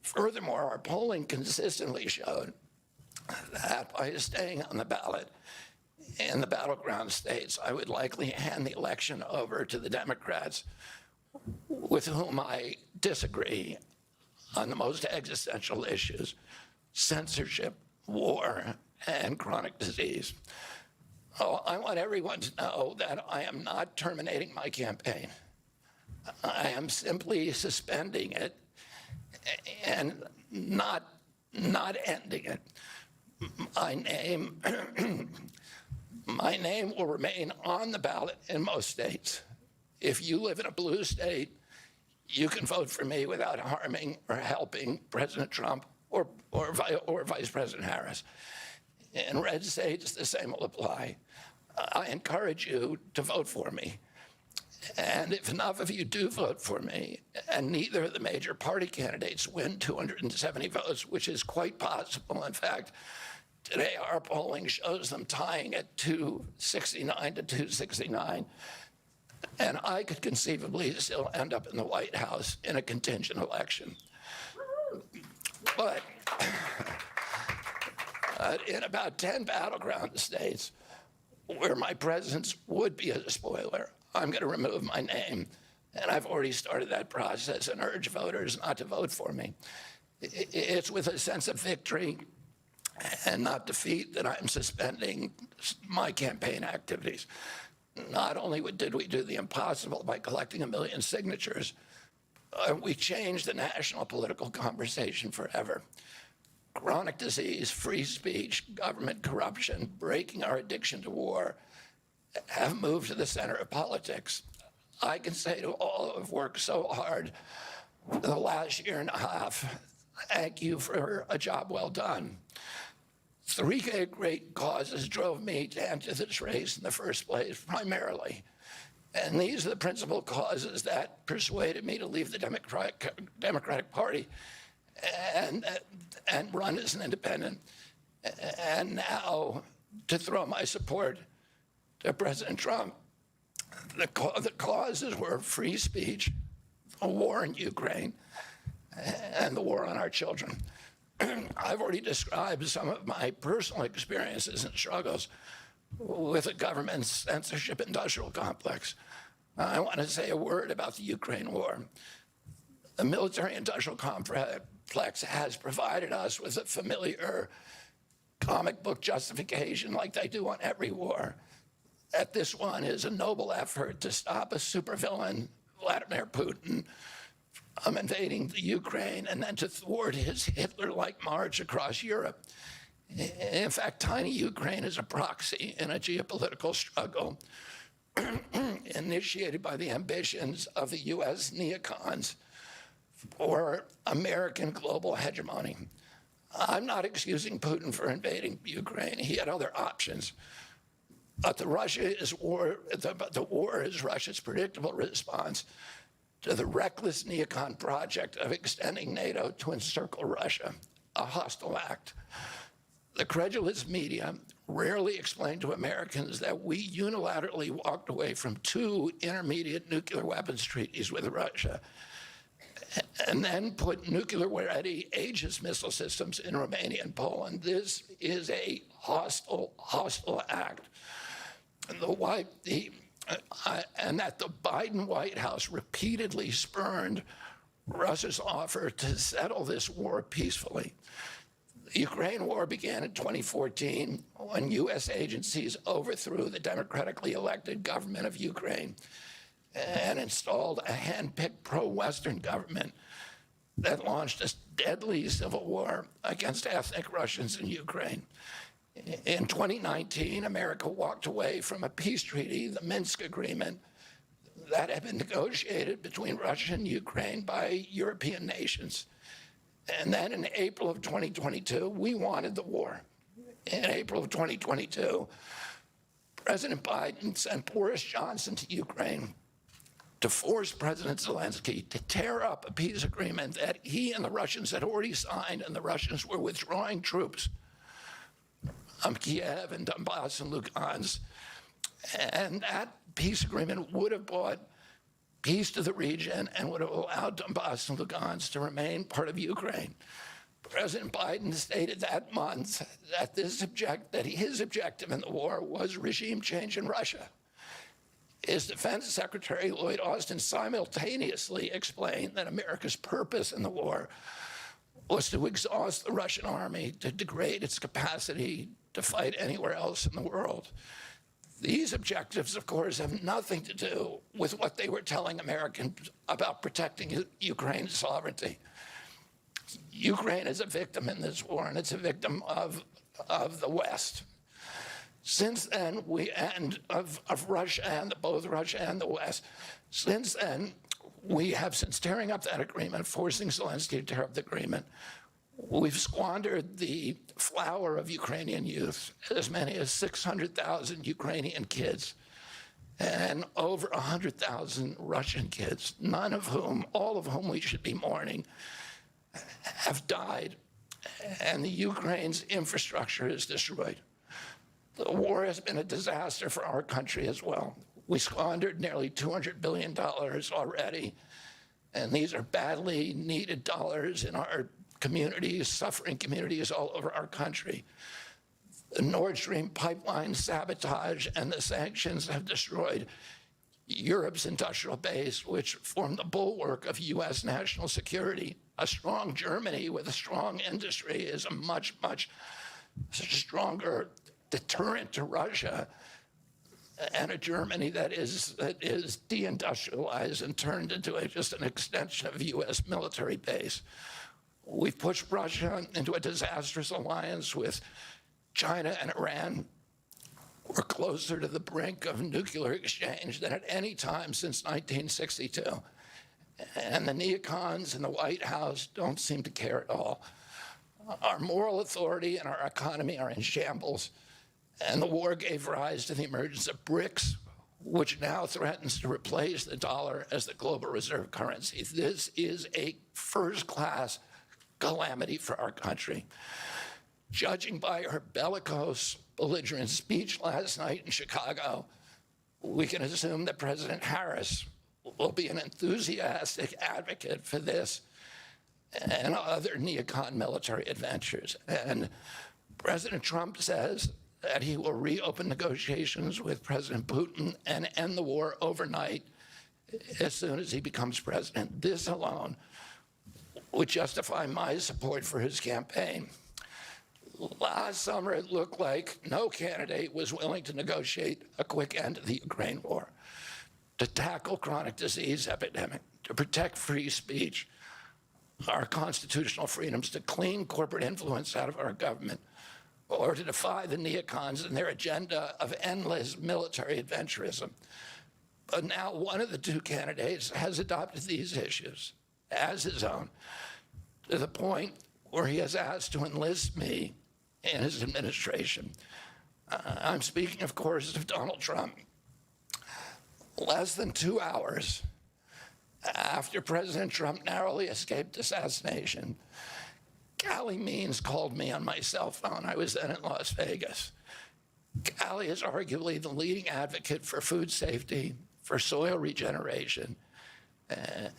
Speaker 3: Furthermore, our polling consistently showed that by staying on the ballot in the battleground states, I would likely hand the election over to the Democrats, with whom I disagree on the most existential issues: censorship, war, and chronic disease. Oh, I want everyone to know that I am not terminating my campaign. I am simply suspending it and not ending it. My name will remain on the ballot in most states. If you live in a blue state, you can vote for me without harming or helping President Trump or Vice President Harris. In red states, the same will apply. I encourage you to vote for me. And if enough of you do vote for me, and neither of the major party candidates win 270 votes, which is quite possible, in fact, today our polling shows them tying at 269 to 269, and I could conceivably still end up in the White House in a contingent election. But in about 10 battleground states where my presence would be a spoiler, I'm going to remove my name. And I've already started that process and urge voters not to vote for me. It's with a sense of victory and not defeat that I'm suspending my campaign activities. Not only did we do the impossible by collecting 1 million signatures, we changed the national political conversation forever. Chronic disease, free speech, government corruption, breaking our addiction to war have moved to the center of politics. I can say to all who have worked so hard for the last year and a half, thank you for a job well done. 3 great causes drove me to enter this race in the first place, primarily. And these are the principal causes that persuaded me to leave the Democratic Party and run as an independent. and now to throw my support to President Trump. The causes were free speech, a war in Ukraine, and the war on our children. I've already described some of my personal experiences and struggles with the government's censorship industrial complex. I want to say a word about the Ukraine war. The military industrial complex has provided us with a familiar comic book justification like they do on every war, that this one is a noble effort to stop a supervillain, Vladimir Putin, from invading the Ukraine and then to thwart his Hitler-like march across Europe. In fact, tiny Ukraine is a proxy in a geopolitical struggle initiated by the ambitions of the U.S. neocons for American global hegemony. I'm not excusing Putin for invading Ukraine. He had other options. But the war is Russia's predictable response to the reckless neocon project of extending NATO to encircle Russia, a hostile act. The credulous media rarely explain to Americans that we unilaterally walked away from 2 intermediate nuclear weapons treaties with Russia and then put nuclear-ready Aegis missile systems in Romania and Poland. This is a hostile act. And that the Biden White House repeatedly spurned Russia's offer to settle this war peacefully. The Ukraine war began in 2014 when U.S. agencies overthrew the democratically elected government of Ukraine and installed a hand-picked pro-Western government that launched a deadly civil war against ethnic Russians in Ukraine. In 2019, America walked away from a peace treaty, the Minsk Agreement, that had been negotiated between Russia and Ukraine by European nations. And then in April of 2022, we wanted the war. In April of 2022, President Biden sent Boris Johnson to Ukraine to force President Zelensky to tear up a peace agreement that he and the Russians had already signed, and the Russians were withdrawing troops from Kiev and Donbass and Lugansk. And that peace agreement would have brought peace to the region and would have allowed Donbass and Lugansk to remain part of Ukraine. President Biden stated that month that his objective in the war was regime change in Russia. His Defense Secretary, Lloyd Austin, simultaneously explained that America's purpose in the war was to exhaust the Russian army, to degrade its capacity to fight anywhere else in the world. These objectives, of course, have nothing to do with what they were telling Americans about protecting Ukraine's sovereignty. Ukraine is a victim in this war, and it's a victim of the West. Since then, of Russia and both Russia and the West. Since then, we have, since tearing up that agreement, forcing Zelensky to tear up the agreement, we've squandered the flower of Ukrainian youth, as many as 600,000 Ukrainian kids and over 100,000 Russian kids, all of whom we should be mourning, have died, and the Ukraine's infrastructure is destroyed. The war has been a disaster for our country as well. We squandered nearly $200 billion already, and these are badly needed dollars in our communities, suffering communities all over our country. The Nord Stream pipeline sabotage and the sanctions have destroyed Europe's industrial base, which formed the bulwark of U.S. national security. A strong Germany with a strong industry is a much stronger deterrent to Russia, and a Germany that is deindustrialized and turned into just an extension of U.S. military base. We've pushed Russia into a disastrous alliance with China and Iran. We're closer to the brink of nuclear exchange than at any time since 1962. And the neocons in the White House don't seem to care at all. Our moral authority and our economy are in shambles. And the war gave rise to the emergence of BRICS, which now threatens to replace the dollar as the global reserve currency. This is a first-class calamity for our country. Judging by her bellicose, belligerent speech last night in Chicago, we can assume that President Harris will be an enthusiastic advocate for this and other neocon military adventures. And President Trump says that he will reopen negotiations with President Putin and end the war overnight as soon as he becomes president. This alone would justify my support for his campaign. Last summer, it looked like no candidate was willing to negotiate a quick end to the Ukraine war, to tackle chronic disease epidemic, to protect free speech, our constitutional freedoms, to clean corporate influence out of our government, or to defy the neocons and their agenda of endless military adventurism. But now one of the two candidates has adopted these issues as his own, to the point where he has asked to enlist me in his administration. I'm speaking, of course, of Donald Trump. Less than 2 hours after President Trump narrowly escaped assassination, Callie Means called me on my cell phone. I was then in Las Vegas. Callie is arguably the leading advocate for food safety, for soil regeneration,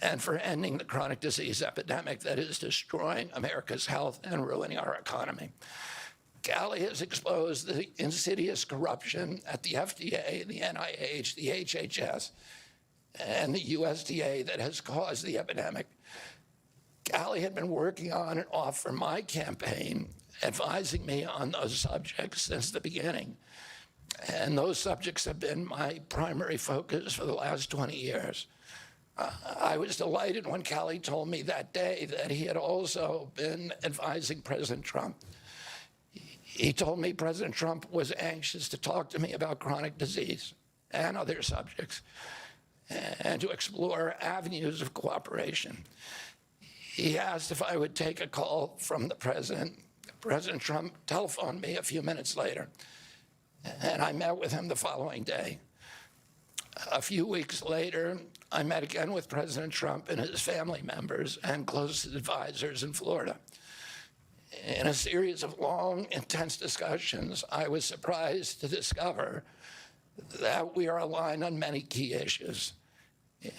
Speaker 3: and for ending the chronic disease epidemic that is destroying America's health and ruining our economy. Callie has exposed the insidious corruption at the FDA, the NIH, the HHS, and the USDA that has caused the epidemic. Callie had been working on and off for my campaign, advising me on those subjects since the beginning. And those subjects have been my primary focus for the last 20 years. I was delighted when Callie told me that day that he had also been advising President Trump. He told me President Trump was anxious to talk to me about chronic disease and other subjects and to explore avenues of cooperation. He asked if I would take a call from the president. President Trump telephoned me a few minutes later, and I met with him the following day. A few weeks later, I met again with President Trump and his family members and closest advisors in Florida. In a series of long, intense discussions, I was surprised to discover that we are aligned on many key issues.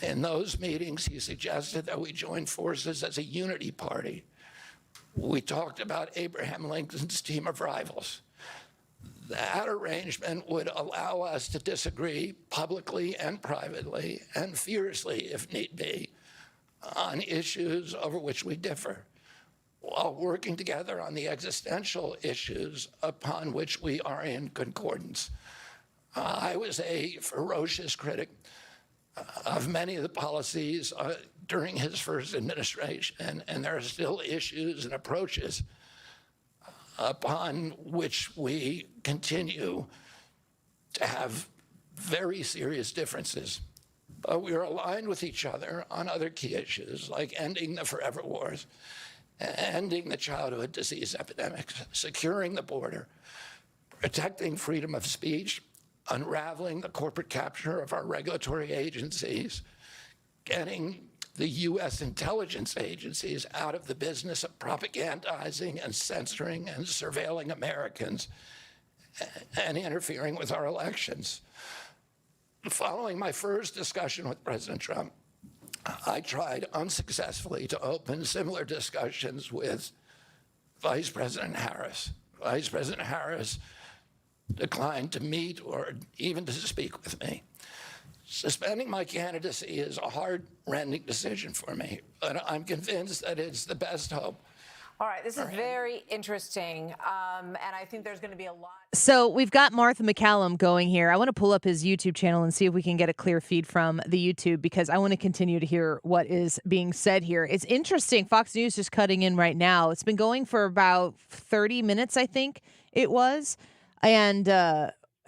Speaker 3: In those meetings, he suggested that we join forces as a unity party. We talked about Abraham Lincoln's team of rivals. That arrangement would allow us to disagree publicly and privately and fiercely, if need be, on issues over which we differ, while working together on the existential issues upon which we are in concordance. I was a ferocious critic of many of the policies during his first administration, and there are still issues and approaches upon which we continue to have very serious differences. But we are aligned with each other on other key issues, like ending the forever wars, ending the childhood disease epidemics, securing the border, protecting freedom of speech, unraveling the corporate capture of our regulatory agencies, getting the U.S. intelligence agencies out of the business of propagandizing and censoring and surveilling Americans and interfering with our elections. Following my first discussion with President Trump, I tried unsuccessfully to open similar discussions with Vice President Harris. Vice President Harris declined to meet or even to speak with me. Suspending my candidacy is a heart-rending decision for me, but I'm convinced that it's the best hope.
Speaker 6: All right, this is very interesting, and I think there's going to be a lot.
Speaker 22: So we've got Martha McCallum going here. I want to pull up his YouTube channel and see if we can get a clear feed from the YouTube, because I want to continue to hear what is being said here. It's interesting. Fox News is cutting in right now. It's been going for about 30 minutes, I think it was. And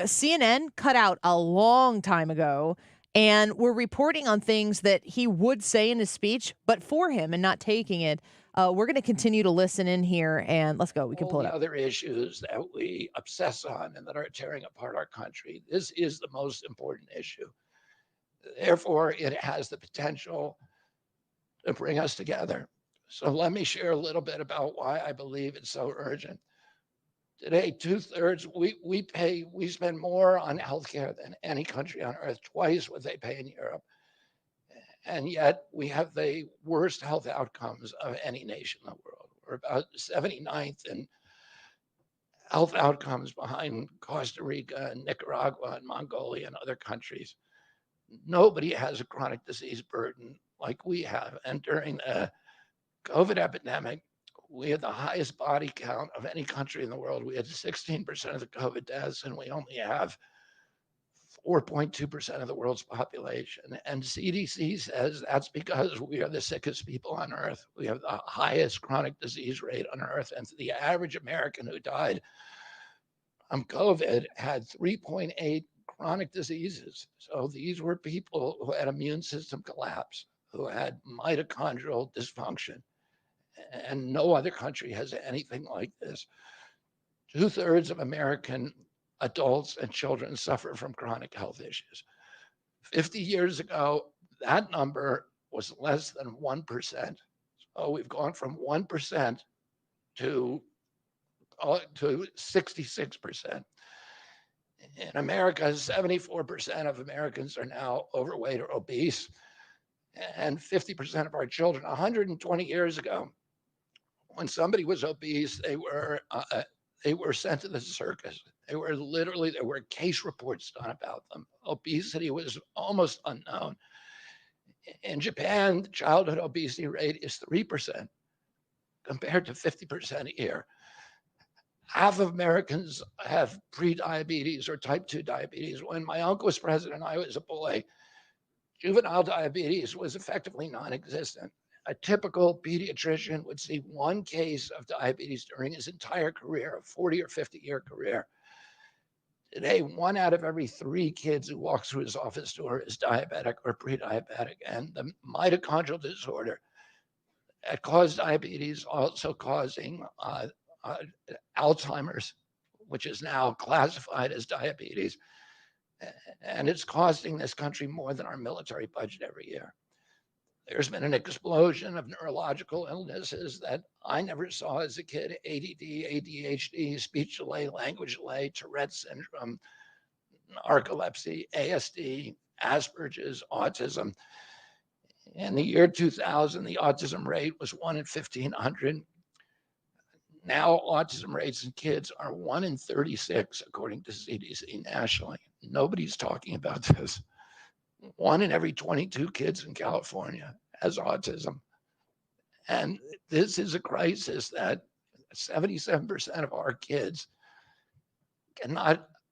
Speaker 22: CNN cut out a long time ago, and we're reporting on things that he would say in his speech, but for him and not taking it. We're going to continue to listen in here, and let's go. We can pull it up.
Speaker 3: Other issues that we obsess on and that are tearing apart our country. This is the most important issue. Therefore, it has the potential to bring us together. So let me share a little bit about why I believe it's so urgent. Today, 2/3, we spend more on healthcare than any country on earth, twice what they pay in Europe. And yet we have the worst health outcomes of any nation in the world. We're about 79th in health outcomes behind Costa Rica and Nicaragua and Mongolia and other countries. Nobody has a chronic disease burden like we have. And during the COVID epidemic, we had the highest body count of any country in the world. We had 16% of the COVID deaths, and we only have 4.2% of the world's population. And CDC says that's because we are the sickest people on earth. We have the highest chronic disease rate on earth. And the average American who died from COVID had 3.8 chronic diseases. So these were people who had immune system collapse, who had mitochondrial dysfunction. And no other country has anything like this. 2/3 of American adults and children suffer from chronic health issues. 50 years ago, that number was less than 1%. So we've gone from 1% to 66%. In America, 74% of Americans are now overweight or obese, and 50% of our children. 120 years ago, when somebody was obese, they were sent to the circus. There were case reports done about them. Obesity was almost unknown. In Japan, the childhood obesity rate is 3% compared to 50% here. Half of Americans have prediabetes or type 2 diabetes. When my uncle was president, I was a boy, juvenile diabetes was effectively non-existent. A typical pediatrician would see one case of diabetes during his entire career, a 40 or 50-year career. Today, 1 out of every 3 kids who walks through his office door is diabetic or pre-diabetic. And the mitochondrial disorder that caused diabetes, also causing Alzheimer's, which is now classified as diabetes. And it's costing this country more than our military budget every year. There's been an explosion of neurological illnesses that I never saw as a kid: ADD, ADHD, speech delay, language delay, Tourette's syndrome, narcolepsy, ASD, Asperger's, autism. In the year 2000, the autism rate was 1 in 1,500. Now, autism rates in kids are 1 in 36, according to CDC nationally. Nobody's talking about this. 1 in every 22 kids in California has autism. And this is a crisis that 77% of our kids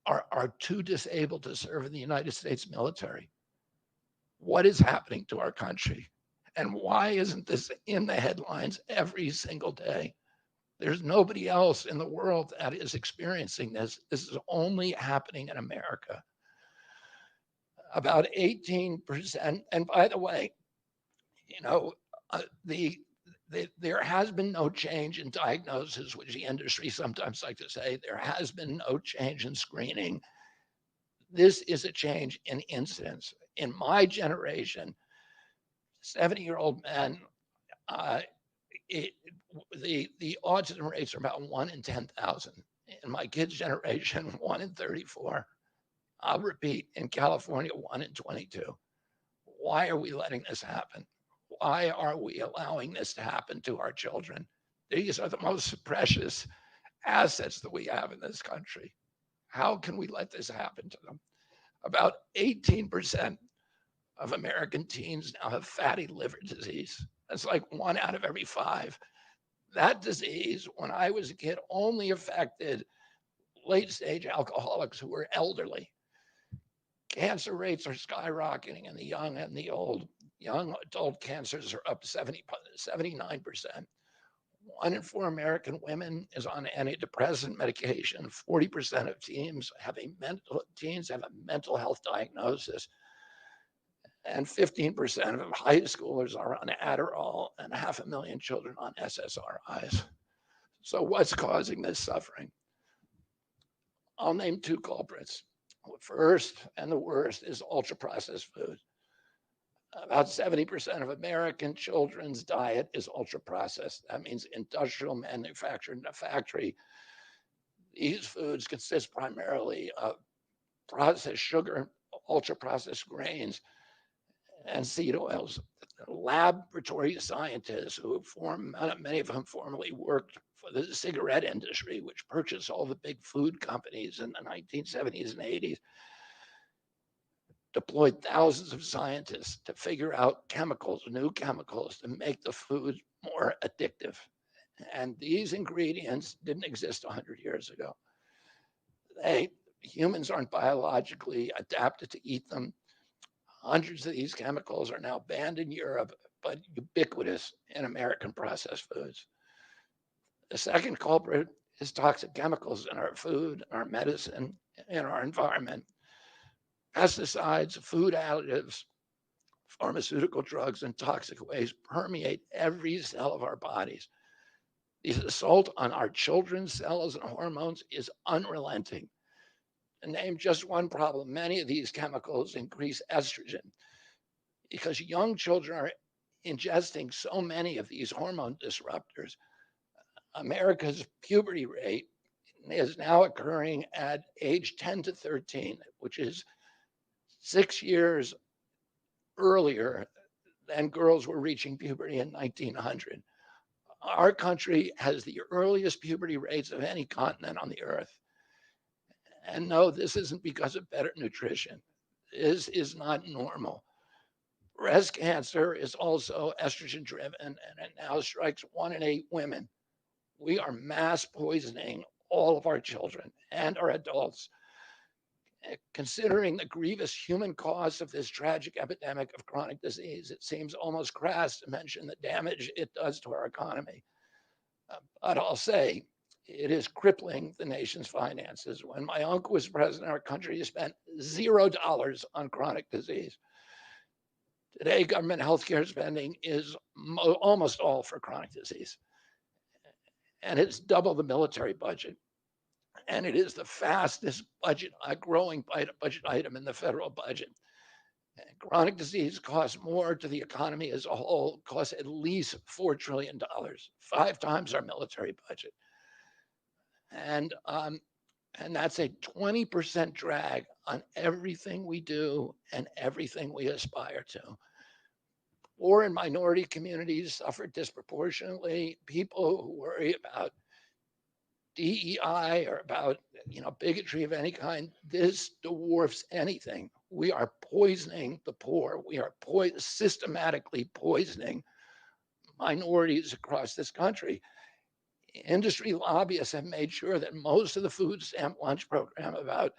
Speaker 3: are too disabled to serve in the United States military. What is happening to our country? And why isn't this in the headlines every single day? There's nobody else in the world that is experiencing this. This is only happening in America. About 18%, and by the way, there has been no change in diagnosis, which the industry sometimes like to say. There has been no change in screening. This is a change in incidence. In my generation, 70-year-old men, the autism rates are about 1 in 10,000. In my kids' generation, 1 in 34. I'll repeat, in California, 1 in 22. Why are we letting this happen? Why are we allowing this to happen to our children? These are the most precious assets that we have in this country. How can we let this happen to them? About 18% of American teens now have fatty liver disease. That's like 1 out of every 5. That disease, when I was a kid, only affected late-stage alcoholics who were elderly. Cancer rates are skyrocketing in the young and the old. Young adult cancers are up 79%. 1 in 4 American women is on antidepressant medication. 40% of teens have a mental health diagnosis. And 15% of high schoolers are on Adderall, and 500,000 children on SSRIs. So what's causing this suffering? I'll name 2 culprits. First, and the worst, is ultra-processed food. About 70% of American children's diet is ultra-processed. That means industrial manufactured in a factory. These foods consist primarily of processed sugar, ultra-processed grains, and seed oils. Laboratory scientists many of whom formerly worked for the cigarette industry, which purchased all the big food companies in the 1970s and 80s, deployed thousands of scientists to figure out new chemicals to make the food more addictive. And these ingredients didn't exist 100 years ago. Humans aren't biologically adapted to eat them. Hundreds of these chemicals are now banned in Europe, but ubiquitous in American processed foods. The second culprit is toxic chemicals in our food, our medicine, in our environment. Pesticides, food additives, pharmaceutical drugs, and toxic waste permeate every cell of our bodies. The assault on our children's cells and hormones is unrelenting. To name just one problem, many of these chemicals increase estrogen because young children are ingesting so many of these hormone disruptors. America's puberty rate is now occurring at age 10 to 13, which is 6 years earlier than girls were reaching puberty in 1900. Our country has the earliest puberty rates of any continent on the earth. And no, this isn't because of better nutrition. This is not normal. Breast cancer is also estrogen driven, and it now strikes 1 in 8 women. We are mass poisoning all of our children and our adults. Considering the grievous human cost of this tragic epidemic of chronic disease, it seems almost crass to mention the damage it does to our economy. But I'll say, it is crippling the nation's finances. When my uncle was president, our country spent $0 on chronic disease. Today, government healthcare spending is almost all for chronic disease. And it's double the military budget. And it is the fastest growing budget item in the federal budget. And chronic disease costs more to the economy as a whole, costs at least $4 trillion, 5 times our military budget. And that's a 20% drag on everything we do and everything we aspire to. Poor and minority communities suffer disproportionately. People who worry about DEI or about bigotry of any kind, this dwarfs anything. We are poisoning the poor. We are systematically poisoning minorities across this country. Industry lobbyists have made sure that most of the food stamp lunch program, about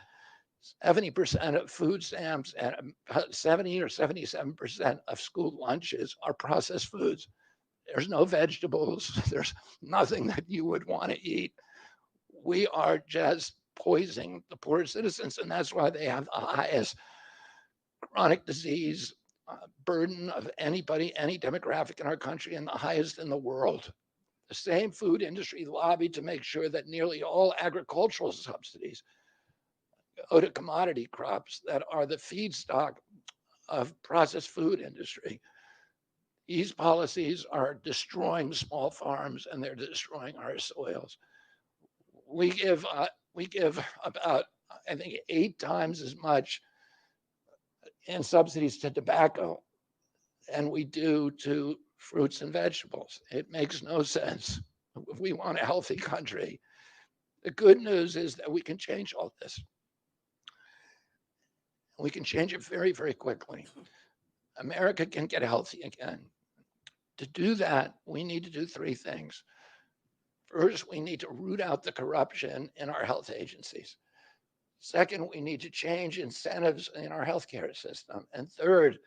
Speaker 3: 70% of food stamps and 70 or 77% of school lunches are processed foods. There's no vegetables. There's nothing that you would want to eat. We are just poisoning the poor citizens, and that's why they have the highest chronic disease burden of anybody, any demographic in our country, and the highest in the world. The same food industry lobbied to make sure that nearly all agricultural subsidies go to commodity crops that are the feedstock of processed food industry. These policies are destroying small farms and they're destroying our soils. We give about, I think, 8 times as much in subsidies to tobacco than we do to fruits and vegetables. It makes no sense. If we want a healthy country, the good news is that we can change all this. We can change it very, very quickly. America can get healthy again. To do that, we need to do 3 things. First, we need to root out the corruption in our health agencies. Second, we need to change incentives in our healthcare system. And third,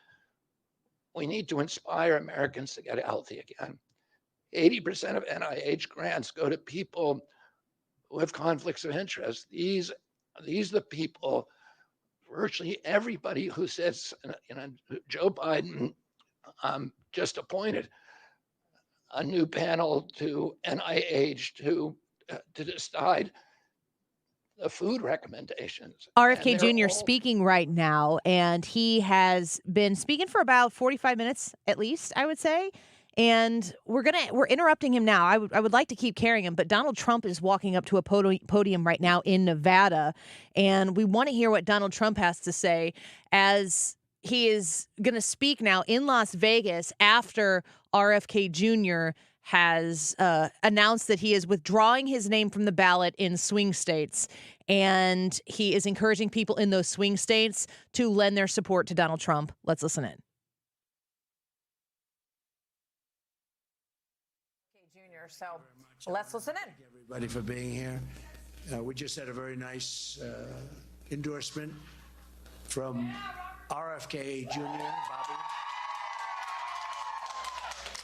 Speaker 3: we need to inspire Americans to get healthy again. 80% of NIH grants go to people who have conflicts of interest. These are the people, virtually everybody who sits, Joe Biden just appointed a new panel to NIH to decide the food recommendations.
Speaker 22: RFK Jr. speaking right now, and he has been speaking for about 45 minutes at least, I would say. And we're interrupting him now. I would like to keep carrying him, but Donald Trump is walking up to a podium right now in Nevada, and we want to hear what Donald Trump has to say as he is going to speak now in Las Vegas after RFK Jr. has announced that he is withdrawing his name from the ballot in swing states, and he is encouraging people in those swing states to lend their support to Donald Trump. Let's listen in.
Speaker 6: Jr. So let's listen in.
Speaker 17: Thank everybody for being here. We just had a very nice endorsement from RFK Jr., Bobby.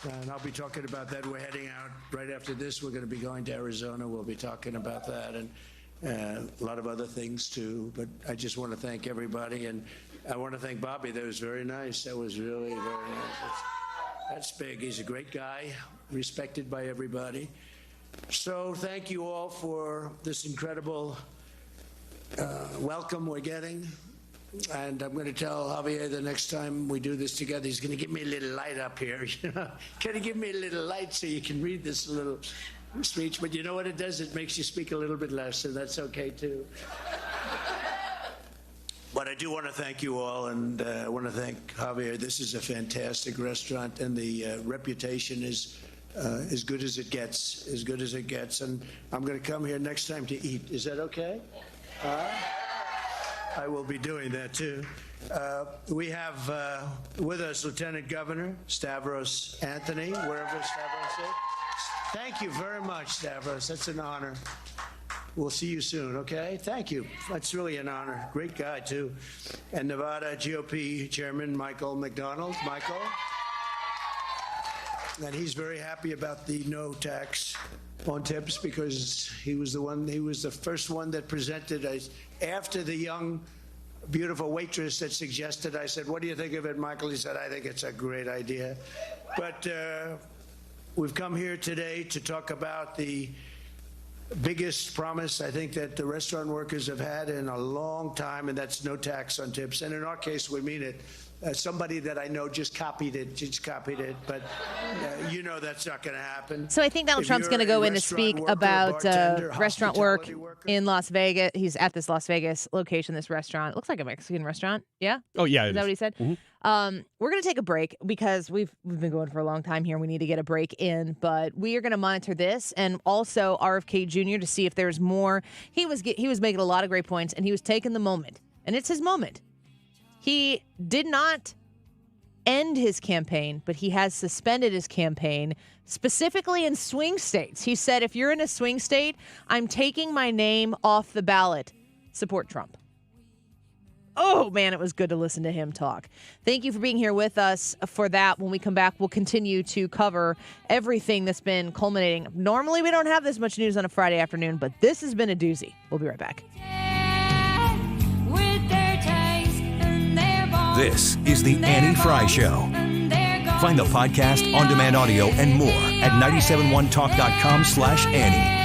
Speaker 17: And I'll be talking about that. We're heading out right after this. We're going to be going to Arizona. We'll be talking about that and a lot of other things too. But I just want to thank everybody. And I want to thank Bobby. That was very nice. That was really very nice. That's big. He's a great guy, respected by everybody. So thank you all for this incredible welcome we're getting. And I'm going to tell Javier the next time we do this together, he's going to give me a little light up here. Can you give me a little light so you can read this little speech? But you know what it does? It makes you speak a little bit less, so that's okay too. But I do want to thank you all, and I want to thank Javier. This is a fantastic restaurant, and the reputation is as good as it gets, as good as it gets. And I'm going to come here next time to eat. Is that okay? I will be doing that too. We have with us Lieutenant Governor Stavros Anthony, wherever Stavros is. Thank you very much, Stavros. That's an honor. We'll see you soon, okay? Thank you. That's really an honor. Great guy, too. And Nevada GOP Chairman Michael McDonald. Michael. And he's very happy about the no tax on tips because he was the first one that presented after the young, beautiful waitress that suggested. I said, what do you think of it, Michael? He said, I think it's a great idea. But we've come here today to talk about the biggest promise I think that the restaurant workers have had in a long time, and that's no tax on tips. And in our case, we mean it. Somebody that I know just copied it, but you know that's not going to happen.
Speaker 22: So I think Donald Trump's going to go in to speak about restaurant work in Las Vegas. He's at this Las Vegas location, this restaurant. It looks like a Mexican restaurant. Yeah?
Speaker 23: Oh, yeah.
Speaker 22: Is that what he said?
Speaker 23: Mm-hmm.
Speaker 22: We're going to take a break because we've been going for a long time here. We need to get a break in, but we are going to monitor this and also RFK Jr. to see if there's more. He was making a lot of great points, and he was taking the moment, and it's his moment. He did not end his campaign, but he has suspended his campaign, specifically in swing states. He said, if you're in a swing state, I'm taking my name off the ballot. Support Trump. Oh, man, it was good to listen to him talk. Thank you for being here with us for that. When we come back, we'll continue to cover everything that's been culminating. Normally, we don't have this much news on a Friday afternoon, but this has been a doozy. We'll be right back.
Speaker 8: This is the Annie Fry Show. Find the podcast, on-demand audio, and more at 971talk.com/Annie.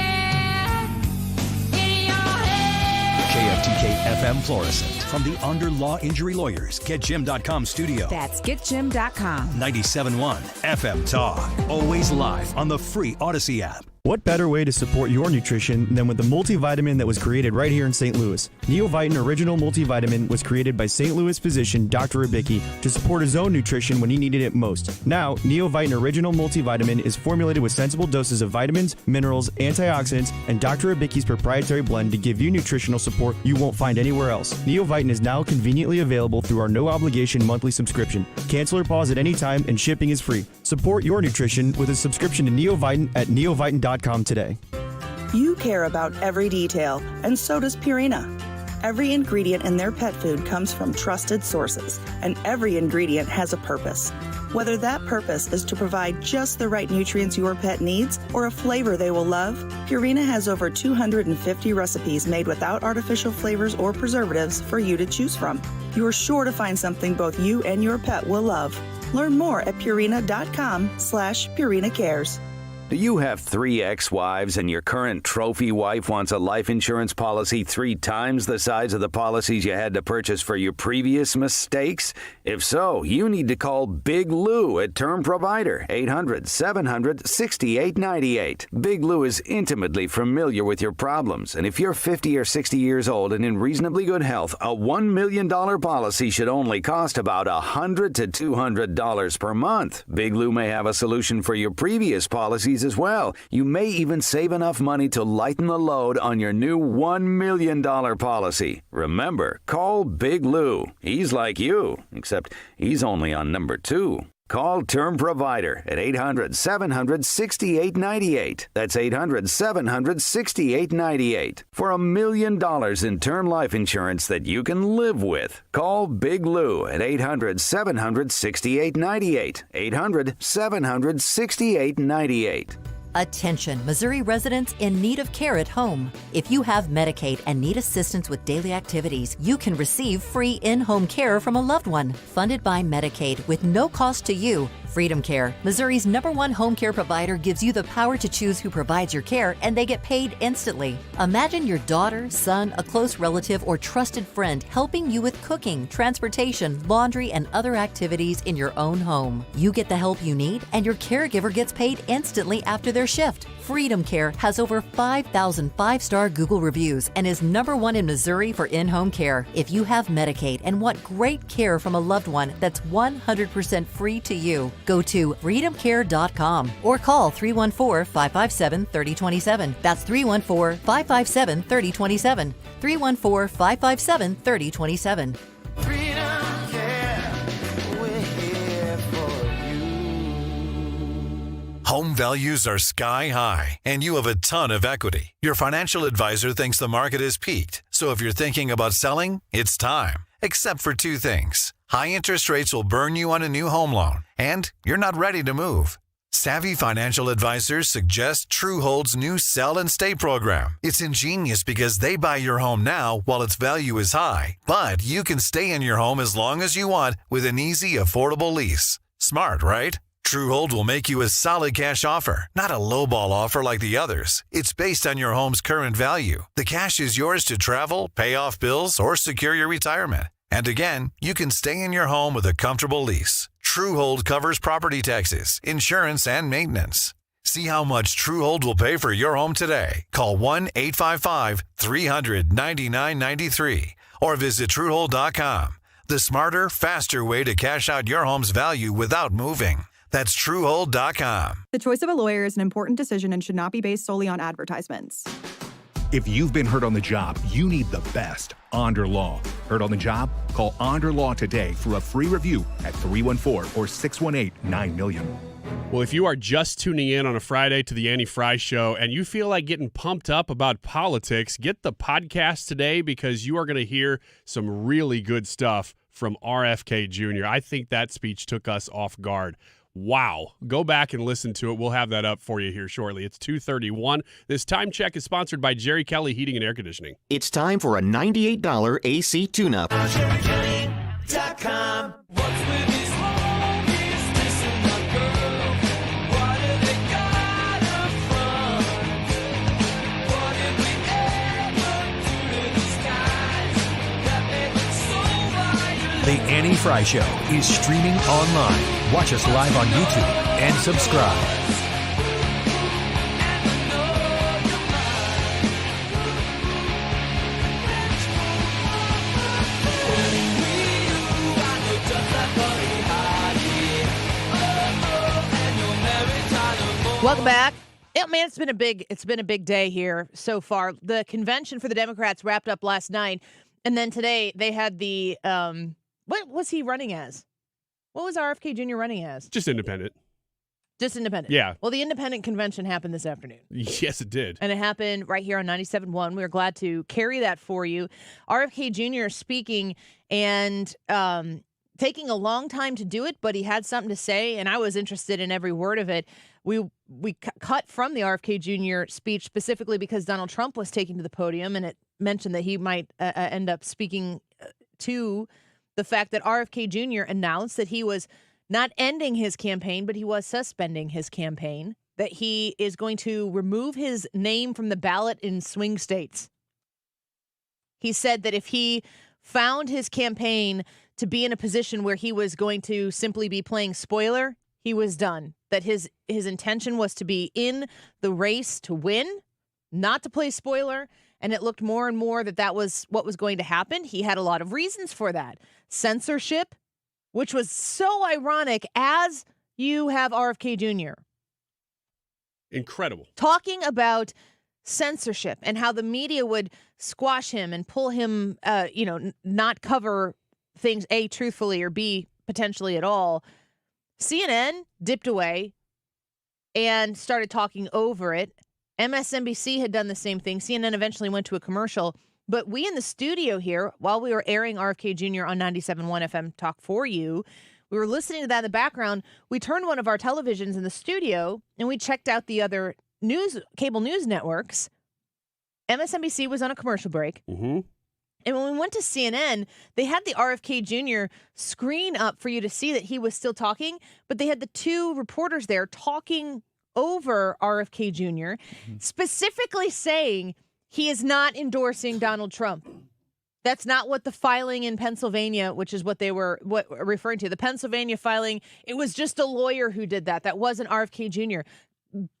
Speaker 8: KFTK FM Florissant. From the Under Law Injury Lawyers, GetJim.com studio.
Speaker 7: That's GetJim.com.
Speaker 8: 97.1 FM Talk. Always live on the free Odyssey app.
Speaker 12: What better way to support your nutrition than with the multivitamin that was created right here in St. Louis? Neovitin Original Multivitamin was created by St. Louis physician Dr. Ribicki to support his own nutrition when he needed it most. Now, Neovitin Original Multivitamin is formulated with sensible doses of vitamins, minerals, antioxidants, and Dr. Ribicki's proprietary blend to give you nutritional support you won't find anywhere else. Neovitin is now conveniently available through our no-obligation monthly subscription. Cancel or pause at any time, and shipping is free. Support your nutrition with a subscription to Neovitin at neovitin.com today.
Speaker 13: You care about every detail, and so does Purina. Every ingredient in their pet food comes from trusted sources, and every ingredient has a purpose. Whether that purpose is to provide just the right nutrients your pet needs or a flavor they will love, Purina has over 250 recipes made without artificial flavors or preservatives for you to choose from. You're sure to find something both you and your pet will love. Learn more at Purina.com/Purina Cares.
Speaker 11: Do you have 3 ex-wives and your current trophy wife wants a life insurance policy 3 times the size of the policies you had to purchase for your previous mistakes? If so, you need to call Big Lou at Term Provider, 800-700-6898. Big Lou is intimately familiar with your problems, and if you're 50 or 60 years old and in reasonably good health, a $1 million policy should only cost about $100 to $200 per month. Big Lou may have a solution for your previous policies as well. You may even save enough money to lighten the load on your new $1 million policy. Remember, call Big Lou. He's like you, except he's only on number 2. Call Term Provider at 800-700-6898. That's 800-700-6898. For $1 million in term life insurance that you can live with. Call Big Lou at 800-700-6898. 800-700-6898.
Speaker 14: Attention, Missouri residents in need of care at home. If you have Medicaid and need assistance with daily activities, you can receive free in-home care from a loved one, funded by Medicaid with no cost to you. Freedom Care, Missouri's #1 home care provider, gives you the power to choose who provides your care, and they get paid instantly. Imagine your daughter, son, a close relative, or trusted friend helping you with cooking, transportation, laundry, and other activities in your own home. You get the help you need, and your caregiver gets paid instantly after their shift. Freedom Care has over 5,000 5-star Google reviews and is #1 in Missouri for in-home care. If you have Medicaid and want great care from a loved one that's 100% free to you, go to freedomcare.com or call 314-557-3027. That's 314-557-3027. 314-557-3027.
Speaker 8: Home values are sky high, and you have a ton of equity. Your financial advisor thinks the market is peaked. So if you're thinking about selling, it's time. Except for 2 things. High interest rates will burn you on a new home loan, and you're not ready to move. Savvy financial advisors suggest TrueHold's new Sell and Stay program. It's ingenious because they buy your home now while its value is high, but you can stay in your home as long as you want with an easy, affordable lease. Smart, right? TrueHold will make you a solid cash offer, not a lowball offer like the others. It's based on your home's current value. The cash is yours to travel, pay off bills, or secure your retirement. And again, you can stay in your home with a comfortable lease. TrueHold covers property taxes, insurance, and maintenance. See how much TrueHold will pay for your home today. Call 1-855-300-9993 or visit TrueHold.com. The smarter, faster way to cash out your home's value without moving. That's TrueHold.com.
Speaker 1: The choice of a lawyer is an important decision and should not be based solely on advertisements.
Speaker 18: If you've been hurt on the job, you need the best. Onder Law. Hurt on the job? Call Onder Law today for a free review at 314 or 618-9000000.
Speaker 23: Well, if you are just tuning in on a Friday to the Annie Fry Show and you feel like getting pumped up about politics, get the podcast today because you are going to hear some really good stuff from RFK Jr. I think that speech took us off guard. Wow. Go back and listen to it. We'll have that up for you here shortly. It's 2:31. This time check is sponsored by Jerry Kelly Heating and Air Conditioning.
Speaker 5: It's time for a $98 AC tune-up.
Speaker 15: JerryKelly.com. What's with these homies missing my girl? What have they got her from? What did we ever do to these guys that make it so violent?
Speaker 8: The Annie Fry Show is streaming online. Watch us live on YouTube and subscribe.
Speaker 22: Welcome back. Yeah, man, it's been a big day here so far. The convention for the Democrats wrapped up last night, and then today they had the what was he running as? What was RFK Jr. running as?
Speaker 23: Just independent.
Speaker 22: Just independent.
Speaker 23: Yeah.
Speaker 22: Well, the independent convention happened this afternoon.
Speaker 23: Yes, it did.
Speaker 22: And it happened right here on 97.1. We were glad to carry that for you. RFK Jr. speaking and taking a long time to do it, but he had something to say, and I was interested in every word of it. We cut from the RFK Jr. speech specifically because Donald Trump was taken to the podium, and it mentioned that he might end up speaking to the fact that RFK Jr. announced that he was not ending his campaign, but he was suspending his campaign that he is going to remove his name from the ballot in swing states. He said that if he found his campaign to be in a position where he was going to simply be playing spoiler, he was done. That his intention was to be in the race to win, not to play spoiler, and it looked more and more that that was what was going to happen. He had a lot of reasons for that. Censorship, which was so ironic as you have RFK Jr.
Speaker 23: Incredible.
Speaker 22: talking about censorship and how the media would squash him and pull him, not cover things, A, truthfully, or B, potentially at all. CNN dipped away and started talking over it. MSNBC had done the same thing. CNN eventually went to a commercial. But we in the studio here, while we were airing RFK Jr. on 97.1 FM Talk for You, we were listening to that in the background. We turned one of our televisions in the studio and we checked out the other cable news networks. MSNBC was on a commercial break.
Speaker 23: Mm-hmm.
Speaker 22: And when we went to CNN, they had the RFK Jr. screen up for you to see that he was still talking, but they had the two reporters there talking over RFK Jr., specifically saying he is not endorsing Donald Trump. That's not what the filing in Pennsylvania, which is what they were referring to. The Pennsylvania filing, it was just a lawyer who did that. That wasn't RFK Jr.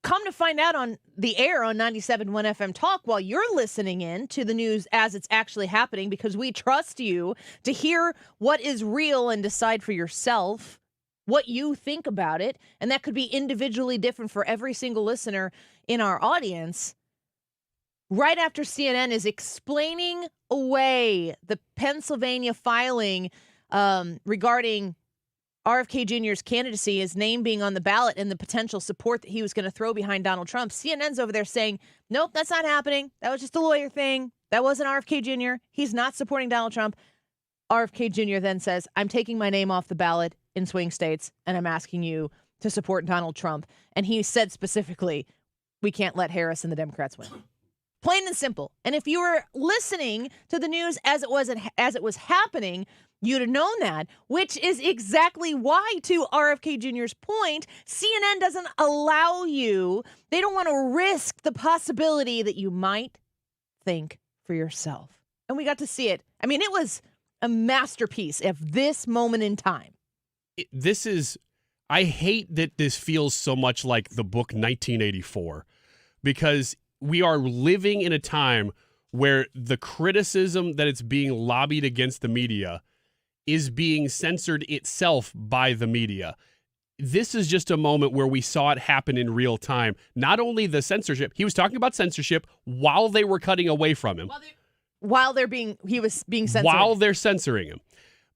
Speaker 22: Come to find out on the air on 97.1 FM Talk while you're listening in to the news as it's actually happening, because we trust you to hear what is real and decide for yourself what you think about it. And that could be individually different for every single listener in our audience. Right after CNN is explaining away the Pennsylvania filing regarding RFK Jr.'s candidacy, his name being on the ballot, and the potential support that he was going to throw behind Donald Trump, CNN's over there saying, nope, that's not happening. That was just a lawyer thing. That wasn't RFK Jr. He's not supporting Donald Trump. RFK Jr. then says, I'm taking my name off the ballot in swing states, and I'm asking you to support Donald Trump. And he said specifically, we can't let Harris and the Democrats win. Plain and simple. And if you were listening to the news as it was happening, you'd have known that, which is exactly why, to RFK Jr.'s point, CNN doesn't allow you, they don't want to risk the possibility that you might think for yourself. And we got to see it. I mean, it was a masterpiece of this moment in time.
Speaker 23: I hate that this feels so much like the book 1984, because we are living in a time where the criticism that it's being lobbied against the media is being censored itself by the media. This is just a moment where we saw it happen in real time. Not only the censorship, he was talking about censorship while they were cutting away from him.
Speaker 22: He was being censored.
Speaker 23: While they're censoring him.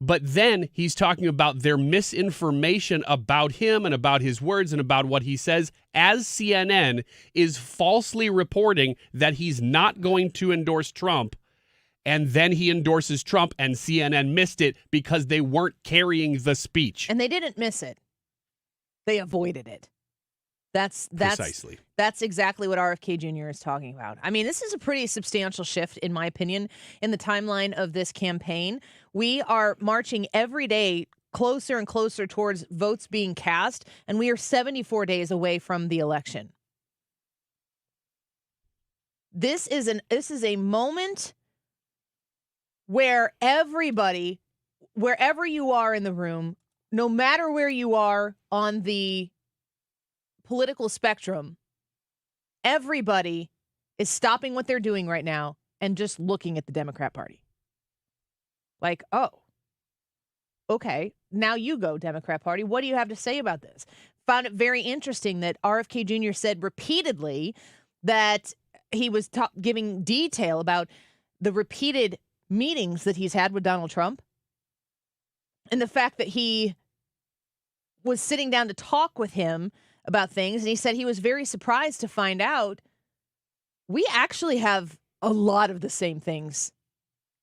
Speaker 23: But then he's talking about their misinformation about him and about his words and about what he says, as CNN is falsely reporting that he's not going to endorse Trump. And then he endorses Trump, and CNN missed it because they weren't carrying the speech.
Speaker 22: And they didn't miss it. They avoided it. That's
Speaker 23: Precisely.
Speaker 22: That's exactly what RFK Jr. is talking about. I mean, this is a pretty substantial shift, in my opinion, in the timeline of this campaign. We are marching every day closer and closer towards votes being cast, and we are 74 days away from the election. This is a moment where everybody, wherever you are in the room, no matter where you are on the political spectrum, everybody is stopping what they're doing right now and just looking at the Democrat Party. Like, oh, okay, now you go, Democrat Party. What do you have to say about this? Found it very interesting that RFK Jr. said repeatedly that he was giving detail about the repeated meetings that he's had with Donald Trump and the fact that he was sitting down to talk with him about things. And he said he was very surprised to find out we actually have a lot of the same things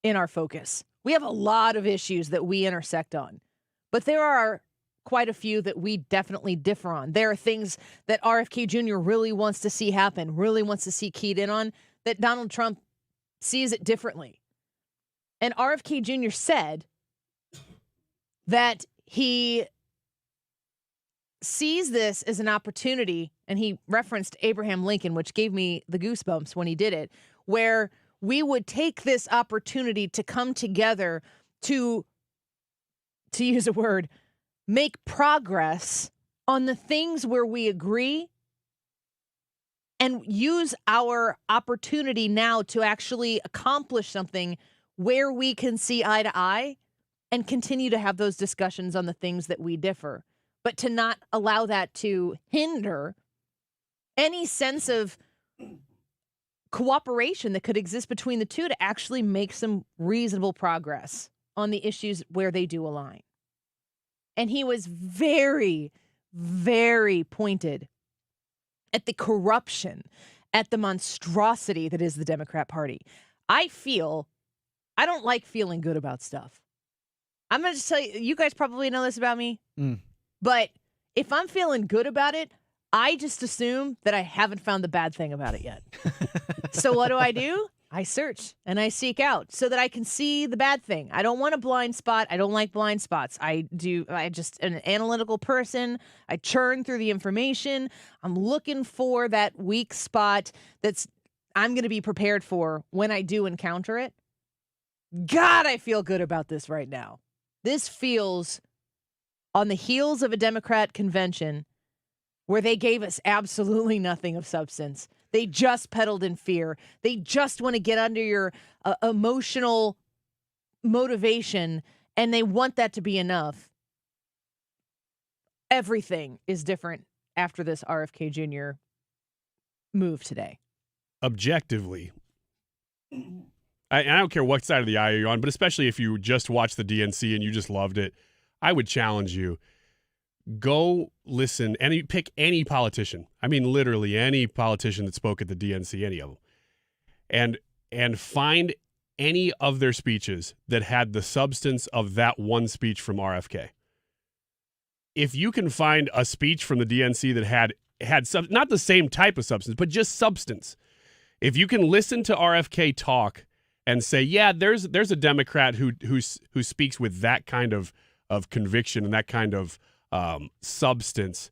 Speaker 22: in our focus. We have a lot of issues that we intersect on, but there are quite a few that we definitely differ on. There are things that RFK Jr. really wants to see happen, really wants to see keyed in on, that Donald Trump sees it differently. And RFK Jr. said that he sees this as an opportunity, and he referenced Abraham Lincoln, which gave me the goosebumps when he did it, where we would take this opportunity to come together to use a word, make progress on the things where we agree, and use our opportunity now to actually accomplish something where we can see eye to eye and continue to have those discussions on the things that we differ, but to not allow that to hinder any sense of cooperation that could exist between the two to actually make some reasonable progress on the issues where they do align. And he was very, very pointed at the corruption, at the monstrosity that is the Democrat Party. I don't like feeling good about stuff. I'm going to just tell you, you guys probably know this about me, but if I'm feeling good about it, I just assume that I haven't found the bad thing about it yet. So what do? I search and I seek out so that I can see the bad thing. I don't want a blind spot. I don't like blind spots. I just an analytical person. I churn through the information. I'm looking for that weak spot I'm going to be prepared for when I do encounter it. God, I feel good about this right now. This feels on the heels of a Democrat convention where they gave us absolutely nothing of substance. They just peddled in fear. They just want to get under your emotional motivation, and they want that to be enough. Everything is different after this RFK Jr. move today.
Speaker 23: Objectively, I don't care what side of the aisle you're on, but especially if you just watched the DNC and you just loved it, I would challenge you. Go listen, pick any politician. I mean, literally any politician that spoke at the DNC, any of them, and find any of their speeches that had the substance of that one speech from RFK. If you can find a speech from the DNC that had not the same type of substance, but just substance, if you can listen to RFK talk and say, yeah, there's a Democrat who speaks with that kind of conviction and that kind of substance,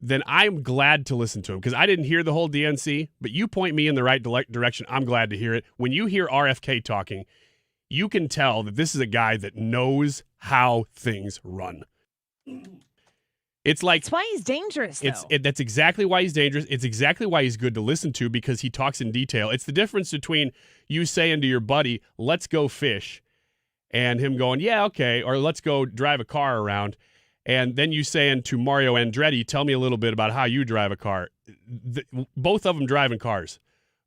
Speaker 23: then I'm glad to listen to him, because I didn't hear the whole DNC, but you point me in the right direction. I'm glad to hear it. When you hear RFK talking, you can tell that this is a guy that knows how things run. It's like,
Speaker 22: that's why he's dangerous, though.
Speaker 23: That's exactly why he's dangerous. It's exactly why he's good to listen to, because he talks in detail. It's the difference between you saying to your buddy, let's go fish, and him going, yeah, okay, or let's go drive a car around. And then you saying to Mario Andretti, tell me a little bit about how you drive a car. Both of them driving cars.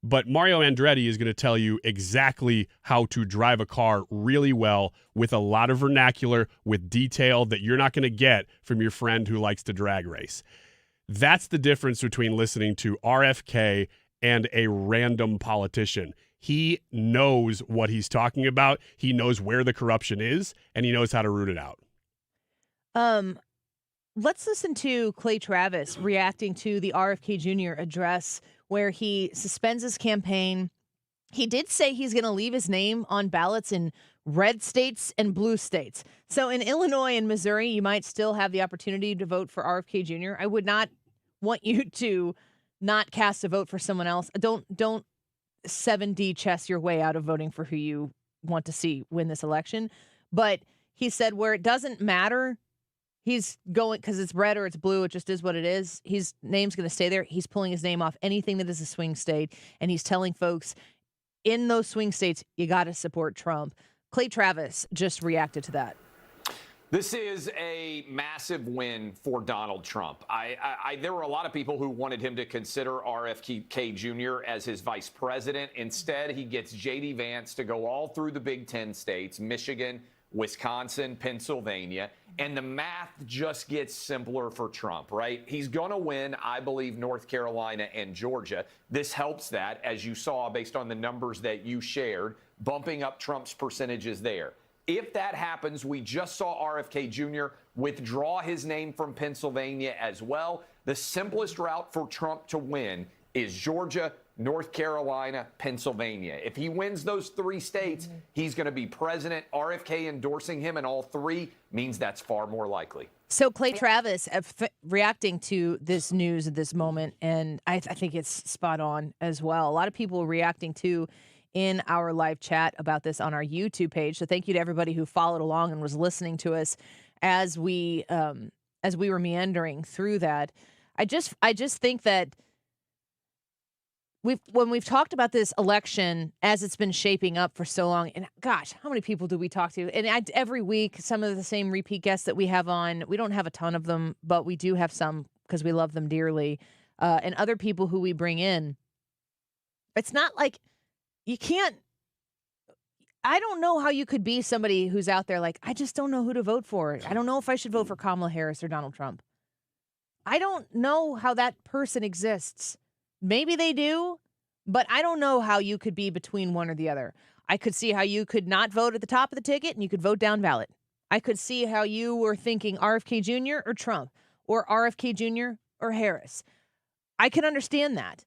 Speaker 23: But Mario Andretti is going to tell you exactly how to drive a car really well, with a lot of vernacular, with detail that you're not going to get from your friend who likes to drag race. That's the difference between listening to RFK and a random politician. He knows what he's talking about. He knows where the corruption is, and he knows how to root it out.
Speaker 22: Let's listen to Clay Travis reacting to the RFK Jr. address, where he suspends his campaign. He did say he's going to leave his name on ballots in red states and blue states. So in Illinois and Missouri, you might still have the opportunity to vote for RFK Jr. I would not want you to not cast a vote for someone else. Don't 7D chess your way out of voting for who you want to see win this election. But he said where it doesn't matter, he's going, because it's red or it's blue, it just is what it is. His name's going to stay there. He's pulling his name off anything that is a swing state, and he's telling folks in those swing states, you got to support Trump. Clay Travis just reacted to that.
Speaker 16: This is a massive win for Donald Trump. There were a lot of people who wanted him to consider RFK Jr. as his vice president. Instead, he gets J.D. Vance to go all through the Big Ten states, Michigan, Wisconsin, Pennsylvania, and the math just gets simpler for Trump, right? He's going to win, I believe, North Carolina and Georgia. This helps that, as you saw, based on the numbers that you shared, bumping up Trump's percentages there. If that happens, we just saw RFK Jr. withdraw his name from Pennsylvania as well. The simplest route for Trump to win is Georgia, North Carolina, Pennsylvania. If he wins those 3 states, he's going to be president. RFK endorsing him in all 3 means that's far more likely.
Speaker 22: So Clay Travis reacting to this news at this moment, and I think it's spot on as well. A lot of people reacting to in our live chat about this on our YouTube page. So thank you to everybody who followed along and was listening to us as we were meandering through that. I just think that when we've talked about this election as it's been shaping up for so long, and gosh, how many people do we talk to? And every week, some of the same repeat guests that we have on, we don't have a ton of them, but we do have some because we love them dearly. And other people who we bring in, it's not like you can't. I don't know how you could be somebody who's out there like, I just don't know who to vote for. I don't know if I should vote for Kamala Harris or Donald Trump. I don't know how that person exists. Maybe they do, but I don't know how you could be between one or the other. I could see how you could not vote at the top of the ticket and you could vote down ballot. I could see how you were thinking RFK Jr. or Trump or RFK Jr. or Harris. I can understand that.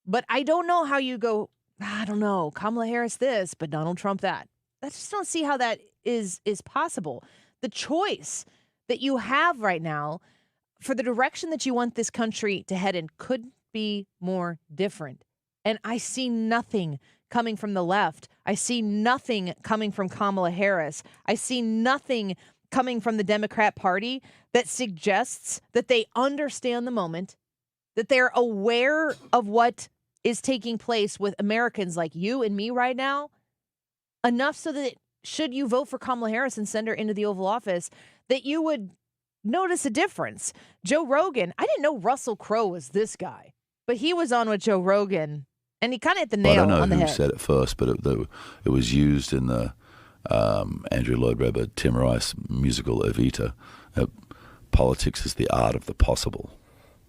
Speaker 22: But I don't know how you go, I don't know, Kamala Harris this, but Donald Trump that. I just don't see how that is possible. The choice that you have right now for the direction that you want this country to head in could be more different. And I see nothing coming from the left. I see nothing coming from Kamala Harris. I see nothing coming from the Democrat Party that suggests that they understand the moment, that they're aware of what is taking place with Americans like you and me right now, enough so that should you vote for Kamala Harris and send her into the Oval Office, that you would notice a difference. Joe Rogan, I didn't know Russell Crowe was this guy, but he was on with Joe Rogan, and he kind of hit the nail on the head.
Speaker 19: I don't know who said it first, but it was used in the Andrew Lloyd Webber, Tim Rice musical Evita. Politics is the art of the possible.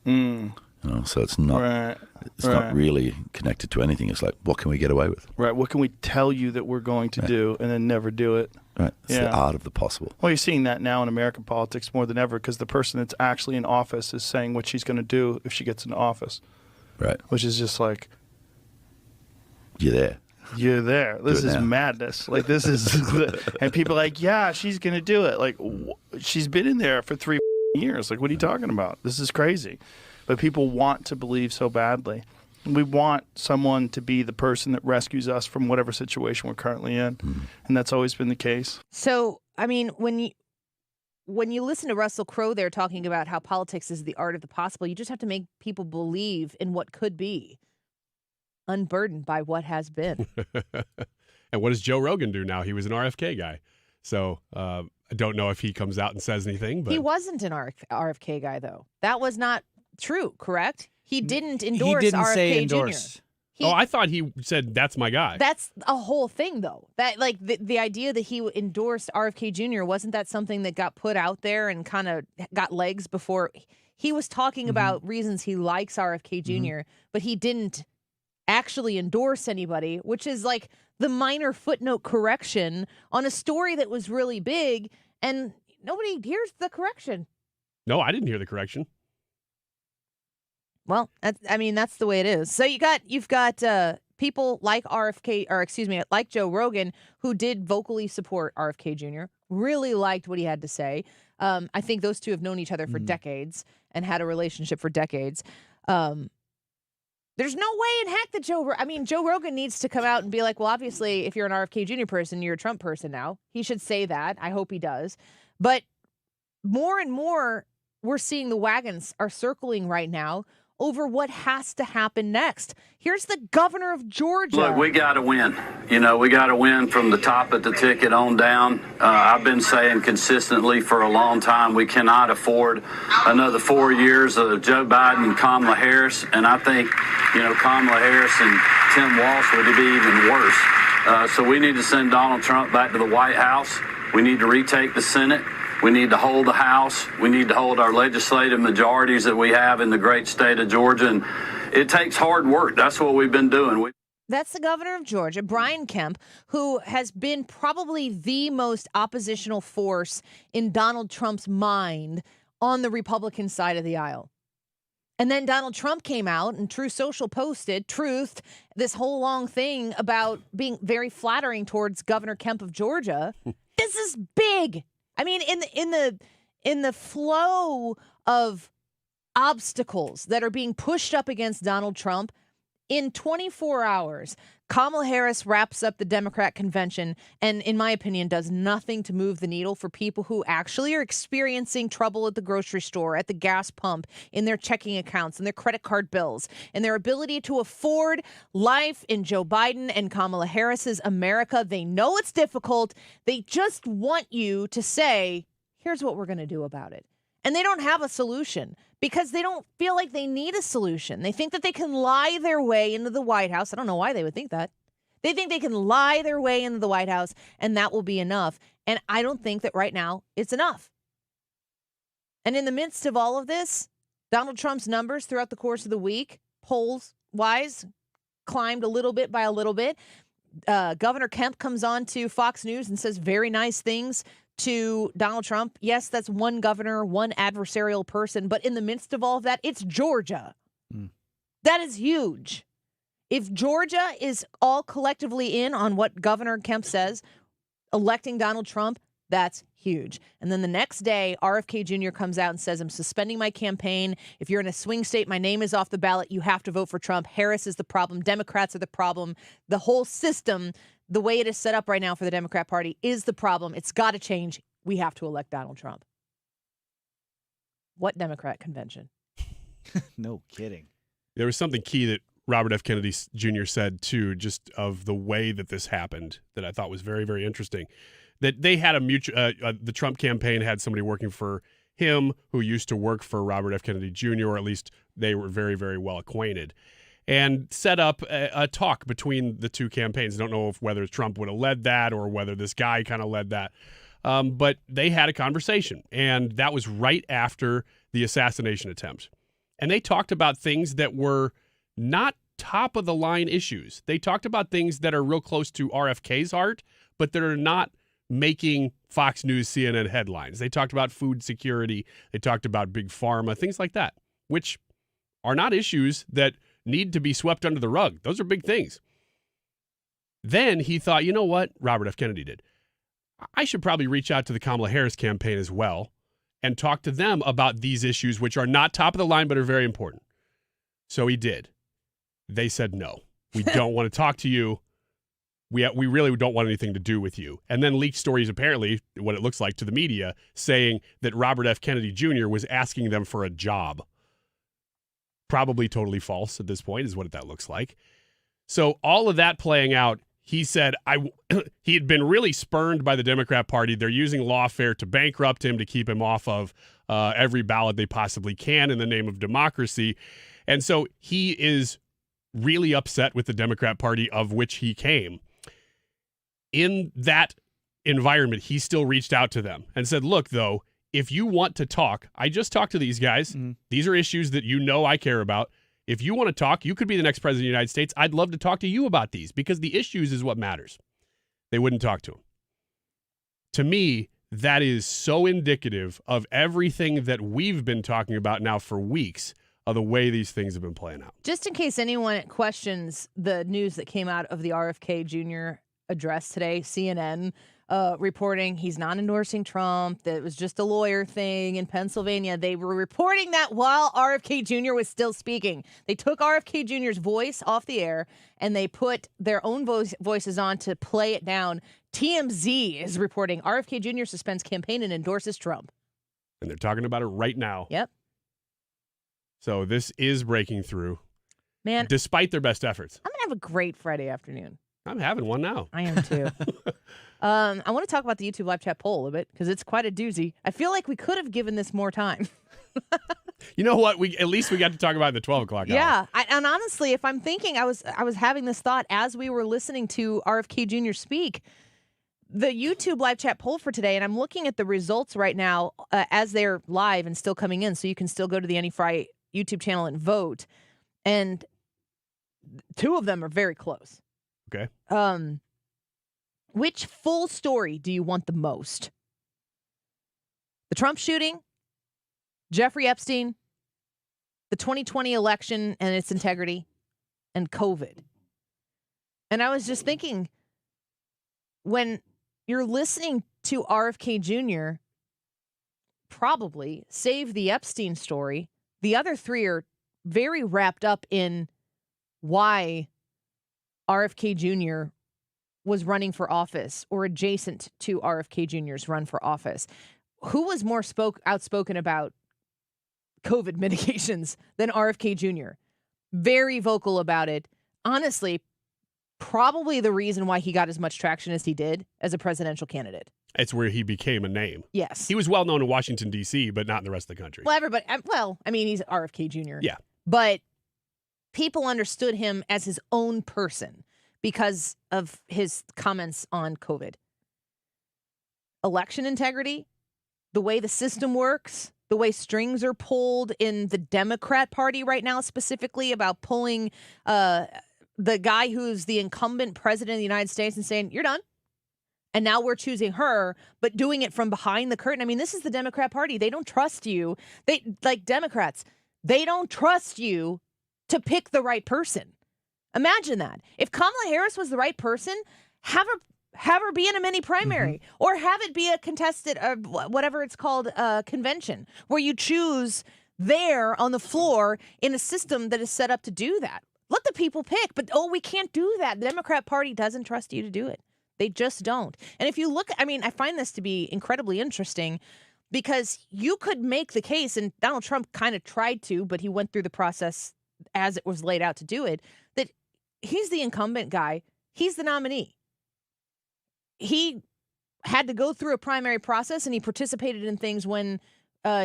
Speaker 20: Mm.
Speaker 19: You know, so it's not not really connected to anything. It's like, what can we get away with?
Speaker 20: Right. What can we tell you that we're going to do and then never do it?
Speaker 19: Right. It's the art of the possible.
Speaker 20: Well, you're seeing that now in American politics more than ever because the person that's actually in office is saying what she's going to do if she gets into office.
Speaker 19: Right.
Speaker 20: Which is just like,
Speaker 19: you're there.
Speaker 20: You're there. This is madness. Like, this is, and people are like, yeah, she's going to do it. Like, she's been in there for 3 years. Like, what are you talking about? This is crazy. But people want to believe so badly. We want someone to be the person that rescues us from whatever situation we're currently in. And that's always been the case.
Speaker 22: So, I mean, when you listen to Russell Crowe there talking about how politics is the art of the possible, you just have to make people believe in what could be, unburdened by what has been.
Speaker 23: And what does Joe Rogan do now? He was an RFK guy. So I don't know if he comes out and says anything. But
Speaker 22: he wasn't an RFK guy, though. That was not true, correct? He didn't endorse
Speaker 10: He didn't
Speaker 22: RFK
Speaker 10: say
Speaker 22: Jr.
Speaker 10: endorse.
Speaker 23: I thought he said, that's my guy.
Speaker 22: That's a whole thing, though. That like the idea that he endorsed RFK Jr. wasn't that something that got put out there and kind of got legs before he was talking about reasons he likes RFK Jr., but he didn't actually endorse anybody, which is like the minor footnote correction on a story that was really big, and nobody hears the correction.
Speaker 23: No, I didn't hear the correction.
Speaker 22: Well, that's the way it is. So you've got people like like Joe Rogan, who did vocally support RFK Jr., really liked what he had to say. I think those two have known each other for decades and had a relationship for decades. There's no way in heck that Joe Rogan needs to come out and be like, well, obviously, if you're an RFK Jr. person, you're a Trump person now. He should say that. I hope he does. But more and more, we're seeing the wagons are circling right now over what has to happen next. Here's the governor of Georgia.
Speaker 21: Look, we got to win. You know, we got to win from the top of the ticket on down. I've been saying consistently for a long time, we cannot afford another 4 years of Joe Biden and Kamala Harris. And I think, Kamala Harris and Tim Walsh would be even worse. So we need to send Donald Trump back to the White House. We need to retake the Senate. We need to hold the House. We need to hold our legislative majorities that we have in the great state of Georgia. And it takes hard work. That's what we've been doing.
Speaker 22: That's the governor of Georgia, Brian Kemp, who has been probably the most oppositional force in Donald Trump's mind on the Republican side of the aisle. And then Donald Trump came out and Truth Social posted, truthed this whole long thing about being very flattering towards Governor Kemp of Georgia. This is big. I mean, in the flow of obstacles that are being pushed up against Donald Trump, in 24 hours, Kamala Harris wraps up the Democrat convention and, in my opinion, does nothing to move the needle for people who actually are experiencing trouble at the grocery store, at the gas pump, in their checking accounts, in their credit card bills, and their ability to afford life in Joe Biden and Kamala Harris's America. They know it's difficult. They just want you to say, here's what we're going to do about it. And they don't have a solution because they don't feel like they need a solution. They think that they can lie their way into the White House. I don't know why they would think that. They think they can lie their way into the White House and that will be enough. And I don't think that right now it's enough. And in the midst of all of this, Donald Trump's numbers throughout the course of the week, polls-wise, climbed a little bit by a little bit. Governor Kemp comes on to Fox News and says very nice things to Donald Trump. Yes, that's one governor, one adversarial person, but in the midst of all of that, it's Georgia. That is huge. If Georgia is all collectively in on what Governor Kemp says, electing Donald Trump, that's huge. And then the next day, RFK Jr. comes out and says, I'm suspending my campaign. If you're in a swing state, my name is off the ballot. You have to vote for Trump. Harris is the problem. Democrats are the problem. The whole system, the way it is set up right now for the Democrat Party, is the problem. It's got to change. We have to elect Donald Trump. What Democrat convention?
Speaker 10: No kidding.
Speaker 23: There was something key that Robert F. Kennedy Jr. said, too, just of the way that this happened that I thought was very, very interesting. That they had a mutual, the Trump campaign had somebody working for him who used to work for Robert F. Kennedy Jr., or at least they were very, very well acquainted, and set up a talk between the two campaigns. I don't know whether Trump would have led that or whether this guy kind of led that. But they had a conversation, and that was right after the assassination attempt. And they talked about things that were not top of the line issues. They talked about things that are real close to RFK's heart, but that are not making Fox News, CNN headlines. They talked about food security. They talked about big pharma, things like that, which are not issues that need to be swept under the rug. Those are big things. Then he thought, you know what? Robert F. Kennedy did. I should probably reach out to the Kamala Harris campaign as well and talk to them about these issues, which are not top of the line, but are very important. So he did. They said, no, we don't want to talk to you. We really don't want anything to do with you. And then leaked stories, apparently, what it looks like to the media, saying that Robert F. Kennedy Jr. was asking them for a job. Probably totally false at this point is what that looks like. So all of that playing out, he said he had been really spurned by the Democrat Party. They're using lawfare to bankrupt him, to keep him off of every ballot they possibly can in the name of democracy. And so he is really upset with the Democrat Party, of which he came. In that environment, he still reached out to them and said, look, though, if you want to talk, I just talked to these guys. Mm-hmm. These are issues that you know I care about. If you want to talk, you could be the next president of the United States. I'd love to talk to you about these because the issues is what matters. They wouldn't talk to him. To me, that is so indicative of everything that we've been talking about now for weeks, of the way these things have been playing out.
Speaker 22: Just in case anyone questions the news that came out of the RFK Jr. address today, CNN reporting he's not endorsing Trump, that it was just a lawyer thing in Pennsylvania. They were reporting that while RFK Jr. was still speaking. They took RFK Jr.'s voice off the air and they put their own voices on to play it down. TMZ is reporting RFK Jr. suspends campaign and endorses Trump.
Speaker 23: And they're talking about it right now.
Speaker 22: Yep.
Speaker 23: So this is breaking through.
Speaker 22: Man,
Speaker 23: despite their best efforts.
Speaker 22: I'm going to have a great Friday afternoon.
Speaker 23: I'm having one now.
Speaker 22: I am too. I want to talk about the YouTube live chat poll a bit because it's quite a doozy. I feel like we could have given this more time.
Speaker 23: You know what? At least we got to talk about the 12 o'clock hour.
Speaker 22: Yeah. And honestly, if I'm thinking, I was having this thought as we were listening to RFK Jr. speak. The YouTube live chat poll for today, and I'm looking at the results right now as they're live and still coming in, so you can still go to the Any Fry YouTube channel and vote. And two of them are very close.
Speaker 23: Okay.
Speaker 22: Which full story do you want the most? The Trump shooting, Jeffrey Epstein, the 2020 election and its integrity, and COVID. And I was just thinking, when you're listening to RFK Jr., probably, save the Epstein story, the other three are very wrapped up in why RFK Jr. was running for office or adjacent to RFK Jr.'s run for office. Who was more outspoken about COVID mitigations than RFK Jr.? Very vocal about it. Honestly, probably the reason why he got as much traction as he did as a presidential candidate.
Speaker 23: It's where he became a name.
Speaker 22: Yes.
Speaker 23: He was well known in Washington, D.C., but not in the rest of the country.
Speaker 22: Well, everybody, I mean, he's RFK Jr.
Speaker 23: Yeah.
Speaker 22: But people understood him as his own person because of his comments on COVID. Election integrity, the way the system works, the way strings are pulled in the Democrat Party right now, specifically about pulling the guy who's the incumbent president of the United States and saying, you're done. And now we're choosing her, but doing it from behind the curtain. I mean, this is the Democrat Party. They don't trust you. Democrats, they don't trust you to pick the right person. Imagine that. If Kamala Harris was the right person, have her be in a mini primary or have it be a contested, whatever it's called, convention where you choose there on the floor in a system that is set up to do that. Let the people pick. But, we can't do that. The Democrat Party doesn't trust you to do it. They just don't. And if you look, I find this to be incredibly interesting because you could make the case, and Donald Trump kind of tried to, but he went through the process as it was laid out to do it, that he's the incumbent guy. He's the nominee. He had to go through a primary process, and he participated in things when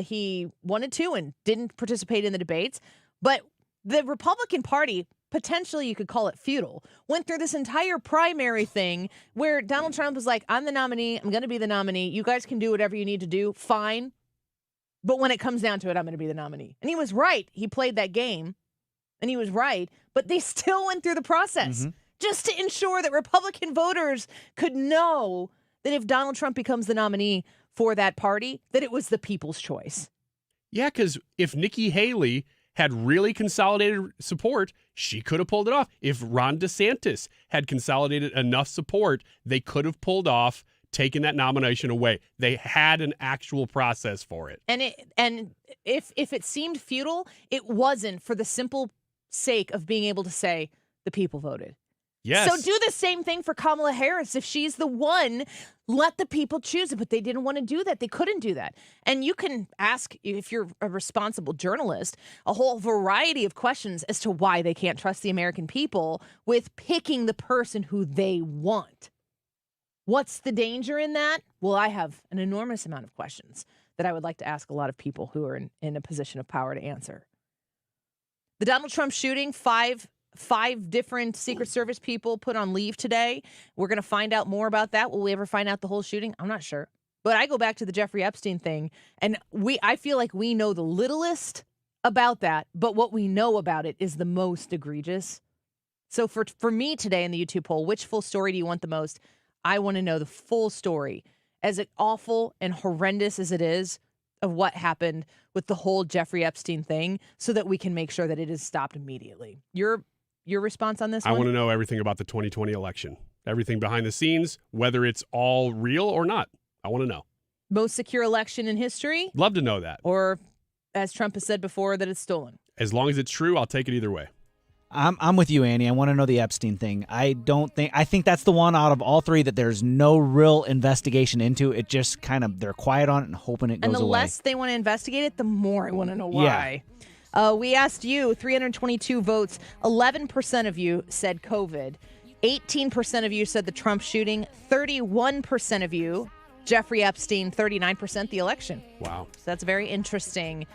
Speaker 22: he wanted to and didn't participate in the debates. But the Republican Party, potentially you could call it feudal, went through this entire primary thing where Donald Trump was like, I'm the nominee. I'm going to be the nominee. You guys can do whatever you need to do. Fine. But when it comes down to it, I'm going to be the nominee. And he was right. He played that game and he was right. But they still went through the process just to ensure that Republican voters could know that if Donald Trump becomes the nominee for that party, that it was the people's choice.
Speaker 23: Yeah, because if Nikki Haley had really consolidated support, she could have pulled it off. If Ron DeSantis had consolidated enough support, they could have pulled off taking that nomination away. They had an actual process for it.
Speaker 22: And if it seemed futile, it wasn't, for the simple sake of being able to say the people voted.
Speaker 23: Yes.
Speaker 22: So do the same thing for Kamala Harris. If she's the one, let the people choose it. But they didn't want to do that. They couldn't do that. And you can ask, if you're a responsible journalist, a whole variety of questions as to why they can't trust the American people with picking the person who they want. What's the danger in that? Well, I have an enormous amount of questions that I would like to ask a lot of people who are in a position of power to answer. The Donald Trump shooting, five different Secret Service people put on leave today. We're going to find out more about that. Will we ever find out the whole shooting? I'm not sure. But I go back to the Jeffrey Epstein thing, and I feel like we know the littlest about that, but what we know about it is the most egregious. So for me today in the YouTube poll, which full story do you want the most? I want to know the full story, as awful and horrendous as it is, of what happened with the whole Jeffrey Epstein thing, so that we can make sure that it is stopped immediately. Your response on this one?
Speaker 23: I want to know everything about the 2020 election. Everything behind the scenes, whether it's all real or not. I want to know.
Speaker 22: Most secure election in history?
Speaker 23: Love to know that.
Speaker 22: Or, as Trump has said before, that it's stolen.
Speaker 23: As long as it's true, I'll take it either way.
Speaker 10: I'm with you, Annie. I want to know the Epstein thing. I think that's the one out of all three that there's no real investigation into. It just kind of, they're quiet on it and hoping it goes away.
Speaker 22: And the less they want to investigate it, the more I want to know why. Yeah. We asked you, 322 votes, 11% of you said COVID, 18% of you said the Trump shooting, 31% of you, Jeffrey Epstein, 39% the election.
Speaker 23: Wow.
Speaker 22: So that's very interesting.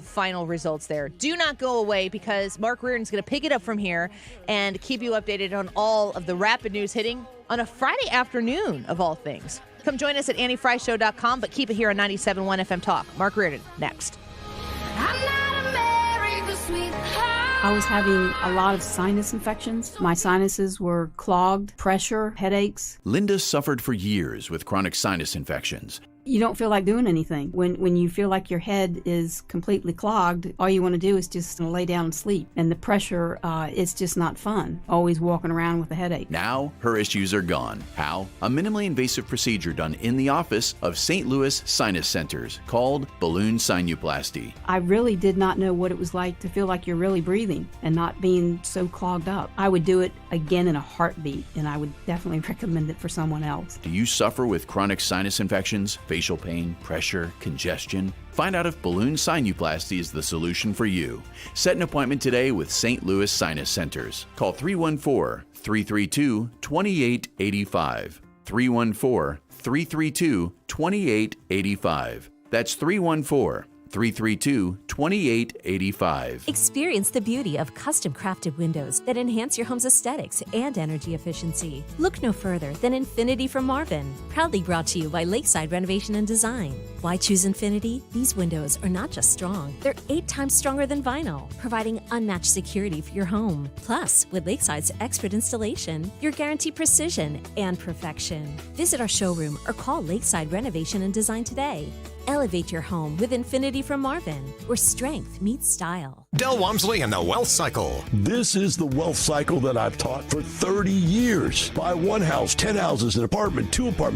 Speaker 22: Final results there. Do not go away, because Mark Reardon's going to pick it up from here and keep you updated on all of the rapid news hitting on a Friday afternoon, of all things. Come join us at AnnieFryShow.com, but keep it here on 97.1 FM Talk. Mark Reardon, next.
Speaker 2: I was having a lot of sinus infections. My sinuses were clogged, pressure, headaches.
Speaker 4: Linda suffered for years with chronic sinus infections.
Speaker 2: You don't feel like doing anything. When you feel like your head is completely clogged, all you want to do is just lay down and sleep. And the pressure, it's just not fun, always walking around with a headache.
Speaker 3: Now, her issues are gone. How? A minimally invasive procedure done in the office of St. Louis Sinus Centers called balloon sinuplasty.
Speaker 2: I really did not know what it was like to feel like you're really breathing and not being so clogged up. I would do it again in a heartbeat, and I would definitely recommend it for someone else.
Speaker 3: Do you suffer with chronic sinus infections, facial pain, pressure, congestion? Find out if balloon sinuplasty is the solution for you. Set an appointment today with St. Louis Sinus Centers. Call 314-332-2885. 314-332-2885. That's 314-332-2885.
Speaker 4: Experience the beauty of custom-crafted windows that enhance your home's aesthetics and energy efficiency. Look no further than Infinity from Marvin, proudly brought to you by Lakeside Renovation and Design. Why choose Infinity? These windows are not just strong, they're 8 times stronger than vinyl, providing unmatched security for your home. Plus, with Lakeside's expert installation, you're guaranteed precision and perfection. Visit our showroom or call Lakeside Renovation and Design today. Elevate your home with Infinity from Marvin, where strength meets style.
Speaker 9: Del Walmsley and the Wealth Cycle.
Speaker 24: This is the wealth cycle that I've taught for 30 years. Buy one house, 10 houses, an apartment, 2 apartments.